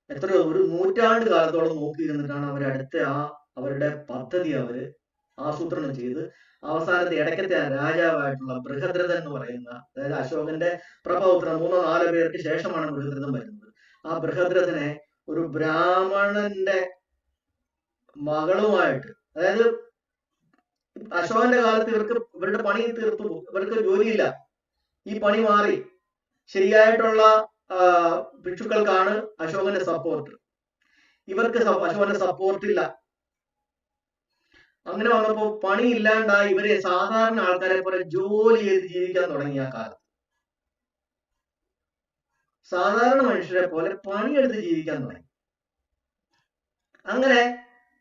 എത്രയോ ഒരു നൂറ്റാണ്ട് കാലത്തോളം നോക്കിയിരുന്നിട്ടാണ് അവരടുത്ത അവരുടെ പദ്ധതി അവര് ആസൂത്രണം ചെയ്ത് അവസാനത്തെ ഇടയ്ക്കത്തെ രാജാവായിട്ടുള്ള ബൃഹദ്രഥൻ എന്ന് പറയുന്ന, അതായത് അശോകന്റെ പ്രഭവപുത്രൻ 3-4 പേർക്ക് ശേഷമാണ് ബൃഹദ്രഥൻ വരുന്നത്. ആ ബൃഹദ്രഥനെ ഒരു ബ്രാഹ്മണന്റെ മകളുമായിട്ട്, അതായത് അശോകന്റെ കാലത്ത് ഇവരുടെ പണി തീർത്തു, ഇവർക്ക് ജോലിയില്ല, ഈ പണി മാറി. ശരിയായിട്ടുള്ള ഭിക്ഷുക്കൾക്കാണ് അശോകന്റെ സപ്പോർട്ട്, ഇവർക്ക് അശോകന്റെ സപ്പോർട്ടില്ല. അങ്ങനെ വന്നപ്പോ പണി ഇല്ലാണ്ടായി ഇവരെ സാധാരണ ആൾക്കാരെ പോലെ ജോലി ചെയ്ത് ജീവിക്കാൻ തുടങ്ങി. ആ കാലത്ത് സാധാരണ മനുഷ്യരെ പോലെ പണിയെടുത്ത് ജീവിക്കാൻ തുടങ്ങി. അങ്ങനെ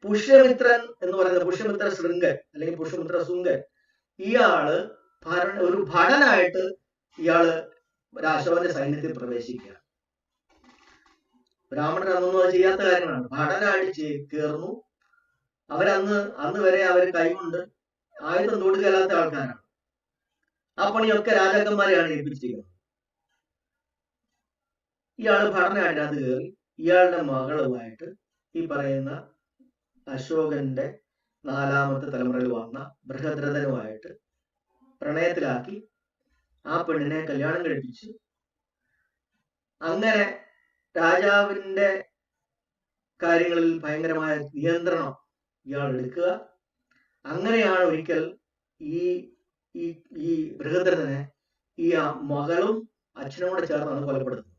പുഷ്യമിത്രൻ എന്ന് പറയുന്ന പുഷ്യമിത്ര ശൃംഗൻ അല്ലെങ്കിൽ പുഷ്യമിത്ര ശുംഗൻ, ഇയാള് ഒരു ഭടനായിട്ട് ഇയാള് അശോകന്റെ സൈന്യത്തിൽ പ്രവേശിക്കുക. ബ്രാഹ്മണർ അതൊന്നും അത് ചെയ്യാത്ത കാര്യമാണ്. ഭടനായിട്ട് കയറുന്നു. അന്ന് വരെ അവർ കൈകൊണ്ട് ആയുധം തൊടുകയല്ലാത്ത ആൾക്കാരാണ്. ആ പണിയൊക്കെ രാജാക്കന്മാരെയാണ് ഏൽപ്പിച്ചിരിക്കുന്നത്. ഇയാള് ഭടനായിട്ട് അത് കയറി ഇയാളുടെ മകളുമായിട്ട് ഈ പറയുന്ന അശോകന്റെ 4ാമത്തെ തലമുറയിൽ വന്ന ബൃഹദ്രഥനുമായിട്ട് പ്രണയത്തിലാക്കി ആ പെണ്ണിനെ കല്യാണം കഴിപ്പിച്ച്, അങ്ങനെ രാജാവിന്റെ കാര്യങ്ങളിൽ ഭയങ്കരമായ നിയന്ത്രണം ഇയാൾ എടുക്കുക. അങ്ങനെയാണ് ഒരിക്കൽ ഈ ബൃഹദ്രഥനെ ഈ മകളും അച്ഛനും കൂടെ ചേർന്നാണ് കൊലപ്പെടുത്തുന്നത്.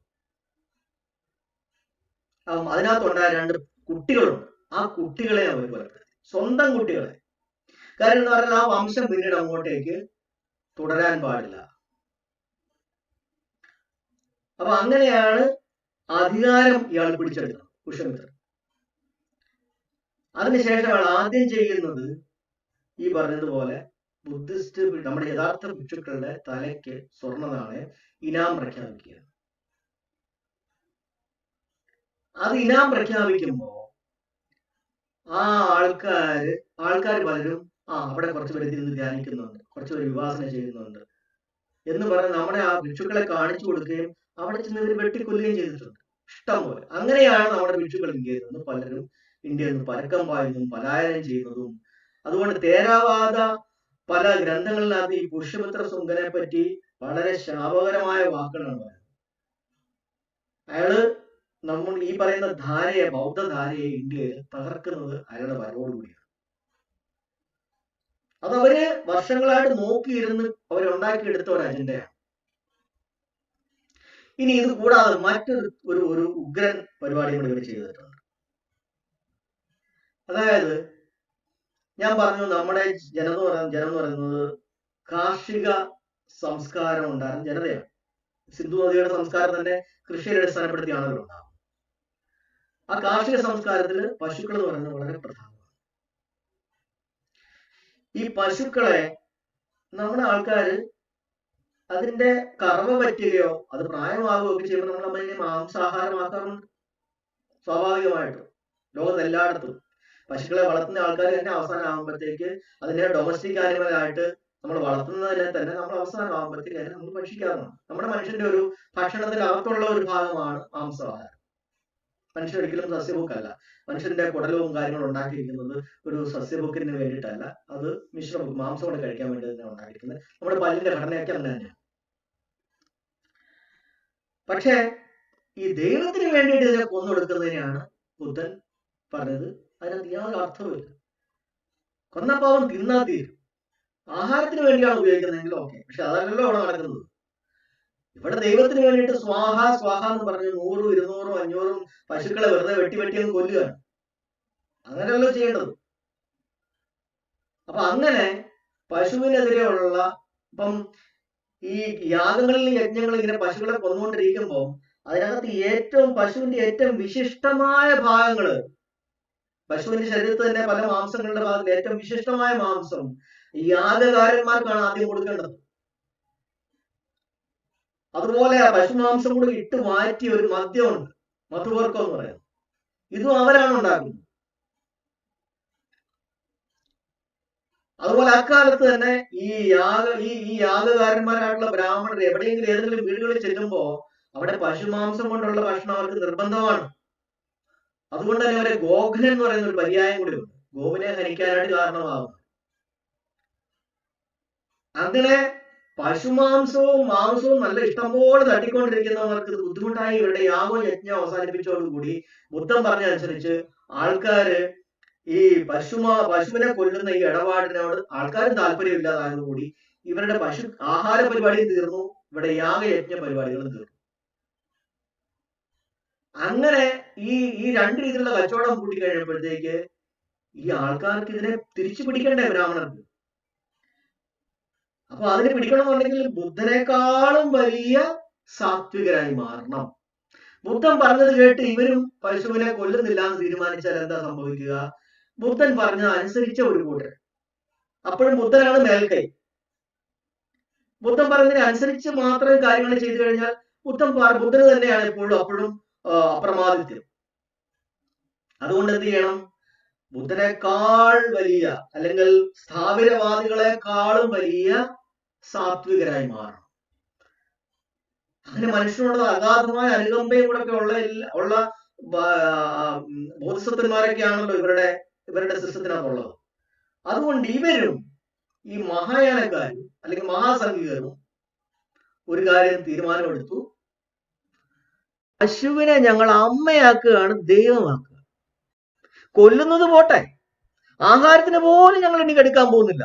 അതിനകത്തുണ്ടായ 2 കുട്ടികളുണ്ട്. ആ കുട്ടികളെ അവർ കൊലപ്പെടുത്തി, സ്വന്തം കുട്ടികളെ. കാര്യം എന്ന് പറഞ്ഞാൽ ആ വംശം പിന്നീട് അങ്ങോട്ടേക്ക് തുടരാൻ പാടില്ല. അപ്പൊ അങ്ങനെയാണ് അധികാരം ഇയാൾ പിടിച്ചെടുക്കുന്നത്, പുഷ്യമിത്രൻ. അതിനുശേഷമാണ് ആദ്യം ചെയ്യുന്നത് ഈ പറഞ്ഞതുപോലെ ബുദ്ധിസ്റ്റ് നമ്മുടെ യഥാർത്ഥ ഭിക്ഷുക്കളുടെ തലയ്ക്ക് സ്വർണ്ണ നാണയം ഇനാം പ്രഖ്യാപിക്കുക. അത് ഇനാം പ്രഖ്യാപിക്കുമ്പോ ആ ആൾക്കാർ പലരും അവിടെ കുറച്ച് പേര് ഇരുന്ന് ധ്യാനിക്കുന്നുണ്ട്, കുറച്ച് പേര് വിവാസന ചെയ്യുന്നുണ്ട് എന്ന് പറഞ്ഞ് നമ്മുടെ ആ ഭിക്ഷുക്കളെ കാണിച്ചു കൊടുക്കുകയും അവിടെ ചെന്ന് ഇവർ വെട്ടിക്കൊല്ലുകയും ചെയ്തിട്ടുണ്ട് ഇഷ്ടം പോലെ. അങ്ങനെയാണ് നമ്മുടെ ഭിക്ഷുക്കൾ ഇന്ത്യയിൽ നിന്ന് പലരും ഇന്ത്യയിൽ നിന്ന് പരക്കം പായുന്നതും പലായനം ചെയ്യുന്നതും. അതുകൊണ്ട് തേരാവാദ പല ഗ്രന്ഥങ്ങളിനകത്ത് ഈ പുഷ്യമിത്ര ശുംഗനെ പറ്റി വളരെ ശാപകരമായ വാക്കുകളാണ് പറയുന്നത്. അയാള് നമ്മൾ ഈ പറയുന്ന ധാരയെ, ബൗദ്ധധാരയെ ഇന്ത്യയിൽ തകർക്കുന്നത് അയാളുടെ വരവോടുകൂടിയാണ്. അതവര് വർഷങ്ങളായിട്ട് നോക്കിയിരുന്ന് അവരുണ്ടാക്കിയെടുത്ത ഒരു അജണ്ടയാണ്. ഇനി ഇത് കൂടാതെ മറ്റൊരു ഒരു ഉഗ്രൻ പരിപാടി കൂടി ഇവർ ചെയ്തിട്ടുണ്ട്. അതായത് ഞാൻ പറഞ്ഞു, നമ്മുടെ ജനം എന്ന് പറയുന്നത് കാർഷിക സംസ്കാരം ഉണ്ടായിരുന്ന ജനതയാണ്. സിന്ധു നദിയുടെ സംസ്കാരം തന്നെ കൃഷിയെ അടിസ്ഥാനപ്പെടുത്തിയാണല്ലോ ഉണ്ടാകുന്നത്. ആ കാർഷിക സംസ്കാരത്തിൽ പശുക്കൾ എന്ന് പറയുന്നത് വളരെ പ്രധാനമാണ്. ഈ പശുക്കളെ നമ്മുടെ ആൾക്കാര് അതിന്റെ കറവ പറ്റുകയോ അത് പ്രായമാകുകയോ ഒക്കെ ചെയ്യുമ്പോൾ നമ്മൾ അതിനെ മാംസാഹാരമാക്കാറുണ്ട്. സ്വാഭാവികമായിട്ടും ലോകത്ത് എല്ലായിടത്തും പശുക്കളെ വളർത്തുന്ന ആൾക്കാർ തന്നെ അവസാനമാകുമ്പോഴത്തേക്ക് അതിനെ ഡൊമസ്റ്റിക് ആനിമലായിട്ട് നമ്മൾ വളർത്തുന്നതിനെ തന്നെ നമ്മൾ അവസാനമാകുമ്പോഴത്തേക്ക് അതിനെ നമ്മൾ ഭക്ഷിക്കാറുണ്ട്. നമ്മുടെ മനുഷ്യന്റെ ഒരു ഭക്ഷണത്തിന്റെ അകത്തുള്ള ഒരു ഭാഗമാണ് മാംസാഹാരം. മനുഷ്യൻ ഒരിക്കലും സസ്യബുക്കല്ല. മനുഷ്യന്റെ കുടലവും കാര്യങ്ങളും ഉണ്ടാക്കിയിരിക്കുന്നത് ഒരു സസ്യബുക്കിന് വേണ്ടിയിട്ടല്ല, അത് മിശ്രബുക്ക് മാംസം കൊണ്ട് കഴിക്കാൻ വേണ്ടി തന്നെ ഉണ്ടാക്കിയിരിക്കുന്നത്. നമ്മുടെ പല്ലിന്റെ ഘടനയൊക്കെ അങ്ങനെ തന്നെയാണ്. പക്ഷേ ഈ ദൈവത്തിന് വേണ്ടിയിട്ട് ഇതിനെ കൊന്നൊടുക്കുന്നതിനെയാണ് ബുദ്ധൻ പറഞ്ഞത്. അതിനകത്ത് യാതൊരു അർത്ഥവുമില്ല. കൊന്നപ്പാവം തിന്നാ തീരും. ആഹാരത്തിന് വേണ്ടിയാണ് ഉപയോഗിക്കുന്നതെങ്കിൽ ഓക്കെ, പക്ഷെ അതല്ലല്ലോ അവിടെ നടക്കുന്നത്. ഇവിടെ ദൈവത്തിന് വേണ്ടിയിട്ട് സ്വാഹ സ്വാഹ എന്ന് പറഞ്ഞ് 100, 200, 500 പശുക്കളെ വെറുതെ വെട്ടി കൊല്ലുകയാണ്. അങ്ങനെയല്ലോ ചെയ്യേണ്ടത്. അപ്പൊ അങ്ങനെ പശുവിനെതിരെയുള്ള ഇപ്പം ഈ യാഗങ്ങളിലും യജ്ഞങ്ങളിലും ഇങ്ങനെ പശുക്കളെ കൊന്നുകൊണ്ടിരിക്കുമ്പോൾ അതിനകത്ത് പശുവിന്റെ ഏറ്റവും വിശിഷ്ടമായ ഭാഗങ്ങള്, പശുവിന്റെ ശരീരത്തിൽ തന്നെ പല മാംസങ്ങളുടെ ഭാഗത്തിൽ ഏറ്റവും വിശിഷ്ടമായ മാംസം യാഗകാരന്മാർക്കാണ് ആദ്യം കൊടുക്കേണ്ടത്. അതുപോലെ പശുമാംസം കൂടി ഇട്ട് മാറ്റിയ ഒരു മദ്യമുണ്ട്, മധുവർക്കം എന്ന് പറയുന്നത്. ഇതും അവരാണ് ഉണ്ടാക്കുന്നത്. അതുപോലെ അക്കാലത്ത് തന്നെ ഈ യാഗകാരന്മാരായിട്ടുള്ള ബ്രാഹ്മണർ എവിടെയെങ്കിലും ഏതെങ്കിലും വീടുകളിൽ ചെല്ലുമ്പോ അവിടെ പശുമാംസം കൊണ്ടുള്ള ഭക്ഷണം അവർക്ക് നിർബന്ധമാണ്. അതുകൊണ്ട് തന്നെ അവരെ ഗോഘ്നൻ എന്ന് പറയുന്ന ഒരു പര്യായം കൂടി ഉണ്ട്, ഗോവിനെ ഹനിക്കാനായിട്ട് കാരണമാകും. അങ്ങനെ പശുമാംസവും മാംസവും നല്ല ഇഷ്ടംപോലെ തട്ടിക്കൊണ്ടിരിക്കുന്നവർക്ക് ഇത് ബുദ്ധിമുട്ടായി ഇവരുടെ യാഗവും യജ്ഞം അവസാനിപ്പിച്ചതോടുകൂടി ബുദ്ധൻ പറഞ്ഞതനുസരിച്ച് ആൾക്കാര് ഈ പശുവിനെ കൊല്ലുന്ന ഈ ഇടപാടിനോട് ആൾക്കാരും താല്പര്യമില്ലാതായതുകൂടി ഇവരുടെ ആഹാര പരിപാടിയും തീർന്നു, ഇവിടെ യാഗയജ്ഞ പരിപാടികളും തീർന്നു. അങ്ങനെ ഈ രണ്ട് രീതിയിലുള്ള കച്ചവടം കൂട്ടിക്കഴിഞ്ഞപ്പോഴത്തേക്ക് ഈ ആൾക്കാർക്ക് ഇതിനെ തിരിച്ചു പിടിക്കണ്ടേ ബ്രാഹ്മണർക്ക്. അപ്പൊ അതിനെ പിടിക്കണമെന്നുണ്ടെങ്കിൽ ബുദ്ധനേക്കാളും വലിയ സാത്വികരായി മാറണം. ബുദ്ധൻ പറഞ്ഞത് കേട്ട് ഇവരും പശുവിനെ കൊല്ലുന്നില്ല എന്ന് തീരുമാനിച്ചാൽ എന്താ സംഭവിക്കുക? ബുദ്ധൻ പറഞ്ഞത് അനുസരിച്ച ഒരു കൂട്ടർ, അപ്പോഴും ബുദ്ധനാണ് മേൽക്കൈ. ബുദ്ധൻ പറഞ്ഞതിനെ അനുസരിച്ച് മാത്രം കാര്യങ്ങൾ ചെയ്തു കഴിഞ്ഞാൽ ബുദ്ധന് തന്നെയാണ് അപ്പോഴും അപ്രമാദിത്യം. അതുകൊണ്ട് എന്ത് ചെയ്യണം? ബുദ്ധനേക്കാൾ വലിയ അല്ലെങ്കിൽ സ്ഥാപിരവാദികളെക്കാളും വലിയ സാത്വികരായി മാറണം. അങ്ങനെ മനുഷ്യനോട് അഗാധമായ അനുകമ്പയും കൂടെ ഒക്കെ ഉള്ള ബോധിസത്വന്മാരൊക്കെയാണല്ലോ ഇവരുടെ സിസ്റ്റത്തിനകത്തുള്ളത്. അതുകൊണ്ട് ഇവരും ഈ മഹായാനക്കാരും അല്ലെങ്കിൽ മഹാസംഘികരും ഒരു കാര്യം തീരുമാനമെടുത്തു, പശുവിനെ ഞങ്ങൾ അമ്മയാക്കുകയാണ്, ദൈവമാക്കുക. കൊല്ലുന്നത് പോട്ടെ, ആഹാരത്തിന് പോലും ഞങ്ങൾ ഇനി കെടുക്കാൻ പോകുന്നില്ല.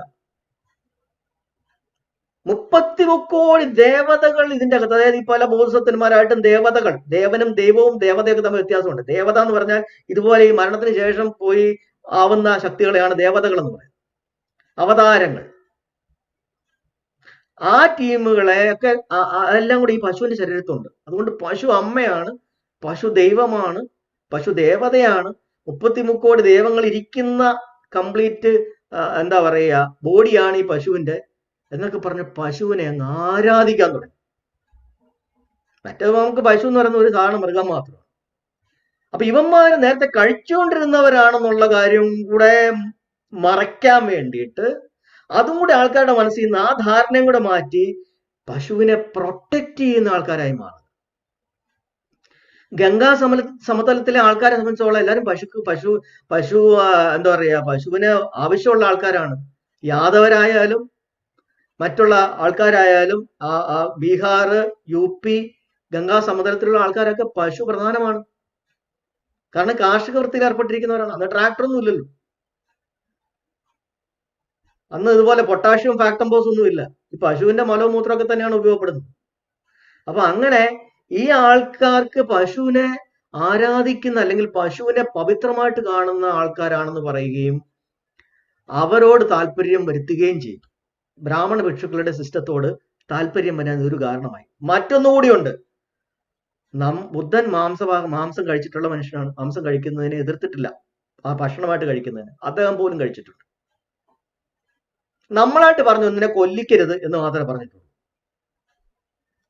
30 കോടി ദേവതകൾ ഇതിന്റെ അകത്ത്, അതായത് ഈ പല ബോധസത്വന്മാരായിട്ടും ദേവതകൾ, ദേവനും ദൈവവും ദേവതയൊക്കെ തമ്മിൽ വ്യത്യാസമുണ്ട്. ദേവത എന്ന് പറഞ്ഞാൽ ഇതുപോലെ ഈ മരണത്തിന് ശേഷം പോയി ആവുന്ന ശക്തികളെയാണ് ദേവതകൾ എന്ന് പറയുന്നത്, അവതാരങ്ങൾ. ആ ടീമുകളെ ഒക്കെ അതെല്ലാം കൂടി ഈ പശുവിന്റെ ശരീരത്തുണ്ട്. അതുകൊണ്ട് പശു അമ്മയാണ്, പശു ദൈവമാണ്, പശു ദേവതയാണ്. 33 ദൈവങ്ങൾ ഇരിക്കുന്ന കംപ്ലീറ്റ് എന്താ പറയുക ബോഡിയാണ് ഈ പശുവിന്റെ എന്നൊക്കെ പറഞ്ഞ് പശുവിനെ അങ്ങ് ആരാധിക്കാൻ തുടങ്ങി. മറ്റേ നമുക്ക് പശു എന്ന് പറയുന്ന ഒരു സാധാരണ മൃഗം മാത്രമാണ്. അപ്പൊ ഇവന്മാര് നേരത്തെ കഴിച്ചുകൊണ്ടിരുന്നവരാണെന്നുള്ള കാര്യം കൂടെ മറയ്ക്കാൻ വേണ്ടിയിട്ട് അതും കൂടെ ആൾക്കാരുടെ മനസ്സിൽ നിന്ന് ആ ധാരണയും കൂടെ മാറ്റി പശുവിനെ പ്രൊട്ടക്ട് ചെയ്യുന്ന ആൾക്കാരായി മാറും. ഗംഗാ സമതലത്തിലെ ആൾക്കാരെ സംബന്ധിച്ചോളം എല്ലാവരും പശു എന്താ പറയാ പശുവിന് ആവശ്യമുള്ള ആൾക്കാരാണ്. യാദവരായാലും മറ്റുള്ള ആൾക്കാരായാലും ബീഹാർ, UP, ഗംഗാ സമതലത്തിലുള്ള ആൾക്കാരൊക്കെ പശു പ്രധാനമാണ്. കാരണം കാർഷിക വൃത്തിയിൽ ഏർപ്പെട്ടിരിക്കുന്നവരാണ്. അന്ന് ട്രാക്ടറൊന്നും ഇല്ലല്ലോ. അന്ന് ഇതുപോലെ പൊട്ടാഷ്യം ഫാക്ടംബോസ് ഒന്നുമില്ല. ഈ പശുവിന്റെ മലമൂത്രമൊക്കെ തന്നെയാണ് ഉപയോഗപ്പെടുന്നത്. അപ്പൊ അങ്ങനെ ഈ ആൾക്കാർക്ക് പശുവിനെ ആരാധിക്കുന്ന അല്ലെങ്കിൽ പശുവിനെ പവിത്രമായിട്ട് കാണുന്ന ആൾക്കാരാണെന്ന് പറയുകയും അവരോട് താല്പര്യം വരുത്തുകയും ചെയ്തു. ബ്രാഹ്മണ ഭിക്ഷുക്കളുടെ സിസ്റ്റത്തോട് താല്പര്യം വരാൻ ഒരു കാരണമായി. മറ്റൊന്നുകൂടിയുണ്ട്. ബുദ്ധൻ മാംസം കഴിച്ചിട്ടുള്ള മനുഷ്യനാണ്. മാംസം കഴിക്കുന്നതിനെ എതിർത്തിട്ടില്ല. ആ ഭക്ഷണമായിട്ട് കഴിക്കുന്നതിന് അദ്ദേഹം പോലും കഴിച്ചിട്ടുണ്ട്. നമ്മളായിട്ട് പറഞ്ഞു ഒന്നിനെ കൊല്ലിക്കരുത് എന്ന് മാത്രമേ പറഞ്ഞിട്ടുള്ളൂ.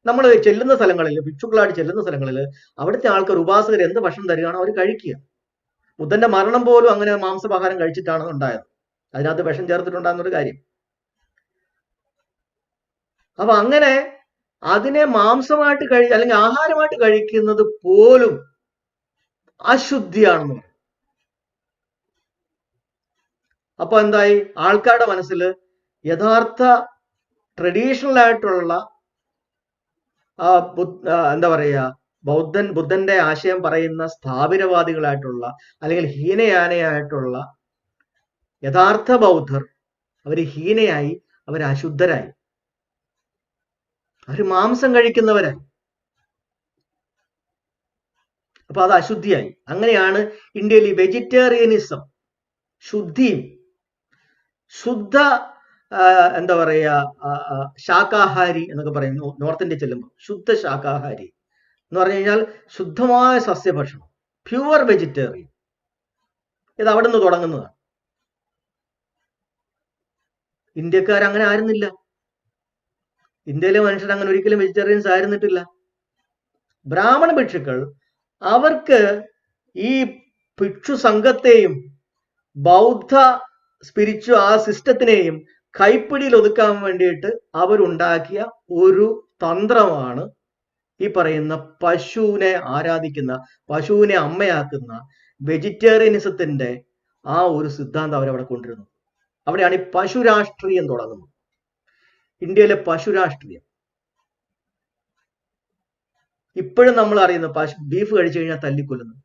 നമ്മൾ ചെല്ലുന്ന സ്ഥലങ്ങളിൽ, ഭിക്ഷുക്കളായിട്ട് ചെല്ലുന്ന സ്ഥലങ്ങളിൽ അവിടുത്തെ ആൾക്കാർ ഉപാസകർ എന്ത് ഭക്ഷണം തരികയാണോ അവർ കഴിക്കുക. ബുദ്ധന്റെ മരണം പോലും അങ്ങനെ മാംസാഹാരം കഴിച്ചിട്ടാണ് ഉണ്ടായത്. അതിനകത്ത് വിഷം ചേർത്തിട്ടുണ്ടാകുന്നൊരു കാര്യം. അപ്പൊ അങ്ങനെ അതിനെ മാംസമായിട്ട് അല്ലെങ്കിൽ ആഹാരമായിട്ട് കഴിക്കുന്നത് പോലും അശുദ്ധിയാണെന്ന് പറയും. അപ്പൊ എന്തായി? ആൾക്കാരുടെ മനസ്സിൽ യഥാർത്ഥ ട്രഡീഷണൽ ആയിട്ടുള്ള എന്താ പറയുക ബുദ്ധന്റെ ആശയം പറയുന്ന സ്ഥാപിരവാദികളായിട്ടുള്ള അല്ലെങ്കിൽ ഹീനയാനയായിട്ടുള്ള യഥാർത്ഥ ബൗദ്ധർ അവർ ഹീനയായി, അവർ അശുദ്ധരായി, അവർ മാംസം കഴിക്കുന്നവരായി. അപ്പൊ അത് അശുദ്ധിയായി. അങ്ങനെയാണ് ഇന്ത്യയിൽ ഈ വെജിറ്റേറിയനിസം, ശുദ്ധിയും ശുദ്ധ എന്താ പറയുക ശാകാഹാരി എന്നൊക്കെ പറയുന്നു. നോർത്ത് ഇന്ത്യ ചെല്ലുമ്പോൾ ശുദ്ധ ശാകാഹാരി എന്ന് പറഞ്ഞു കഴിഞ്ഞാൽ ശുദ്ധമായ സസ്യഭക്ഷണം, പ്യുവർ വെജിറ്റേറിയൻ. ഇത് അവിടെ നിന്ന് തുടങ്ങുന്നതാണ്. ഇന്ത്യക്കാർ അങ്ങനെ ആയിരുന്നില്ല. ഇന്ത്യയിലെ മനുഷ്യർ അങ്ങനെ ഒരിക്കലും വെജിറ്റേറിയൻസ് ആയിരുന്നിട്ടില്ല. ബ്രാഹ്മണ ഭിക്ഷുക്കൾ അവർക്ക് ഈ ഭിക്ഷു സംഘത്തെയും ബൗദ്ധ ആ സിസ്റ്റത്തിനെയും കൈപ്പിടിയിൽ ഒതുക്കാൻ വേണ്ടിയിട്ട് അവരുണ്ടാക്കിയ ഒരു തന്ത്രമാണ് ഈ പറയുന്ന പശുവിനെ ആരാധിക്കുന്ന, പശുവിനെ അമ്മയാക്കുന്ന വെജിറ്റേറിയനിസത്തിന്റെ ആ ഒരു സിദ്ധാന്തം അവരവിടെ കൊണ്ടുവരുന്നു. അവിടെയാണ് ഈ പശു രാഷ്ട്രീയം തുടങ്ങുന്നത്. ഇന്ത്യയിലെ പശു രാഷ്ട്രീയം ഇപ്പോഴും നമ്മൾ അറിയുന്നു. ബീഫ് കഴിച്ചു കഴിഞ്ഞാൽ തല്ലിക്കൊല്ലുന്നു.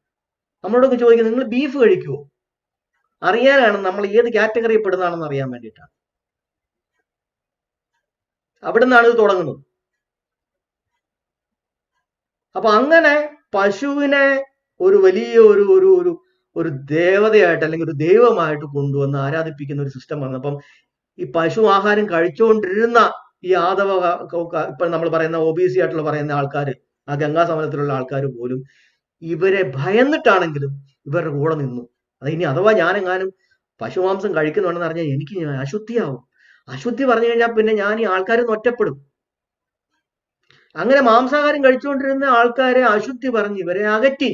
നമ്മളോടൊക്കെ ചോദിക്കുന്നത് നിങ്ങൾ ബീഫ് കഴിക്കുമോ? അറിയാനാണ് നമ്മൾ ഏത് കാറ്റഗറിയിൽ പെടുന്നതാണെന്ന് അറിയാൻ വേണ്ടിയിട്ടാണ്. അവിടെ നിന്നാണ് ഇത് തുടങ്ങുന്നത്. അപ്പൊ അങ്ങനെ പശുവിനെ ഒരു വലിയ ഒരു ദേവതയായിട്ട് അല്ലെങ്കിൽ ഒരു ദൈവമായിട്ട് കൊണ്ടുവന്ന് ആരാധിപ്പിക്കുന്ന ഒരു സിസ്റ്റം വന്നപ്പം ഈ പശു ആഹാരം കഴിച്ചുകൊണ്ടിരുന്ന ഈ ആദവ ഇപ്പൊ നമ്മൾ പറയുന്ന OBC ആയിട്ടുള്ള പറയുന്ന ആൾക്കാർ, ആ ഗംഗാ സമതലത്തിലുള്ള ആൾക്കാർ പോലും ഇവരെ ഭയന്നിട്ടാണെങ്കിലും ഇവരുടെ കൂടെ നിന്നു. അത് ഇനി അഥവാ ഞാനെങ്ങാനും പശുമാംസം കഴിക്കുന്നുണ്ടെന്ന് അറിഞ്ഞാൽ എനിക്ക് അശുദ്ധിയാവും. അശുദ്ധി പറഞ്ഞു കഴിഞ്ഞാൽ പിന്നെ ഞാൻ ഈ ആൾക്കാരിൽ നിന്ന് ഒറ്റപ്പെടും. അങ്ങനെ മാംസാഹാരം കഴിച്ചുകൊണ്ടിരുന്ന ആൾക്കാരെ അശുദ്ധി പറഞ്ഞ് ഇവരെ അകറ്റി,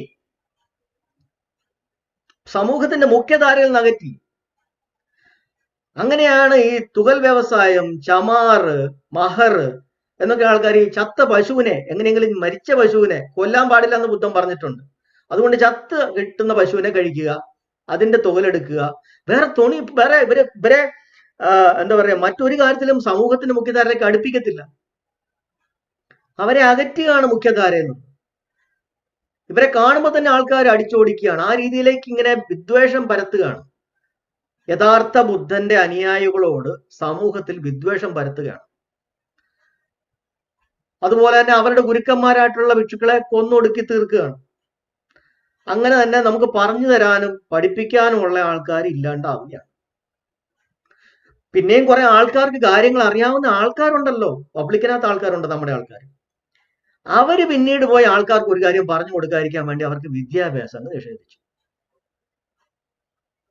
സമൂഹത്തിന്റെ മുഖ്യധാരയിൽ നിന്ന് അകറ്റി. അങ്ങനെയാണ് ഈ തുകൽ വ്യവസായം, ചമാർ, മഹർ എന്നൊക്കെ ആൾക്കാർ ഈ ചത്ത പശുവിനെ, എങ്ങനെയെങ്കിലും മരിച്ച പശുവിനെ കൊല്ലാൻ പാടില്ല എന്ന് ബുദ്ധൻ പറഞ്ഞിട്ടുണ്ട്. അതുകൊണ്ട് ചത്ത് കിട്ടുന്ന പശുവിനെ കഴിക്കുക, അതിന്റെ തുകലെടുക്കുക, വേറെ ഇവരെ എന്താ പറയാ മറ്റൊരു കാര്യത്തിലും സമൂഹത്തിന്റെ മുഖ്യധാരയിലേക്ക് അടുപ്പിക്കത്തില്ല. അവരെ അകറ്റുകയാണ് മുഖ്യധാരയെന്ന്. ഇവരെ കാണുമ്പോൾ തന്നെ ആൾക്കാർ അടിച്ചോടിക്കുകയാണ്. ആ രീതിയിലേക്ക് ഇങ്ങനെ വിദ്വേഷം പരത്തുകയാണ്. യഥാർത്ഥ ബുദ്ധന്റെ അനുയായികളോട് സമൂഹത്തിൽ വിദ്വേഷം പരത്തുകയാണ്. അതുപോലെ തന്നെ അവരുടെ ഗുരുക്കന്മാരായിട്ടുള്ള ഭിക്ഷുക്കളെ കൊന്നൊടുക്കി തീർക്കുകയാണ്. അങ്ങനെ തന്നെ നമുക്ക് പറഞ്ഞു തരാനും പഠിപ്പിക്കാനുമുള്ള ആൾക്കാർ ഇല്ലാണ്ടാവുകയാണ്. പിന്നെയും കുറെ ആൾക്കാർക്ക് കാര്യങ്ങൾ അറിയാവുന്ന ആൾക്കാരുണ്ടല്ലോ, പബ്ലിക്കിനകത്ത് ആൾക്കാരുണ്ട്, നമ്മുടെ ആൾക്കാർ. അവര് പിന്നീട് പോയി ആൾക്കാർക്ക് ഒരു കാര്യം പറഞ്ഞു കൊടുക്കാതിരിക്കാൻ വേണ്ടി അവർക്ക് വിദ്യാഭ്യാസം നിഷേധിച്ചു.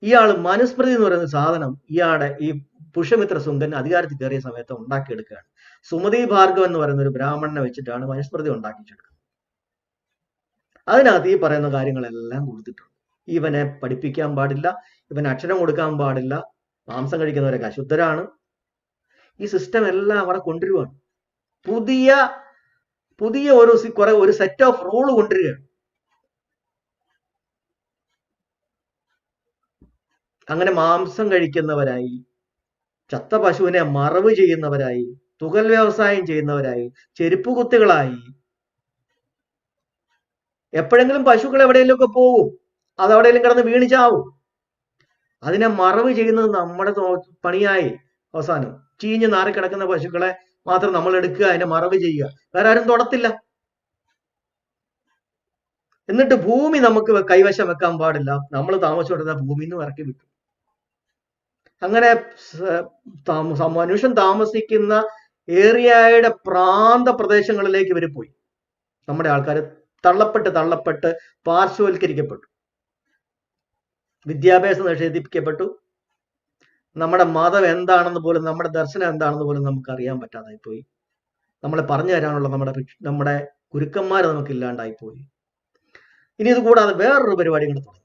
ഇയാൾ മനുസ്മൃതി എന്ന് പറയുന്ന സാധനം ഇയാളുടെ ഈ പുഷ്യമിത്ര ശുങ്കൻ അധികാരത്തിൽ കയറിയ സമയത്ത് ഉണ്ടാക്കിയെടുക്കുകയാണ്. സുമതി ഭാർഗവൻ എന്ന് പറയുന്ന ഒരു ബ്രാഹ്മണനെ വെച്ചിട്ടാണ് മനുസ്മൃതി ഉണ്ടാക്കിച്ചെടുക്കുന്നത്. അതിനകത്ത് ഈ പറയുന്ന കാര്യങ്ങളെല്ലാം കൊടുത്തിട്ടുണ്ട്. ഇവനെ പഠിപ്പിക്കാൻ പാടില്ല, ഇവൻ അക്ഷരം കൊടുക്കാൻ പാടില്ല, മാംസം കഴിക്കുന്നവരൊക്കെ അശുദ്ധരാണ്. ഈ സിസ്റ്റം എല്ലാം അവിടെ കൊണ്ടുവരുവാണ്. പുതിയ ഒരു സെറ്റ് ഓഫ് റൂൾ കൊണ്ടുവരികയാണ്. അങ്ങനെ മാംസം കഴിക്കുന്നവരായി, ചത്ത പശുവിനെ മറവ് ചെയ്യുന്നവരായി, തുകൽ വ്യവസായം ചെയ്യുന്നവരായി, ചെരുപ്പ് കുത്തികളായി. എപ്പോഴെങ്കിലും പശുക്കൾ എവിടെയെങ്കിലുമൊക്കെ പോവും, അത് എവിടെയെങ്കിലും കിടന്ന് വീണ് ചാവും. അതിനെ മറവ് ചെയ്യുന്നത് നമ്മുടെ പണിയായി. അവസാനം ചീഞ്ഞ് നാറി കിടക്കുന്ന പശുക്കളെ മാത്രം നമ്മൾ എടുക്കുക, അതിനെ മറവ് ചെയ്യുക, വേറെ ആരും തൊടത്തില്ല. എന്നിട്ട് ഭൂമി നമുക്ക് കൈവശം വെക്കാൻ പാടില്ല, നമ്മൾ താമസിച്ചുകൊണ്ടിരുന്ന ഭൂമിയിൽ നിന്ന് ഇറക്കി വിട്ടു. അങ്ങനെ മനുഷ്യൻ താമസിക്കുന്ന ഏരിയയുടെ പ്രാന്ത പ്രദേശങ്ങളിലേക്ക് ഇവർ പോയി. നമ്മുടെ ആൾക്കാർ തള്ളപ്പെട്ട് പാർശ്വവൽക്കരിക്കപ്പെട്ടു, വിദ്യാഭ്യാസം നിഷേധിക്കപ്പെട്ടു. നമ്മുടെ മതം എന്താണെന്ന് പോലും, നമ്മുടെ ദർശനം എന്താണെന്ന് പോലും നമുക്ക് അറിയാൻ പറ്റാതായി പോയി. നമ്മളെ പറഞ്ഞു തരാനുള്ള നമ്മുടെ ഗുരുക്കന്മാർ നമുക്ക് ഇല്ലാണ്ടായി പോയി. ഇനി ഇത് കൂടാതെ വേറൊരു പരിപാടി കൂടെ തുടങ്ങി.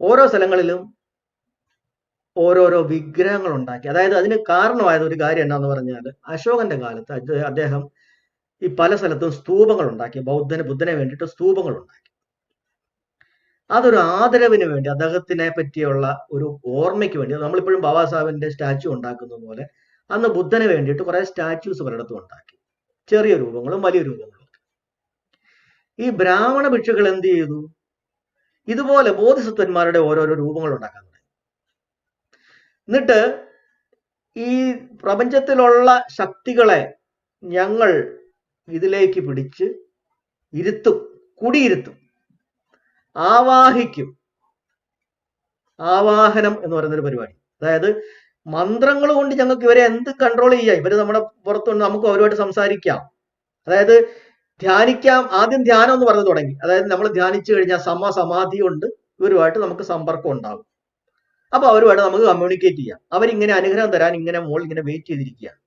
ഓരോ സ്ഥലങ്ങളിലും ഓരോരോ വിഗ്രഹങ്ങൾ ഉണ്ടാക്കി. അതായത് അതിന് കാരണമായത് ഒരു കാര്യം എന്താന്ന് പറഞ്ഞാൽ, അശോകന്റെ കാലത്ത് അദ്ദേഹം ഈ പല സ്ഥലത്തും സ്തൂപങ്ങൾ ഉണ്ടാക്കി, ബുദ്ധനെ വേണ്ടിയിട്ട് സ്തൂപങ്ങൾ ഉണ്ടാക്കി. അതൊരു ആദരവിന് വേണ്ടി, അദ്ദേഹത്തിനെ പറ്റിയുള്ള ഒരു ഓർമ്മയ്ക്ക് വേണ്ടി. നമ്മളിപ്പോഴും ബാബാ സാഹേബിന്റെ സ്റ്റാച്യു ഉണ്ടാക്കുന്ന പോലെ അന്ന് ബുദ്ധന് വേണ്ടിയിട്ട് കുറെ സ്റ്റാച്യൂസ് പലയിടത്തും ഉണ്ടാക്കി, ചെറിയ രൂപങ്ങളും വലിയ രൂപങ്ങളും. ഈ ബ്രാഹ്മണ ഭിക്ഷുക്കൾ എന്ത് ചെയ്തു? ഇതുപോലെ ബോധിസത്വന്മാരുടെ ഓരോരോ രൂപങ്ങൾ ഉണ്ടാക്കാൻ തുടങ്ങി. എന്നിട്ട് ഈ പ്രപഞ്ചത്തിലുള്ള ശക്തികളെ ഞങ്ങൾ ഇതിലേക്ക് പിടിച്ച് ഇരുത്തും, കുടിയിരുത്തും, ആവാഹിക്കും. ആവാഹനം എന്ന് പറയുന്നൊരു പരിപാടി. അതായത് മന്ത്രങ്ങൾ കൊണ്ട് ഞങ്ങൾക്ക് ഇവരെ എന്ത് കൺട്രോൾ ചെയ്യാം, ഇവര് നമ്മുടെ പുറത്തുണ്ട്, നമുക്ക് അവരുമായിട്ട് സംസാരിക്കാം. അതായത് ധ്യാനിക്കാം. ആദ്യം ധ്യാനം എന്ന് പറഞ്ഞു തുടങ്ങി. അതായത് നമ്മൾ ധ്യാനിച്ചു കഴിഞ്ഞാൽ സമാധി കൊണ്ട് ഇവരുമായിട്ട് നമുക്ക് സമ്പർക്കം ഉണ്ടാകും. അപ്പൊ അവരുമായിട്ട് നമുക്ക് കമ്മ്യൂണിക്കേറ്റ് ചെയ്യാം. അവരിങ്ങനെ അനുഗ്രഹം തരാൻ ഇങ്ങനെ ഇങ്ങനെ വെയിറ്റ് ചെയ്തിരിക്കുകയാണ്.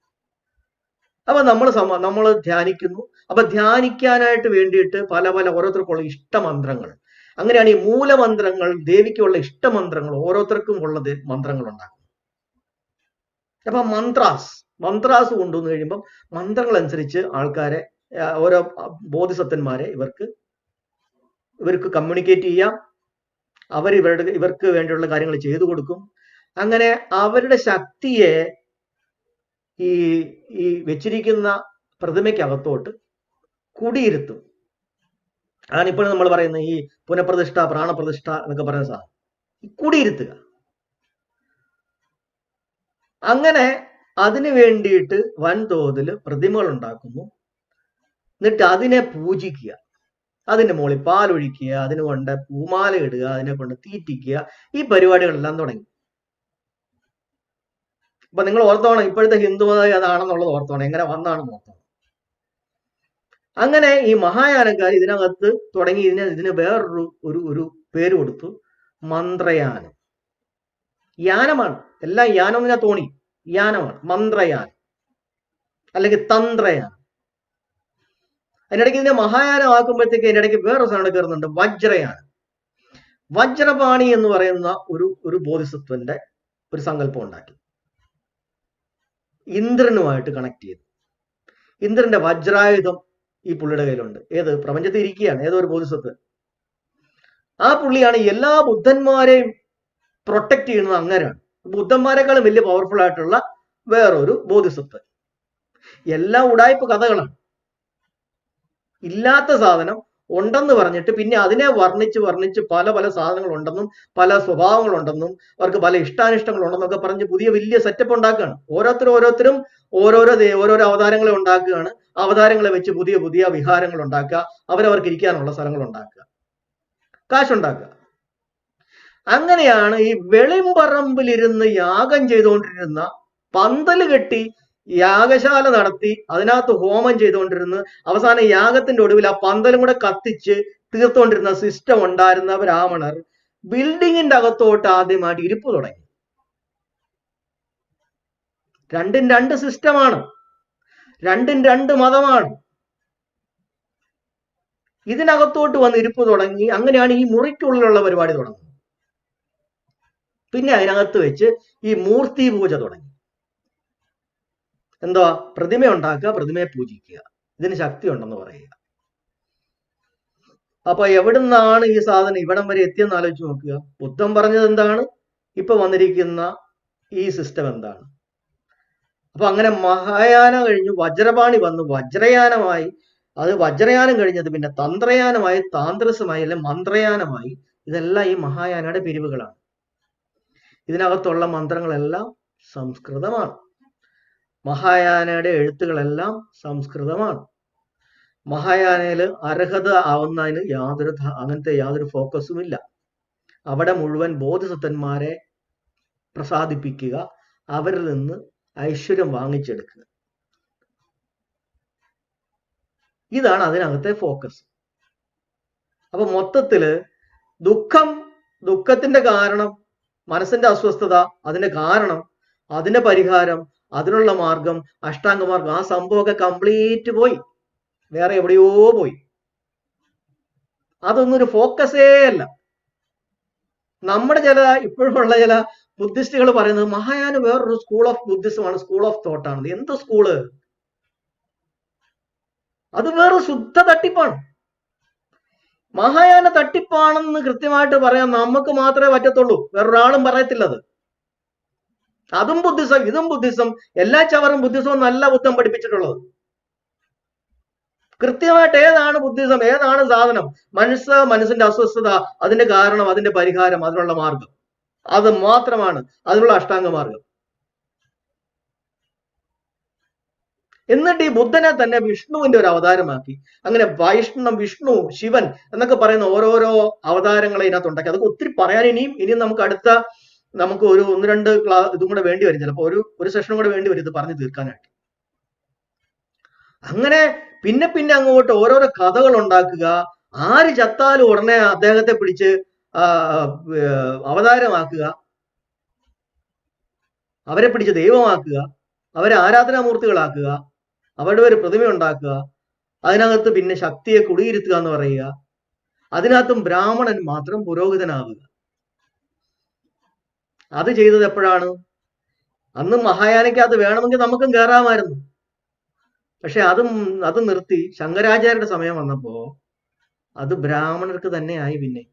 അപ്പൊ നമ്മൾ ധ്യാനിക്കുന്നു. അപ്പൊ ധ്യാനിക്കാനായിട്ട് വേണ്ടിയിട്ട് പല ഓരോരുത്തർക്കുള്ള ഇഷ്ടമന്ത്രങ്ങൾ, അങ്ങനെയാണ് ഈ മൂലമന്ത്രങ്ങൾ, ദേവിക്കുള്ള ഇഷ്ടമന്ത്രങ്ങൾ, ഓരോരുത്തർക്കും ഉള്ളത് മന്ത്രങ്ങൾ ഉണ്ടാക്കും. അപ്പൊ മന്ത്രാസ് കൊണ്ടുവന്നു കഴിയുമ്പോൾ മന്ത്രങ്ങൾ അനുസരിച്ച് ആൾക്കാരെ, ഓരോ ബോധിസത്വന്മാരെ ഇവർക്ക് കമ്മ്യൂണിക്കേറ്റ് ചെയ്യാം. ഇവർക്ക് വേണ്ടിയുള്ള കാര്യങ്ങൾ ചെയ്തു കൊടുക്കും. അങ്ങനെ അവരുടെ ശക്തിയെ ഈ വെച്ചിരിക്കുന്ന പ്രതിമയ്ക്കകത്തോട്ട് കുടിയിരുത്തും. അതാണ് ഇപ്പോൾ നമ്മൾ പറയുന്ന ഈ പുനഃപ്രതിഷ്ഠ, പ്രാണപ്രതിഷ്ഠ എന്നൊക്കെ പറയുന്ന സാധനം, കുടിയിരുത്തുക. അങ്ങനെ അതിനു വേണ്ടിയിട്ട് വൻതോതിൽ പ്രതിമകൾ ഉണ്ടാക്കുന്നു. എന്നിട്ട് അതിനെ പൂജിക്കുക, അതിന്റെ മുകളിൽ പാലൊഴിക്കുക, അതിന് കൊണ്ട് പൂമാല ഇടുക, അതിനെ കൊണ്ട് തീറ്റിക്കുക, ഈ പരിപാടികളെല്ലാം തുടങ്ങി. അപ്പൊ നിങ്ങൾ ഓർത്തോണം, ഇപ്പോഴത്തെ ഹിന്ദുമതം അതാണെന്നുള്ളത് ഓർത്തോണം, എങ്ങനെ വന്നാണെന്ന് ഓർത്തോണം. അങ്ങനെ ഈ മഹായാനക്കാർ ഇതിനകത്ത് തുടങ്ങി ഇതിന് വേറൊരു ഒരു പേര് കൊടുത്തു, മന്ത്രയാനം. യാനമാണ്, എല്ലാം യാനം എന്ന് ഞാൻ തോന്നി, യാനമാണ്, മന്ത്രയാനം അല്ലെങ്കിൽ തന്ത്രയാനം. അതിനിടയ്ക്ക് ഇതിനെ മഹായാനമാക്കുമ്പോഴത്തേക്ക് അതിന്റെ ഇടയ്ക്ക് വേറെ സാധനം കയറുന്നുണ്ട്, വജ്രയാനം. വജ്രപാണി എന്ന് പറയുന്ന ഒരു ബോധിസത്വന്റെ ഒരു സങ്കല്പം ഉണ്ടാക്കി, ഇന്ദ്രനുമായിട്ട് കണക്ട് ചെയ്തു. ഇന്ദ്രന്റെ വജ്രായുധം ഈ പുള്ളിയുടെ കയ്യിലുണ്ട്. ഏത് പ്രപഞ്ചത്തിൽ ഇരിക്കുകയാണ്, ഏതോ ഒരു ബോധിസത്വൻ. ആ പുള്ളിയാണ് എല്ലാ ബുദ്ധന്മാരെയും പ്രൊട്ടക്ട് ചെയ്യുന്നത്. അങ്ങനെയാണ് ബുദ്ധന്മാരെക്കാളും വലിയ പവർഫുൾ ആയിട്ടുള്ള വേറൊരു ബോധിസത്വൻ. എല്ലാം ഉടായ്പ കഥകളാണ്. ഇല്ലാത്ത സാധനം ഉണ്ടെന്ന് പറഞ്ഞിട്ട് പിന്നെ അതിനെ വർണ്ണിച്ച് പല സാധനങ്ങൾ ഉണ്ടെന്നും പല സ്വഭാവങ്ങളുണ്ടെന്നും അവർക്ക് പല ഇഷ്ടാനിഷ്ടങ്ങൾ ഉണ്ടെന്നൊക്കെ പറഞ്ഞ് വലിയ സെറ്റപ്പ് ഉണ്ടാക്കുകയാണ്. ഓരോരുത്തരും ഓരോരോ അവതാരങ്ങളെ ഉണ്ടാക്കുകയാണ്. അവതാരങ്ങളെ വെച്ച് പുതിയ വിഹാരങ്ങൾ ഉണ്ടാക്കുക, അവരവർക്ക് ഇരിക്കാനുള്ള സ്ഥലങ്ങൾ ഉണ്ടാക്കുക, കാശുണ്ടാക്കുക. അങ്ങനെയാണ് ഈ വെളിമ്പറമ്പിലിരുന്ന് യാഗം ചെയ്തുകൊണ്ടിരുന്ന, പന്തല് കെട്ടി യാഗശാല നടത്തി അതിനകത്ത് ഹോമം ചെയ്തുകൊണ്ടിരുന്ന് അവസാനം യാഗത്തിന്റെ ഒടുവിൽ ആ പന്തലും കൂടെ കത്തിച്ച് തീർത്തുകൊണ്ടിരുന്ന സിസ്റ്റം ഉണ്ടായിരുന്ന ബ്രാഹ്മണർ ബിൽഡിങ്ങിന്റെ അകത്തോട്ട് ആദ്യമായിട്ട് ഇരിപ്പ് തുടങ്ങി. രണ്ടും രണ്ട് സിസ്റ്റമാണ്, രണ്ടും രണ്ട് മതമാണ്. ഇതിനകത്തോട്ട് വന്ന് ഇരിപ്പ് തുടങ്ങി. അങ്ങനെയാണ് ഈ മുറിക്കുള്ളിലുള്ള പരിപാടി തുടങ്ങുന്നത്. പിന്നെ അതിനകത്ത് വെച്ച് ഈ മൂർത്തി പൂജ തുടങ്ങി. എന്താ? പ്രതിമ ഉണ്ടാക്കുക, പ്രതിമയെ പൂജിക്കുക, ഇതിന് ശക്തി ഉണ്ടെന്ന് പറയുക. അപ്പൊ എവിടുന്നാണ് ഈ സാധനം ഇവിടം വരെ എത്തിയെന്ന് ആലോചിച്ച് നോക്കുക. ബുദ്ധൻ പറഞ്ഞത് എന്താണ്, ഇപ്പൊ വന്നിരിക്കുന്ന ഈ സിസ്റ്റം എന്താണ്? അപ്പൊ അങ്ങനെ മഹായാന കഴിഞ്ഞു വജ്രപാണി വന്നു, വജ്രയാനമായി. അത് വജ്രയാനം കഴിഞ്ഞത് പിന്നെ തന്ത്രയാനമായി, താന്ത്രസമായി, അല്ലെ മന്ത്രയാനമായി. ഇതെല്ലാം ഈ മഹായാനയുടെ പിരിവുകളാണ്. ഇതിനകത്തുള്ള മന്ത്രങ്ങളെല്ലാം സംസ്കൃതമാണ്. മഹായാനയുടെ എഴുത്തുകളെല്ലാം സംസ്കൃതമാണ്. മഹായാനയിൽ അർഹത ആവുന്നതിന് അങ്ങനത്തെ യാതൊരു ഫോക്കസും ഇല്ല. അവിടെ മുഴുവൻ ബോധിസത്വന്മാരെ പ്രസാദിപ്പിക്കുക, അവരിൽ നിന്ന് ഐശ്വര്യം വാങ്ങിച്ചെടുക്കുക, ഇതാണ് അതിനകത്തെ ഫോക്കസ്. അപ്പൊ മൊത്തത്തില് ദുഃഖത്തിന്റെ കാരണം, മനസ്സിന്റെ അസ്വസ്ഥത, അതിന്റെ കാരണം, അതിന്റെ പരിഹാരം, അതിനുള്ള മാർഗം, അഷ്ടാംഗമാർഗം, ആ സംഭവമൊക്കെ കംപ്ലീറ്റ് പോയി, വേറെ എവിടെയോ പോയി. അതൊന്നും ഒരു ഫോക്കസേ അല്ല. നമ്മുടെ ഇപ്പോഴുള്ള ചില ബുദ്ധിസ്റ്റുകൾ പറയുന്നത് മഹായാന വേറൊരു സ്കൂൾ ഓഫ് ബുദ്ധിസമാണ്, സ്കൂൾ ഓഫ് തോട്ടാണ്. എന്ത് സ്കൂള്? അത് വേറെ ശുദ്ധ തട്ടിപ്പാണ്. മഹായാന തട്ടിപ്പാണെന്ന് കൃത്യമായിട്ട് പറയാൻ നമുക്ക് മാത്രമേ പറ്റത്തുള്ളൂ, വേറൊരാളും പറയത്തില്ലത്. അതും ബുദ്ധിസം, ഇതും ബുദ്ധിസം, എല്ലാ ചവറും ബുദ്ധിസവും നല്ല ബുദ്ധം പഠിപ്പിച്ചിട്ടുള്ളത്. കൃത്യമായിട്ട് ഏതാണ് ബുദ്ധിസം, ഏതാണ് സാധനം, മനസ്സിന്റെ അസ്വസ്ഥത, അതിന്റെ കാരണം, അതിന്റെ പരിഹാരം, അതിനുള്ള മാർഗം, അത് മാത്രമാണ് അതിനുള്ള അഷ്ടാംഗ മാർഗം. എന്നിട്ട് ഈ ബുദ്ധനെ തന്നെ വിഷ്ണുവിന്റെ ഒരു അവതാരമാക്കി. അങ്ങനെ വിഷ്ണു, ശിവൻ എന്നൊക്കെ പറയുന്ന ഓരോരോ അവതാരങ്ങളെ ഇതിനകത്ത് ഉണ്ടാക്കി. അതൊക്കെ ഒത്തിരി പറയാൻ ഇനിയും നമുക്ക് ഒരു 1-2 ഇതും കൂടെ വേണ്ടി വരും, ചിലപ്പോൾ ഒരു സെഷനും കൂടെ വേണ്ടി വരും ഇത് പറഞ്ഞു തീർക്കാനായിട്ട്. അങ്ങനെ പിന്നെ അങ്ങോട്ട് ഓരോരോ കഥകൾ ഉണ്ടാക്കുക. ആര് ചത്താലും ഉടനെ അദ്ദേഹത്തെ പിടിച്ച് അവതാരമാക്കുക, അവരെ പിടിച്ച് ദൈവമാക്കുക, അവരെ ആരാധനാമൂർത്തികളാക്കുക, അവരുടെ ഒരു പ്രതിമ ഉണ്ടാക്കുക, അതിനകത്ത് പിന്നെ ശക്തിയെ കുടിയിരുത്തുക എന്ന് പറയുക. അതിനകത്തും ബ്രാഹ്മണൻ മാത്രം പുരോഹിതനാവുക. അത് ചെയ്തത് എപ്പോഴാണ്? അന്ന് മഹായാനയ്ക്കകത്ത് വേണമെങ്കിൽ നമുക്കും കയറാമായിരുന്നു. പക്ഷെ അത് നിർത്തി ശങ്കരാചാര്യരുടെ സമയം വന്നപ്പോ അത് ബ്രാഹ്മണർക്ക് തന്നെ ആയി. പിന്നെ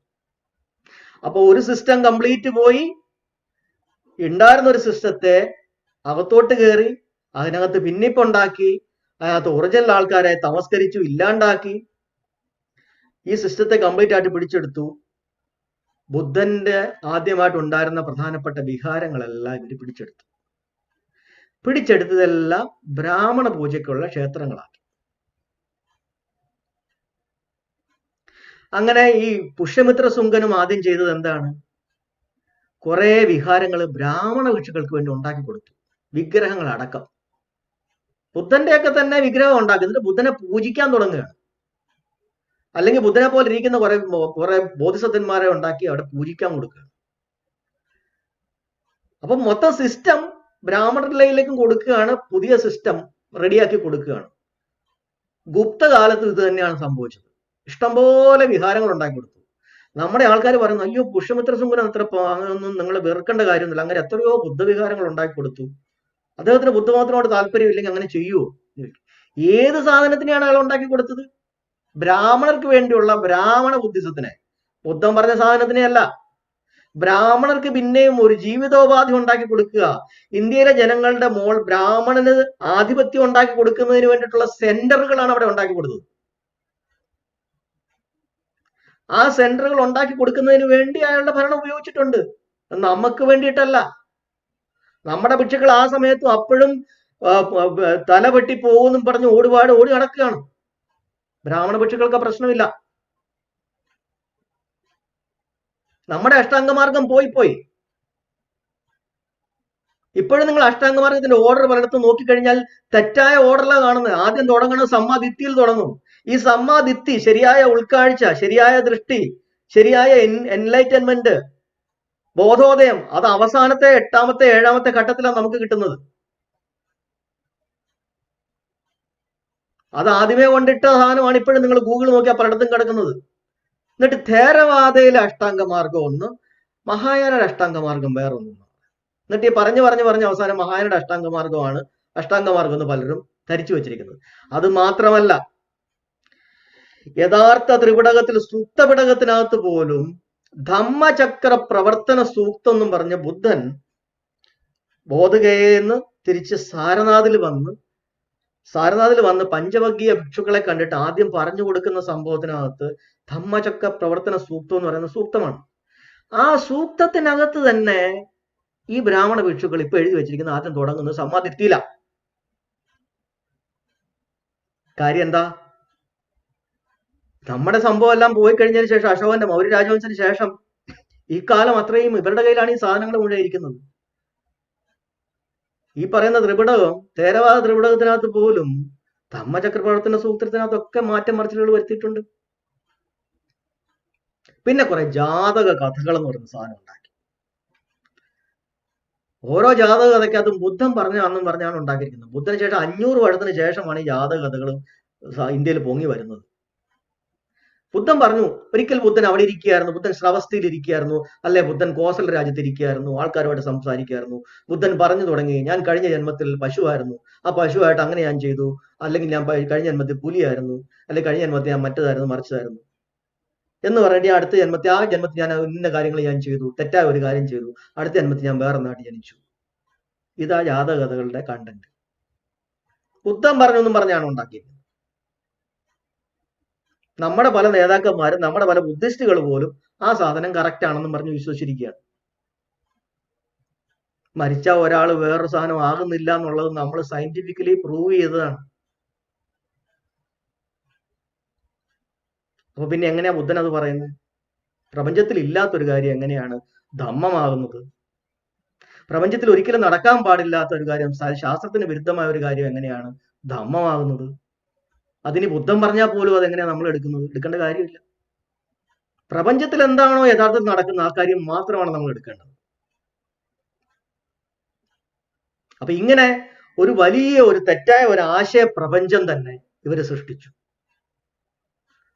അപ്പൊ ഒരു സിസ്റ്റം കംപ്ലീറ്റ് പോയി. ഉണ്ടായിരുന്ന ഒരു സിസ്റ്റത്തെ അകത്തോട്ട് കയറി അതിനകത്ത് ഭിന്നിപ്പുണ്ടാക്കി, അതിനകത്ത് ഒറിജിനൽ ആൾക്കാരെ തമസ്കരിച്ചു, ഇല്ലാണ്ടാക്കി. ഈ സിസ്റ്റത്തെ കംപ്ലീറ്റ് ആയിട്ട് പിടിച്ചെടുത്തു. ബുദ്ധന്റെ ആദ്യമായിട്ട് ഉണ്ടായിരുന്ന പ്രധാനപ്പെട്ട വിഹാരങ്ങളെല്ലാം ഇവര് പിടിച്ചെടുത്തതെല്ലാം ബ്രാഹ്മണ പൂജയ്ക്കുള്ള ക്ഷേത്രങ്ങളാക്കി. അങ്ങനെ ഈ പുഷ്യമിത്ര ശുങ്കനും ആദ്യം ചെയ്തത് എന്താണ്? കുറെ വിഹാരങ്ങൾ ബ്രാഹ്മണ ഭിക്ഷുക്കൾക്ക് വേണ്ടി ഉണ്ടാക്കി കൊടുത്തു, വിഗ്രഹങ്ങൾ അടക്കം. ബുദ്ധന്റെയൊക്കെ തന്നെ വിഗ്രഹം ഉണ്ടാക്കി, എന്നിട്ട് ബുദ്ധനെ പൂജിക്കാൻ തുടങ്ങുകയാണ്. അല്ലെങ്കിൽ ബുദ്ധനെ പോലെ ഇരിക്കുന്ന കുറെ ബോധിസത്വന്മാരെ ഉണ്ടാക്കി അവിടെ പൂജിക്കാൻ കൊടുക്കുകയാണ്. അപ്പൊ മൊത്തം സിസ്റ്റം ബ്രാഹ്മണരിലേക്കും കൊടുക്കുകയാണ്, പുതിയ സിസ്റ്റം റെഡിയാക്കി കൊടുക്കുകയാണ്. ഗുപ്തകാലത്ത് ഇത് തന്നെയാണ് സംഭവിച്ചത്. ഇഷ്ടംപോലെ വിഹാരങ്ങൾ ഉണ്ടാക്കി കൊടുത്തു. നമ്മുടെ ആൾക്കാർ പറയുന്നു, അയ്യോ പുഷ്യമിത്ര ശുങ്കൻ അത്ര അങ്ങനൊന്നും നിങ്ങൾ വെറുക്കേണ്ട കാര്യമൊന്നുമില്ല, അങ്ങനെ എത്രയോ ബുദ്ധവിഹാരങ്ങൾ ഉണ്ടാക്കി കൊടുത്തു, അദ്ദേഹത്തിന് ബുദ്ധമതത്തിനോട് താല്പര്യമില്ലെങ്കിൽ അങ്ങനെ ചെയ്യുമോ? ഏത് സാധനത്തിനെയാണ് അയാൾ ഉണ്ടാക്കി കൊടുത്തത്? ബ്രാഹ്മണർക്ക് വേണ്ടിയുള്ള ബ്രാഹ്മണ ബുദ്ധിസത്തിനെ, ബുദ്ധൻ പറഞ്ഞ സാധനത്തിനെ അല്ല. ബ്രാഹ്മണർക്ക് പിന്നെയും ഒരു ജീവിതോപാധി ഉണ്ടാക്കി കൊടുക്കുക. ഇന്ത്യയിലെ ജനങ്ങളുടെ ബ്രാഹ്മണന് ആധിപത്യം ഉണ്ടാക്കി കൊടുക്കുന്നതിന് വേണ്ടിയിട്ടുള്ള സെന്ററുകളാണ് അവിടെ ഉണ്ടാക്കി കൊടുത്തത്. ആ സെന്ററുകൾ ഉണ്ടാക്കി കൊടുക്കുന്നതിന് വേണ്ടി അയാളുടെ ഭരണം ഉപയോഗിച്ചിട്ടുണ്ട്, നമുക്ക് വേണ്ടിയിട്ടല്ല. നമ്മുടെ ഭിക്ഷുക്കൾ ആ സമയത്തും അപ്പോഴും തല വെട്ടി പോകുമെന്നും പറഞ്ഞ് ഓടി നടക്കുകയാണ്. ബ്രാഹ്മണ ഭിക്ഷുക്കൾക്ക് പ്രശ്നമില്ല. നമ്മുടെ അഷ്ടാംഗമാർഗം പോയി. ഇപ്പോഴും നിങ്ങൾ അഷ്ടാംഗമാർഗത്തിന്റെ ഓർഡർ പലയിടത്തും നോക്കിക്കഴിഞ്ഞാൽ തെറ്റായ ഓർഡറിലാണ് കാണുന്നത്. ആദ്യം തുടങ്ങുന്നത് സമ്മാദിത്തിയിൽ തുടങ്ങും. ഈ സമ്മാദിത്തി, ശരിയായ ഉൾക്കാഴ്ച, ശരിയായ ദൃഷ്ടി, ശരിയായ എൻലൈറ്റൻമെന്റ്, ബോധോദയം, അത് അവസാനത്തെ 8ാമത്തെ 7ാമത്തെ ഘട്ടത്തിലാണ് നമുക്ക് കിട്ടുന്നത്. അത് ആദ്യമേ കൊണ്ടിട്ട സാധനമാണ് ഇപ്പോഴും നിങ്ങൾ ഗൂഗിൾ നോക്കിയാൽ പലയിടത്തും കിടക്കുന്നത്. എന്നിട്ട് തേരവാദയിലെ അഷ്ടാംഗമാർഗം ഒന്ന്, മഹായാനയുടെ അഷ്ടാംഗമാർഗം വേറൊന്നും. എന്നിട്ട് ഈ പറഞ്ഞ് അവസാനം മഹായാനയുടെ അഷ്ടാംഗമാർഗമാണ് അഷ്ടാംഗമാർഗം എന്ന് പലരും ധരിച്ചു വെച്ചിരിക്കുന്നത്. അത് മാത്രമല്ല, യഥാർത്ഥ ത്രിപിടകത്തിൽ സൂക്തപിടകത്തിനകത്ത് പോലും ധമ്മചക്ര പ്രവർത്തന സൂക്തം എന്നും പറഞ്ഞ ബുദ്ധൻ ബോധഗയെന്ന് തിരിച്ച് സാരനാഥിൽ വന്ന് പഞ്ചവഗീയ ഭിക്ഷുക്കളെ കണ്ടിട്ട് ആദ്യം പറഞ്ഞു കൊടുക്കുന്ന സംഭവത്തിനകത്ത് ധമ്മചക്ര പ്രവർത്തന സൂക്തം എന്ന് പറയുന്ന സൂക്തമാണ്. ആ സൂക്തത്തിനകത്ത് തന്നെ ഈ ബ്രാഹ്മണ ഭിക്ഷുക്കൾ ഇപ്പൊ എഴുതി വെച്ചിരിക്കുന്ന ആദ്യം തുടങ്ങുന്നത് സമ്മാദിത്തിയില്ല. കാര്യം എന്താ? നമ്മുടെ സംഭവം എല്ലാം പോയി കഴിഞ്ഞതിന് ശേഷം, അശോകന്റെ മൗര്യ രാജവംശത്തിന് ശേഷം ഈ കാലം അത്രയും ഇവരുടെ കയ്യിലാണ് ഈ സാധനങ്ങൾ മുഴുവൻ ഇരിക്കുന്നത്. ഈ പറയുന്ന ത്രിപിടകം, തേരവാദ ത്രിപിടകത്തിനകത്ത് പോലും ധമ്മചക്ര പ്രവർത്തന സൂത്രത്തിനകത്തൊക്കെ മാറ്റം മറിച്ചിലുകൾ വരുത്തിയിട്ടുണ്ട്. പിന്നെ കുറെ ജാതക കഥകൾ എന്ന് പറയുന്ന സാധനം ഉണ്ടാക്കി. ഓരോ ജാതക കഥയ്ക്കകത്തും ബുദ്ധൻ അന്നും പറഞ്ഞാണ് ഉണ്ടാക്കിയിരിക്കുന്നത്. ബുദ്ധന് ശേഷം 500 വർഷത്തിന് ശേഷമാണ് ഈ ജാതക കഥകൾ ഇന്ത്യയിൽ പൊങ്ങി വരുന്നത്. ബുദ്ധൻ പറഞ്ഞു, ഒരിക്കൽ ബുദ്ധൻ അവിടെ ഇരിക്കുകയായിരുന്നു, ബുദ്ധൻ ശ്രവസ്ഥയിൽ ഇരിക്കുകയായിരുന്നു, അല്ലെ ബുദ്ധൻ കോസല രാജ്യത്ത് ഇരിക്കുകയായിരുന്നു, ആൾക്കാരുമായിട്ട് സംസാരിക്കുകയായിരുന്നു. ബുദ്ധൻ പറഞ്ഞു തുടങ്ങി, ഞാൻ കഴിഞ്ഞ ജന്മത്തിൽ പശുവായിരുന്നു, ആ പശുവായിട്ട് അങ്ങനെ ഞാൻ ചെയ്തു, അല്ലെങ്കിൽ ഞാൻ കഴിഞ്ഞ ജന്മത്തിൽ പുലിയായിരുന്നു, അല്ലെങ്കിൽ കഴിഞ്ഞ ജന്മത്തിൽ ഞാൻ മറ്റേതായിരുന്നു മറിച്ചതായിരുന്നു എന്ന് പറഞ്ഞിട്ട് അടുത്ത ജന്മത്തിൽ ആ ജന്മത്തിൽ ഞാൻ ഇന്ന കാര്യങ്ങൾ ഞാൻ ചെയ്തു, തെറ്റായ ഒരു കാര്യം ചെയ്തു, അടുത്ത ജന്മത്തിൽ ഞാൻ വേറെ നാട്ടിൽ ജനിച്ചു. ഇതാ ജാതകഥകളുടെ കണ്ടന്റ്. ബുദ്ധൻ പറഞ്ഞൊന്നും പറഞ്ഞാണ് ഉണ്ടാക്കിയത്. നമ്മുടെ പല നേതാക്കന്മാരും, നമ്മുടെ പല ബുദ്ധിസ്റ്റുകൾ പോലും ആ സാധനം കറക്റ്റ് ആണെന്നും പറഞ്ഞ് വിശ്വസിച്ചിരിക്കുകയാണ്. മരിച്ച ഒരാൾ വേറൊരു സാധനം ആകുന്നില്ല എന്നുള്ളത് നമ്മൾ സയന്റിഫിക്കലി പ്രൂവ് ചെയ്തതാണ്. അപ്പൊ പിന്നെ എങ്ങനെയാ ബുദ്ധൻ അത് പറയുന്നത്? പ്രപഞ്ചത്തിൽ ഇല്ലാത്തൊരു കാര്യം എങ്ങനെയാണ് ധമ്മമാകുന്നത്? പ്രപഞ്ചത്തിൽ ഒരിക്കലും നടക്കാൻ പാടില്ലാത്ത ഒരു കാര്യം, ശാസ്ത്രത്തിന് വിരുദ്ധമായ ഒരു കാര്യം എങ്ങനെയാണ് ധമ്മമാകുന്നത്? അതിന് ബുദ്ധൻ പറഞ്ഞാൽ പോലും അതെങ്ങനെയാ നമ്മൾ എടുക്കേണ്ട കാര്യമില്ല. പ്രപഞ്ചത്തിൽ എന്താണോ യഥാർത്ഥത്തിൽ നടക്കുന്ന ആ കാര്യം മാത്രമാണ് നമ്മൾ എടുക്കേണ്ടത്. അപ്പൊ ഇങ്ങനെ ഒരു വലിയ ഒരു തെറ്റായ ഒരു ആശയ പ്രപഞ്ചം തന്നെ ഇവര് സൃഷ്ടിച്ചു.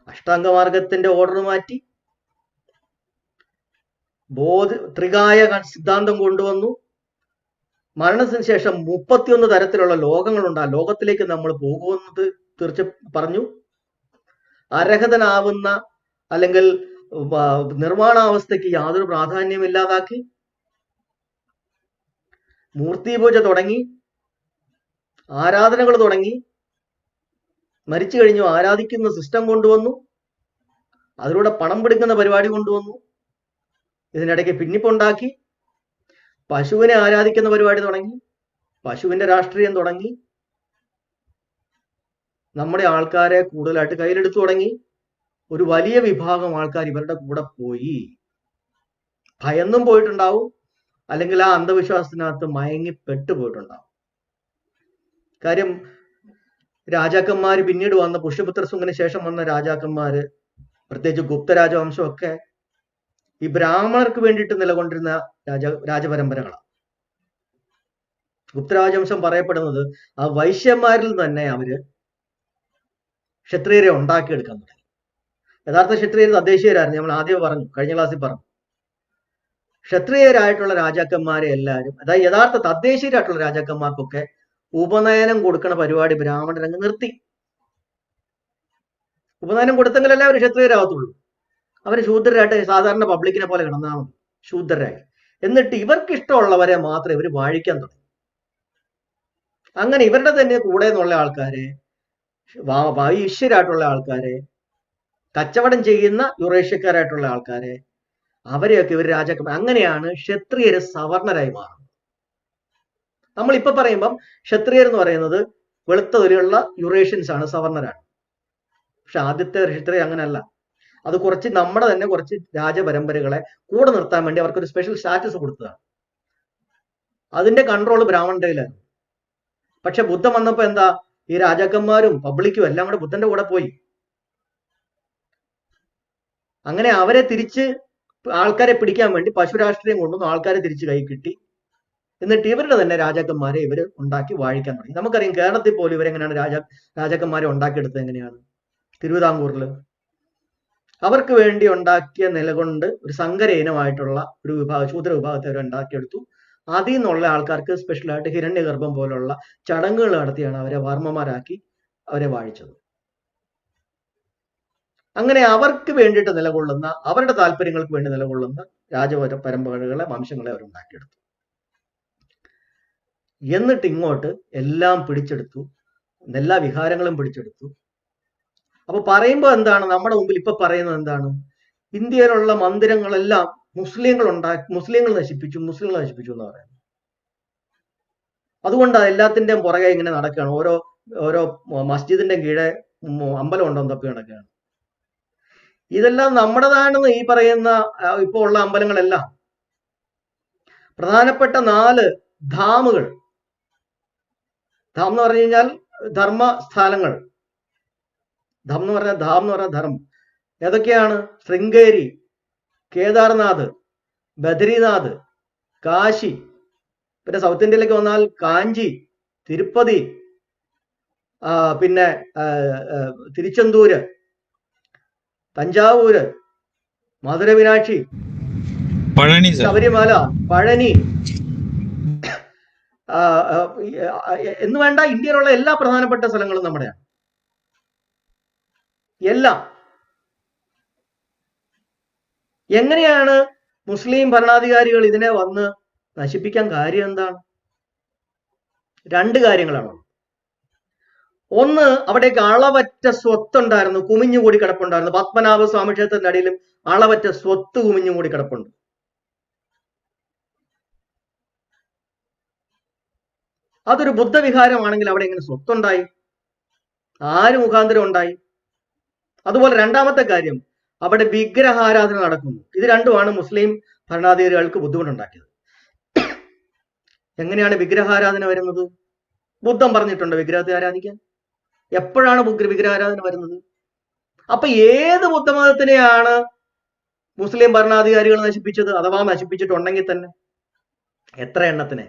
അഷ്ടാംഗമാർഗത്തിന്റെ ഓർഡർ മാറ്റി, ത്രികായ സിദ്ധാന്തം കൊണ്ടുവന്നു. മരണത്തിന് ശേഷം 31 തരത്തിലുള്ള ലോകങ്ങളുണ്ട്. ആ ലോകത്തിലേക്ക് നമ്മൾ പോകുന്നത് പറഞ്ഞു. അർഹതനാവുന്ന അല്ലെങ്കിൽ നിർമ്മാണാവസ്ഥയ്ക്ക് യാതൊരു പ്രാധാന്യം ഇല്ലാതാക്കി. മൂർത്തിപൂജ തുടങ്ങി, ആരാധനകൾ തുടങ്ങി, മരിച്ചു കഴിഞ്ഞു ആരാധിക്കുന്ന സിസ്റ്റം കൊണ്ടുവന്നു, അതിലൂടെ പണം പിടിക്കുന്ന പരിപാടി കൊണ്ടുവന്നു. ഇതിനിടയ്ക്ക് ഭിന്നിപ്പുണ്ടാക്കി, പശുവിനെ ആരാധിക്കുന്ന പരിപാടി തുടങ്ങി, പശുവിന്റെ രാഷ്ട്രീയം തുടങ്ങി, നമ്മുടെ ആൾക്കാരെ കൂടുതലായിട്ട് കയ്യിലെടുത്തു തുടങ്ങി. ഒരു വലിയ വിഭാഗം ആൾക്കാർ ഇവരുടെ കൂടെ പോയി. ഭയന്നും പോയിട്ടുണ്ടാവും, അല്ലെങ്കിൽ ആ അന്ധവിശ്വാസത്തിനകത്ത് മയങ്ങി പെട്ടുപോയിട്ടുണ്ടാവും. കാര്യം രാജാക്കന്മാര് പിന്നീട് വന്ന പുഷ്യപുത്ര ശുംഗന് ശേഷം വന്ന രാജാക്കന്മാര്, പ്രത്യേകിച്ച് ഗുപ്ത രാജവംശമൊക്കെ ഈ ബ്രാഹ്മണർക്ക് വേണ്ടിയിട്ട് നിലകൊണ്ടിരുന്ന രാജപരമ്പരകളാണ്. ഗുപ്തരാജവംശം പറയപ്പെടുന്നത് ആ വൈശ്യന്മാരിൽ തന്നെ അവര് ക്ഷത്രിയരെ ഉണ്ടാക്കിയെടുക്കാൻ തുടങ്ങി. യഥാർത്ഥ ക്ഷത്രിയർ തദ്ദേശീയരായിരുന്നു. നമ്മൾ ആദ്യം പറഞ്ഞു, കഴിഞ്ഞ ക്ലാസ്സിൽ പറഞ്ഞു. ക്ഷത്രിയരായിട്ടുള്ള രാജാക്കന്മാരെ എല്ലാവരും, അതായത് യഥാർത്ഥ തദ്ദേശീയരായിട്ടുള്ള രാജാക്കന്മാർക്കൊക്കെ ഉപനയനം കൊടുക്കുന്ന പരിപാടി ബ്രാഹ്മണരങ്ങ് നിർത്തി. ഉപനയനം കൊടുത്തെങ്കിലല്ലേ അവർ ക്ഷത്രിയരാകത്തുള്ളൂ. അവർ ശൂദ്രരായിട്ട് സാധാരണ പബ്ലിക്കിനെ പോലെ കിടന്നാൽ മതി, ശൂദ്രരായി. എന്നിട്ട് ഇവർക്ക് ഇഷ്ടമുള്ളവരെ മാത്രമേ ഇവർ വാഴിക്കാൻ തുടങ്ങി. അങ്ങനെ ഇവരുടെ തന്നെ കൂടെ നിന്നുള്ള ആൾക്കാരെ, വൈശ്യരായിട്ടുള്ള ആൾക്കാരെ, കച്ചവടം ചെയ്യുന്ന യുറേഷ്യക്കാരായിട്ടുള്ള ആൾക്കാരെ, അവരെയൊക്കെ ഇവർ രാജാക്കന്മാർ. അങ്ങനെയാണ് ക്ഷത്രിയര് സവർണരായി മാറുന്നത്. നമ്മളിപ്പൊ പറയുമ്പം ക്ഷത്രിയർ എന്ന് പറയുന്നത് വെളുത്ത തൊലിയുള്ള യുറേഷ്യൻസ് ആണ്, സവർണരാണ്. പക്ഷെ ആദ്യത്തെ ക്ഷത്രിയർ അങ്ങനെയല്ല. അത് കുറച്ച് നമ്മുടെ തന്നെ കുറച്ച് രാജപരമ്പരകളെ കൂടെ നിർത്താൻ വേണ്ടി അവർക്കൊരു സ്പെഷ്യൽ സ്റ്റാറ്റസ് കൊടുത്തതാണ്. അതിന്റെ കൺട്രോൾ ബ്രാഹ്മണന്റെയിലായിരുന്നു. പക്ഷെ ബുദ്ധൻ വന്നപ്പോ എന്താ, ഈ രാജാക്കന്മാരും പബ്ലിക്കും എല്ലാം കൂടെ ബുദ്ധന്റെ കൂടെ പോയി. അങ്ങനെ അവരെ തിരിച്ച് ആൾക്കാരെ പിടിക്കാൻ വേണ്ടി പശുരാഷ്ട്രീയം കൊണ്ടുവന്ന് ആൾക്കാരെ തിരിച്ച് കൈ കിട്ടി. എന്നിട്ട് ഇവരുടെ തന്നെ രാജാക്കന്മാരെ ഇവർ ഉണ്ടാക്കി വാഴിക്കാൻ തുടങ്ങി. നമുക്കറിയാം കേരളത്തിൽ പോലും ഇവരെങ്ങനെയാണ് രാജാക്കന്മാരെ ഉണ്ടാക്കിയെടുത്തത് എങ്ങനെയാണ്. തിരുവിതാംകൂറിൽ അവർക്ക് വേണ്ടി ഉണ്ടാക്കിയ നിലകൊണ്ട് ഒരു സങ്കര ഇനമായിട്ടുള്ള ഒരു വിഭാഗം, ശൂദ്ര വിഭാഗത്തെ അവർ ഉണ്ടാക്കിയെടുത്തു. അതിൽ നിന്നുള്ള ആൾക്കാർക്ക് സ്പെഷ്യലായിട്ട് ഹിരണ്യഗർഭം പോലുള്ള ചടങ്ങുകൾ നടത്തിയാണ് അവരെ വർമ്മമാരാക്കി അവരെ വാഴിച്ചത്. അങ്ങനെ അവർക്ക് വേണ്ടിയിട്ട് നിലകൊള്ളുന്ന, അവരുടെ താല്പര്യങ്ങൾക്ക് വേണ്ടി നിലകൊള്ളുന്ന പരമ്പരകളെ, വംശങ്ങളെ അവരുണ്ടാക്കിയെടുത്തു. എന്നിട്ട് ഇങ്ങോട്ട് എല്ലാം പിടിച്ചെടുത്തു, എല്ലാ വിഹാരങ്ങളും പിടിച്ചെടുത്തു. അപ്പൊ പറയുമ്പോൾ എന്താണ്, നമ്മുടെ മുമ്പിൽ ഇപ്പൊ പറയുന്നത് എന്താണ്, ഇന്ത്യയിലുള്ള മന്ദിരങ്ങളെല്ലാം മുസ്ലിങ്ങൾ നശിപ്പിച്ചു എന്ന് പറയുന്നത്. അതുകൊണ്ടാണ് എല്ലാത്തിന്റെയും പുറകെ ഇങ്ങനെ നടക്കുകയാണ്. ഓരോ മസ്ജിദിന്റെ കീഴെ അമ്പലം ഉണ്ടോ തപ്പി നടക്കുകയാണ്. ഇതെല്ലാം നമ്മുടേതാണെന്ന് ഈ പറയുന്ന ഇപ്പൊ ഉള്ള അമ്പലങ്ങളെല്ലാം പ്രധാനപ്പെട്ട 4 ധാമുകൾ, ധാം എന്ന് പറഞ്ഞു കഴിഞ്ഞാൽ ധർമ്മസ്ഥാനങ്ങൾ, ധാം എന്ന് പറഞ്ഞാൽ ധർമ്മം. ഏതൊക്കെയാണ്? ശൃംഗേരി, കേദാർനാഥ്, ബദ്രിനാഥ്, കാശി, പിന്നെ സൗത്ത് ഇന്ത്യയിലേക്ക് വന്നാൽ കാഞ്ചി, തിരുപ്പതി, പിന്നെ തിരുച്ചെന്തൂര്, തഞ്ചാവൂര്, മധുര മീനാക്ഷി, ശബരിമല, പഴനി എന്ന് വേണ്ട ഇന്ത്യയിലുള്ള എല്ലാ പ്രധാനപ്പെട്ട സ്ഥലങ്ങളും നമ്മുടെയാണ്. എല്ലാം. എങ്ങനെയാണ് മുസ്ലിം ഭരണാധികാരികൾ ഇതിനെ വന്ന് നശിപ്പിക്കാൻ കാര്യം എന്താണ്? 2 കാര്യങ്ങളാണ്. ഒന്ന്, അവിടേക്ക് അളവറ്റ സ്വത്തുണ്ടായിരുന്നു, കുമിഞ്ഞുകൂടി കിടപ്പുണ്ടായിരുന്നു. പത്മനാഭ സ്വാമി ക്ഷേത്രത്തിന്റെ അടിയിലും അളവറ്റ സ്വത്ത് കുമിഞ്ഞുകൂടി കിടപ്പുണ്ട്. അതൊരു ബുദ്ധവിഹാരമാണെങ്കിൽ അവിടെ എങ്ങനെ സ്വത്തുണ്ടായി? ആര് മുഖാന്തരം ഉണ്ടായി? അതുപോലെ രണ്ടാമത്തെ കാര്യം, അവിടെ വിഗ്രഹാരാധന നടക്കുന്നു. ഇത് രണ്ടുമാണ് മുസ്ലിം ഭരണാധികാരികൾക്ക് ബുദ്ധിമുട്ടുണ്ടാക്കിയത്. എങ്ങനെയാണ് വിഗ്രഹാരാധന വരുന്നത്? ബുദ്ധൻ പറഞ്ഞിട്ടുണ്ട് വിഗ്രഹത്തെ ആരാധിക്കാൻ. എപ്പോഴാണ് വിഗ്രഹാരാധന വരുന്നത്? അപ്പൊ ഏത് ബുദ്ധമതത്തിനെയാണ് മുസ്ലിം ഭരണാധികാരികൾ നശിപ്പിച്ചത്? അഥവാ നശിപ്പിച്ചിട്ടുണ്ടെങ്കിൽ തന്നെ എത്ര എണ്ണത്തിനെ?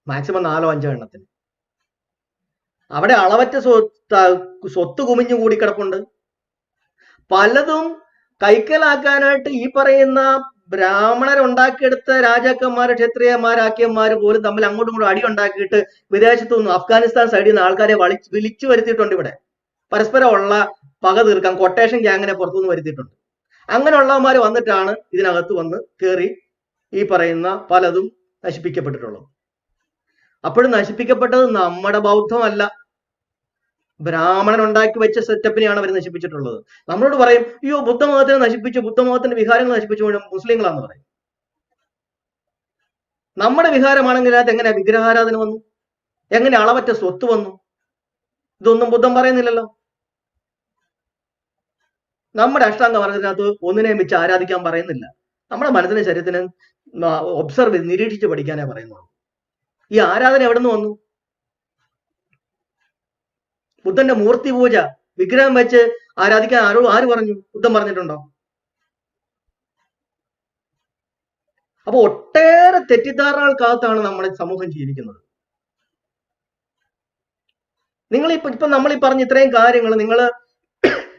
മാക്സിമം 4-5 എണ്ണത്തിന്. അവിടെ അളവറ്റ സ്വത്ത് കുമിഞ്ഞു കൂടി കിടപ്പുണ്ട്. പലതും കൈക്കലാക്കാനായിട്ട് ഈ പറയുന്ന ബ്രാഹ്മണരുണ്ടാക്കിയെടുത്ത രാജാക്കന്മാർ, ക്ഷത്രിയന്മാർ, പോലും തമ്മിൽ അങ്ങോട്ടും ഇങ്ങോട്ടും അടി ഉണ്ടാക്കിയിട്ട് വിദേശത്തു നിന്നും അഫ്ഗാനിസ്ഥാൻ സൈഡിൽ നിന്ന് ആൾക്കാരെ വിളിച്ചു വരുത്തിയിട്ടുണ്ട്. ഇവിടെ പരസ്പരം ഉള്ള പക തീർക്കാൻ കൊട്ടേഷൻ ഗ്യാങ്ങിനെ പുറത്തുനിന്ന് വരുത്തിയിട്ടുണ്ട്. അങ്ങനെയുള്ളവന്മാർ വന്നിട്ടാണ് ഇതിനകത്ത് വന്ന് കയറി ഈ പറയുന്ന പലതും നശിപ്പിക്കപ്പെട്ടിട്ടുള്ളത്. അപ്പോഴും നശിപ്പിക്കപ്പെട്ടത് നമ്മുടെ ബൗദ്ധമല്ല, ബ്രാഹ്മണൻ ഉണ്ടാക്കി വെച്ച സെറ്റപ്പിനെയാണ് അവർ നശിപ്പിച്ചിട്ടുള്ളത്. നമ്മളോട് പറയും, അയ്യോ ബുദ്ധമതത്തിനെ നശിപ്പിച്ചു, ബുദ്ധമതത്തിന്റെ വിഹാരങ്ങൾ നശിപ്പിച്ചു മുസ്ലിങ്ങളാന്ന് പറയും. നമ്മുടെ വിഹാരമാണെങ്കിൽ അത് എങ്ങനെ വിഗ്രഹാരാധന വന്നു? എങ്ങനെ അളവറ്റ സ്വത്ത് വന്നു? ഇതൊന്നും ബുദ്ധൻ പറയുന്നില്ലല്ലോ. നമ്മുടെ അഷ്ടാംഗ മാർഗത്തിനകത്ത് ഒന്നിനെയും വെച്ച് ആരാധിക്കാൻ പറയുന്നില്ല. നമ്മുടെ മനസ്സിനെ, ശരീരത്തിനെ ഒബ്സർവ് ചെയ്ത് നിരീക്ഷിച്ച് പഠിക്കാനേ പറയുന്നുള്ളൂ. ഈ ആരാധന എവിടെ നിന്ന് വന്നു? ബുദ്ധന്റെ മൂർത്തി പൂജ, വിഗ്രഹം വെച്ച് ആരാധിക്കാൻ ആര് പറഞ്ഞു? ബുദ്ധൻ പറഞ്ഞിട്ടുണ്ടോ? അപ്പൊ ഒട്ടേറെ തെറ്റിദ്ധാരണകൾക്കകത്താണ് നമ്മുടെ സമൂഹം ജീവിക്കുന്നത്. ഇപ്പൊ നമ്മൾ ഈ പറഞ്ഞ ഇത്രയും കാര്യങ്ങൾ, നിങ്ങൾ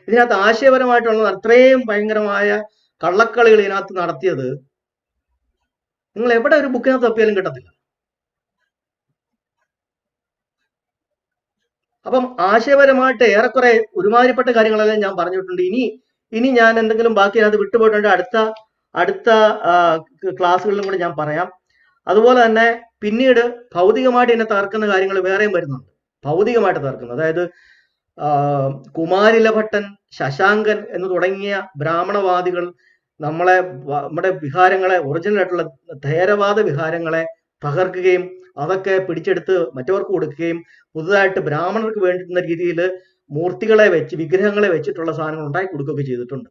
ഇതിനകത്ത് ആശയപരമായിട്ടുള്ള അത്രയും ഭയങ്കരമായ കള്ളക്കളികൾ ഇതിനകത്ത് നടത്തിയത് നിങ്ങൾ എവിടെ ഒരു ബുക്കിനകത്ത് തപ്പിയാലും കിട്ടത്തില്ല. അപ്പം ആശയപരമായിട്ട് ഏറെക്കുറെ ഒരുമാതിരിപ്പെട്ട കാര്യങ്ങളെല്ലാം ഞാൻ പറഞ്ഞിട്ടുണ്ട്. ഇനി ഞാൻ എന്തെങ്കിലും ബാക്കി അതിനകത്ത് വിട്ടുപോയിട്ടുണ്ട് അടുത്ത ക്ലാസ്സുകളിലും കൂടെ ഞാൻ പറയാം. അതുപോലെ തന്നെ പിന്നീട് ഭൗതികമായിട്ട് ഇതിനെ തകർക്കുന്ന കാര്യങ്ങൾ വേറെയും വരുന്നുണ്ട്. ഭൗതികമായിട്ട് തകർക്കുന്നത്, അതായത് കുമാരിലഭട്ടൻ, ശശാങ്കൻ എന്ന് തുടങ്ങിയ ബ്രാഹ്മണവാദികൾ നമ്മുടെ വിഹാരങ്ങളെ, ഒറിജിനൽ ആയിട്ടുള്ള ഥേരവാദ വിഹാരങ്ങളെ തകർക്കുകയും അതൊക്കെ പിടിച്ചെടുത്ത് മറ്റവർക്ക് കൊടുക്കുകയും പുതുതായിട്ട് ബ്രാഹ്മണർക്ക് വേണ്ടുന്ന രീതിയിൽ മൂർത്തികളെ വെച്ച്, വിഗ്രഹങ്ങളെ വെച്ചിട്ടുള്ള സാധനങ്ങൾ ഉണ്ടാക്കി കൊടുക്കുകയൊക്കെ ചെയ്തിട്ടുണ്ട്.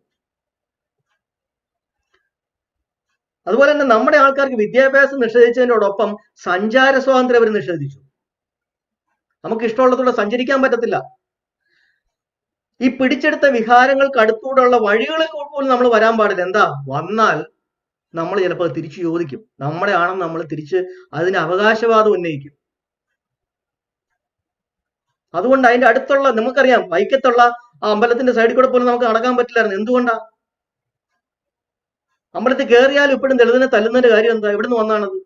അതുപോലെ തന്നെ നമ്മുടെ ആൾക്കാർക്ക് വിദ്യാഭ്യാസം നിഷേധിച്ചതിനോടൊപ്പം സഞ്ചാര സ്വാതന്ത്ര്യം അവർ നിഷേധിച്ചു. നമുക്ക് ഇഷ്ടമുള്ളതോടെ സഞ്ചരിക്കാൻ പറ്റത്തില്ല. ഈ പിടിച്ചെടുത്ത വിഹാരങ്ങൾക്ക് അടുത്തൂടെയുള്ള വഴികളിൽ പോലും നമ്മൾ വരാൻ പാടില്ല. എന്താ, വന്നാൽ നമ്മൾ ചിലപ്പോൾ തിരിച്ചു ചോദിക്കും, നമ്മുടെ ആണെന്ന് നമ്മൾ തിരിച്ച് അതിന് അവകാശവാദം ഉന്നയിക്കും. അതുകൊണ്ട് അതിന്റെ അടുത്തുള്ള, നമുക്കറിയാം, വൈക്കത്തുള്ള ആ അമ്പലത്തിന്റെ സൈഡിൽ കൂടെ പോലും നമുക്ക് നടക്കാൻ പറ്റില്ലായിരുന്നു. എന്തുകൊണ്ടാ? അമ്പലത്തിൽ കയറിയാലും ഇപ്പോഴും ദളിതനെ തല്ലുന്നതിന്റെ കാര്യം എന്താ? എവിടുന്ന് വന്നാണത്?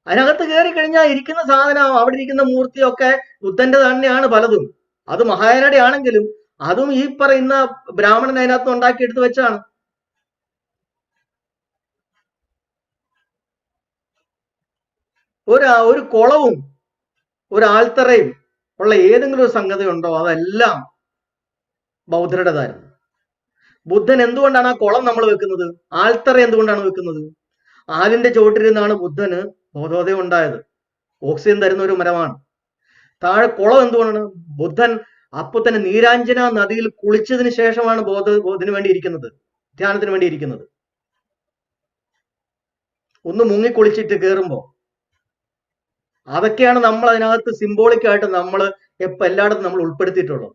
അതിനകത്ത് കയറി കഴിഞ്ഞാൽ ഇരിക്കുന്ന സാധനം, അവിടെ ഇരിക്കുന്ന മൂർത്തിയൊക്കെ ബുദ്ധന്റെ തന്നെയാണ് പലതും. അത് മഹായാനയുടെ ആണെങ്കിലും അതും ഈ പറയുന്ന ബ്രാഹ്മണൻ അതിനകത്ത് ഉണ്ടാക്കിയെടുത്ത് വെച്ചാണ്. ഒരു കുളവും ഒരു ആൽത്തറയും ഉള്ള ഏതെങ്കിലും ഒരു സംഗതി ഉണ്ടോ? അതെല്ലാം ബൗദ്ധരുടേതായിരുന്നു. ബുദ്ധൻ എന്തുകൊണ്ടാണ് ആ കുളം നമ്മൾ വെക്കുന്നത്? ആൽത്തറ എന്തുകൊണ്ടാണ് വെക്കുന്നത്? ആലിന്റെ ചോട്ടിരുന്നാണ് ബുദ്ധന് ബോധോദയം ഉണ്ടായത്. ഓക്സിജൻ തരുന്ന ഒരു മരമാണ്. താഴെ കുളം എന്തുകൊണ്ടാണ്? ബുദ്ധൻ അപ്പൊ തന്നെ നീരാഞ്ജന നദിയിൽ കുളിച്ചതിന് ശേഷമാണ് ബോധത്തിന് വേണ്ടി ഇരിക്കുന്നത്, ധ്യാനത്തിന് വേണ്ടി ഇരിക്കുന്നത്. ഒന്ന് മുങ്ങി കുളിച്ചിട്ട് കയറുമ്പോ അതൊക്കെയാണ് നമ്മൾ അതിനകത്ത് സിംബോളിക്കായിട്ട് നമ്മൾ എല്ലായിടത്തും നമ്മൾ ഉൾപ്പെടുത്തിയിട്ടുള്ളത്.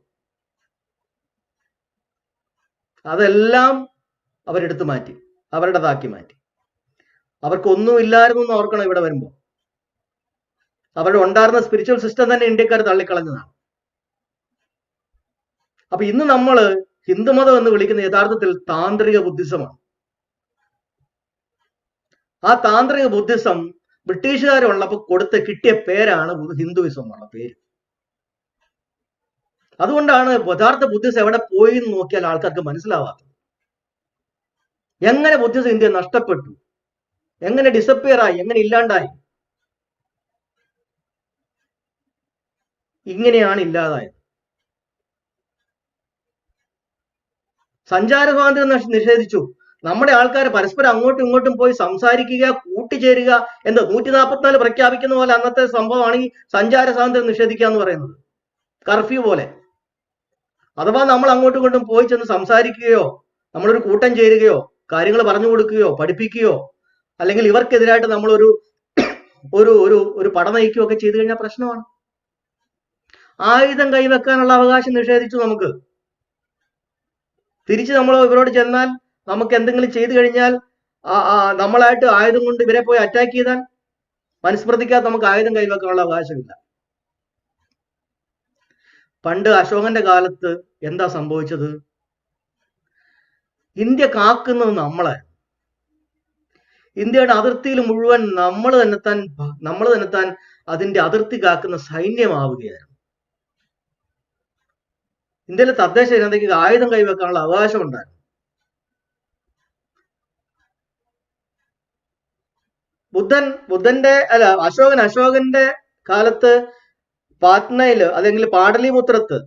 അതെല്ലാം അവരെടുത്ത് മാറ്റി, അവരുടേതാക്കി മാറ്റി. അവർക്കൊന്നും ഓർക്കണം. ഇവിടെ വരുമ്പോൾ അവരുടെ ഉണ്ടായിരുന്ന സ്പിരിച്വൽ സിസ്റ്റം തന്നെ ഇന്ത്യക്കാർ തള്ളിക്കളഞ്ഞതാണ്. അപ്പൊ ഇന്ന് നമ്മൾ ഹിന്ദുമതം എന്ന് വിളിക്കുന്ന യഥാർത്ഥത്തിൽ താന്ത്രിക ബുദ്ധിസമാണ്. ആ താന്ത്രിക ബുദ്ധിസം ബ്രിട്ടീഷുകാരുള്ളപ്പോൾ കിട്ടിയ പേരാണ് ഹിന്ദുവിസം എന്നുള്ള പേര്. അതുകൊണ്ടാണ് യഥാർത്ഥ ബുദ്ധിസം എവിടെ പോയി എന്ന് നോക്കിയാൽ ആൾക്കാർക്ക് മനസ്സിലാവാത്തത്. എങ്ങനെ ബുദ്ധിസം ഇന്ത്യ നഷ്ടപ്പെട്ടു, എങ്ങനെ ഡിസപ്പിയർ ആയി, എങ്ങനെ ഇല്ലാണ്ടായി? ഇങ്ങനെയാണ് ഇല്ലാതായത്. സഞ്ചാര സ്വാതന്ത്ര്യം നിഷേധിച്ചു. നമ്മുടെ ആൾക്കാർ പരസ്പരം അങ്ങോട്ടും ഇങ്ങോട്ടും പോയി സംസാരിക്കുക, കൂട്ടിച്ചേരുക, എന്താ 144 പ്രഖ്യാപിക്കുന്ന പോലെ അന്നത്തെ സംഭവമാണ് ഈ സഞ്ചാര സ്വാതന്ത്ര്യം നിഷേധിക്കുക എന്ന് പറയുന്നത്. കർഫ്യൂ പോലെ. അഥവാ നമ്മൾ അങ്ങോട്ടും ഇങ്ങോട്ടും പോയി ചെന്ന് സംസാരിക്കുകയോ നമ്മളൊരു കൂട്ടം ചേരുകയോ കാര്യങ്ങൾ പറഞ്ഞു കൊടുക്കുകയോ പഠിപ്പിക്കുകയോ അല്ലെങ്കിൽ ഇവർക്കെതിരായിട്ട് നമ്മളൊരു ഒരു ഒരു ഒരു പട നയിക്കുകയോ ഒക്കെ ചെയ്തു കഴിഞ്ഞാൽ പ്രശ്നമാണ്. ആയുധം കൈവെക്കാനുള്ള അവകാശം നിഷേധിച്ചു നമുക്ക്. തിരിച്ച് നമ്മൾ ഇവരോട് ചെന്നാൽ, നമുക്ക് എന്തെങ്കിലും ചെയ്തു കഴിഞ്ഞാൽ നമ്മളായിട്ട് ആയുധം കൊണ്ട് ഇവരെ പോയി അറ്റാക്ക് ചെയ്താൽ മനുസ്മൃതിക്കാത്ത നമുക്ക് ആയുധം കൈവെക്കാനുള്ള അവകാശമില്ല. പണ്ട് അശോകന്റെ കാലത്ത് എന്താ സംഭവിച്ചത്? ഇന്ത്യ കാക്കുന്നത് നമ്മളെ, ഇന്ത്യയുടെ അതിർത്തിയിൽ മുഴുവൻ നമ്മൾ തന്നെത്താൻ അതിന്റെ അതിർത്തി കാക്കുന്ന സൈന്യമാവുകയായിരുന്നു. ഇന്ത്യയിലെ തദ്ദേശ ജനതയ്ക്ക് ആയുധം കൈവെക്കാനുള്ള അവകാശം ഉണ്ടായിരുന്നു. അശോകന്റെ കാലത്ത് പാറ്റ്നയില് അല്ലെങ്കിൽ പാടലിപുത്രത്ത്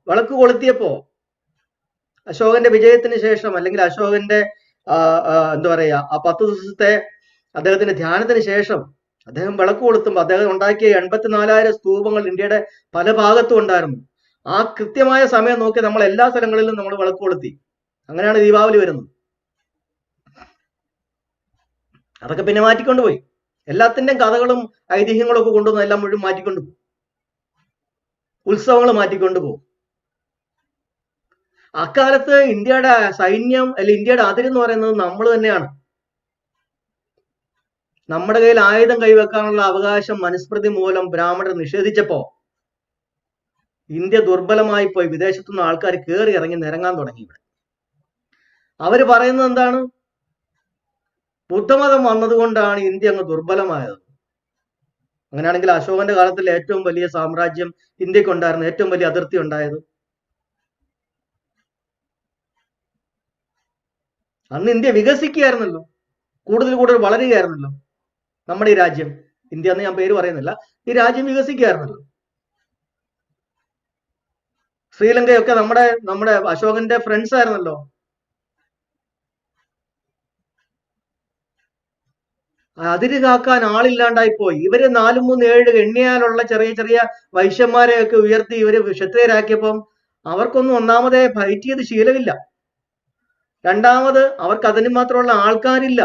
വിളക്ക് കൊളുത്തിയപ്പോ അശോകന്റെ വിജയത്തിന് ശേഷം അല്ലെങ്കിൽ അശോകന്റെ എന്താ പറയാ ആ 10 ദിവസത്തെ അദ്ദേഹത്തിന്റെ ധ്യാനത്തിന് ശേഷം അദ്ദേഹം വിളക്ക് കൊളുത്തുമ്പോൾ അദ്ദേഹം ഉണ്ടാക്കിയ 84,000 സ്തൂപങ്ങൾ ഇന്ത്യയുടെ പല ഭാഗത്തും ഉണ്ടായിരുന്നു. ആ കൃത്യമായ സമയം നോക്കി നമ്മൾ എല്ലാ സ്ഥലങ്ങളിലും നമ്മൾ വിളക്ക് കൊളുത്തി. അങ്ങനെയാണ് ദീപാവലി വരുന്നത്. അതൊക്കെ പിന്നെ മാറ്റിക്കൊണ്ടുപോയി. എല്ലാത്തിന്റെയും കഥകളും ഐതിഹ്യങ്ങളും ഒക്കെ കൊണ്ടുവന്ന് എല്ലാം മുഴുവൻ മാറ്റിക്കൊണ്ടുപോകും. ഉത്സവങ്ങൾ മാറ്റിക്കൊണ്ടുപോകും. അക്കാലത്ത് ഇന്ത്യയുടെ സൈന്യം അല്ലെങ്കിൽ ഇന്ത്യയുടെ അതിരെന്ന് പറയുന്നത് നമ്മൾ തന്നെയാണ്. നമ്മുടെ കയ്യിൽ ആയുധം കൈവെക്കാനുള്ള അവകാശം മനുസ്മൃതി മൂലം ബ്രാഹ്മണർ നിഷേധിച്ചപ്പോ ഇന്ത്യ ദുർബലമായി പോയി. വിദേശത്തുനിന്ന് ആൾക്കാർ കയറി ഇറങ്ങി നിരങ്ങാൻ തുടങ്ങി. ഇവിടെ അവര് പറയുന്നത് എന്താണ്? ബുദ്ധമതം വന്നതുകൊണ്ടാണ് ഇന്ത്യ അങ്ങ് ദുർബലമായത്. അങ്ങനെയാണെങ്കിൽ അശോകന്റെ കാലത്തിൽ ഏറ്റവും വലിയ സാമ്രാജ്യം ഇന്ത്യക്ക് ഉണ്ടായിരുന്നു, ഏറ്റവും വലിയ അതിർത്തി ഉണ്ടായത് അന്ന് ഇന്ത്യ വികസിക്കുകയായിരുന്നല്ലോ, കൂടുതൽ വളരുകയായിരുന്നല്ലോ. നമ്മുടെ ഈ രാജ്യം, ഇന്ത്യ എന്ന് ഞാൻ പേര് പറയുന്നില്ല, ഈ രാജ്യം വികസിക്കുകയായിരുന്നല്ലോ. ശ്രീലങ്കയൊക്കെ നമ്മുടെ അശോകന്റെ ഫ്രണ്ട്സ് ആയിരുന്നല്ലോ. അതിര് കാക്കാൻ ആളില്ലാണ്ടായി പോയി. ഇവര് 4, 3, 7 എണ്ണിയാലുള്ള ചെറിയ ചെറിയ വൈശ്യന്മാരെയൊക്കെ ഉയർത്തി ഇവര് ക്ഷത്രിയരാക്കിയപ്പം അവർക്കൊന്നും ഒന്നാമതേ ഫൈറ്റ് ചെയ്ത് ശീലമില്ല. രണ്ടാമത്, അവർക്ക് അതിന് മാത്രമുള്ള ആൾക്കാരില്ല.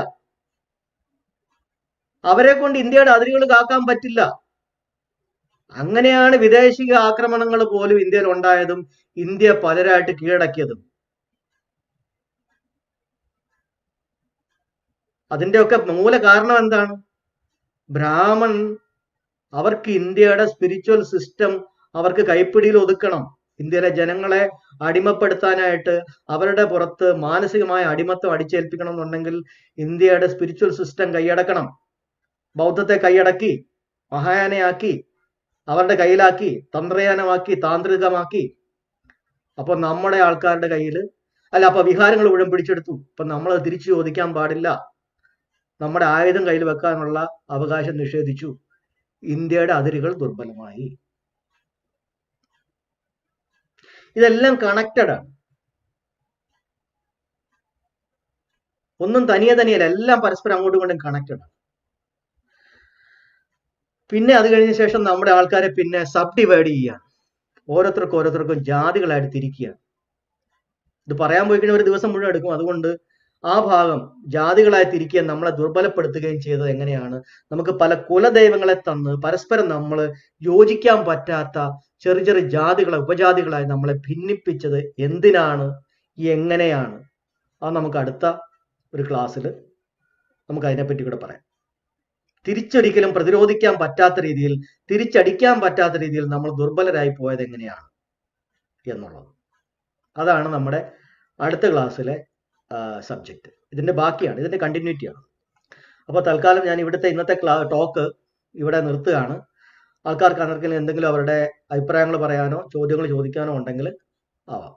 അവരെ കൊണ്ട് ഇന്ത്യയുടെ അതിരുകൾ കാക്കാൻ പറ്റില്ല. അങ്ങനെയാണ് വിദേശിക ആക്രമണങ്ങൾ പോലും ഇന്ത്യയിൽ ഉണ്ടായതും ഇന്ത്യ പലരായിട്ട് കീഴടക്കിയതും. അതിന്റെയൊക്കെ മൂല കാരണം എന്താണ്? ബ്രാഹ്മൺ അവർക്ക് ഇന്ത്യയുടെ സ്പിരിച്വൽ സിസ്റ്റം അവർക്ക് കൈപ്പിടിയിൽ ഒതുക്കണം. ഇന്ത്യയിലെ ജനങ്ങളെ അടിമപ്പെടുത്താനായിട്ട് അവരുടെ പുറത്ത് മാനസികമായ അടിമത്തം അടിച്ചേൽപ്പിക്കണം എന്നുണ്ടെങ്കിൽ ഇന്ത്യയുടെ സ്പിരിച്വൽ സിസ്റ്റം കൈയടക്കണം. ബൗദ്ധത്തെ കൈയടക്കി, മഹായാനയാക്കി, അവരുടെ കയ്യിലാക്കി, തന്ത്രയാനമാക്കി, താന്ത്രികമാക്കി. അപ്പൊ നമ്മുടെ ആൾക്കാരുടെ കയ്യിൽ അപ്പൊ വിഹാരങ്ങൾ മുഴുവൻ പിടിച്ചെടുത്തു. അപ്പൊ നമ്മൾ തിരിച്ചു ചോദിക്കാൻ പാടില്ല. നമ്മുടെ ആയുധം കയ്യിൽ വെക്കാനുള്ള അവകാശം നിഷേധിച്ചു. ഇന്ത്യയുടെ അതിരുകൾ ദുർബലമായി. ഇതെല്ലാം കണക്റ്റഡ് ആണ്. ഒന്നും തനിയെ തനിയല്ല, എല്ലാം പരസ്പരം അങ്ങോട്ടും ഇങ്ങോട്ടും കണക്റ്റഡ് ആണ്. പിന്നെ അത് കഴിഞ്ഞ ശേഷം നമ്മുടെ ആൾക്കാരെ പിന്നെ സബ് ഡിവൈഡ് ചെയ്യുകയാണ്. ഓരോരുത്തർക്കും ജാതികളായിട്ട് തിരിക്കുകയാണ്. ഇത് പറയാൻ പോയി കഴിഞ്ഞാൽ ഒരു ദിവസം മുഴുവൻ എടുക്കും. അതുകൊണ്ട് ആ ഭാഗം ജാതികളായി തിരിക്കുകയും നമ്മളെ ദുർബലപ്പെടുത്തുകയും ചെയ്തത് എങ്ങനെയാണ്? നമുക്ക് പല കുലദൈവങ്ങളെ തന്ന് പരസ്പരം നമ്മൾ യോജിക്കാൻ പറ്റാത്ത ചെറിയ ചെറിയ ജാതികളെ, ഉപജാതികളായി നമ്മളെ ഭിന്നിപ്പിച്ചത് എന്തിനാണ്, എങ്ങനെയാണ്? അത് നമുക്ക് അടുത്ത ഒരു ക്ലാസ്സിൽ നമുക്ക് അതിനെപ്പറ്റി കൂടെ പറയാം. തിരിച്ചൊരിക്കലും പ്രതിരോധിക്കാൻ പറ്റാത്ത രീതിയിൽ, തിരിച്ചടിക്കാൻ പറ്റാത്ത രീതിയിൽ നമ്മൾ ദുർബലരായി പോയത് എങ്ങനെയാണ് എന്നുള്ളത്. അതാണ് നമ്മുടെ അടുത്ത ക്ലാസ്സിലെ സബ്ജക്റ്റ്. ഇതിന്റെ ബാക്കിയാണ്, ഇതിന്റെ കണ്ടിന്യൂറ്റിയാണ്. അപ്പോൾ തൽക്കാലം ഞാൻ ഇന്നത്തെ ടോക്ക് ഇവിടെ നിർത്തുകയാണ്. ആൾക്കാർക്ക് ആർക്കെങ്കിലും എന്തെങ്കിലും അവരുടെ അഭിപ്രായങ്ങൾ പറയാനോ ചോദ്യങ്ങൾ ചോദിക്കാനോ ഉണ്ടെങ്കിൽ ആവാം.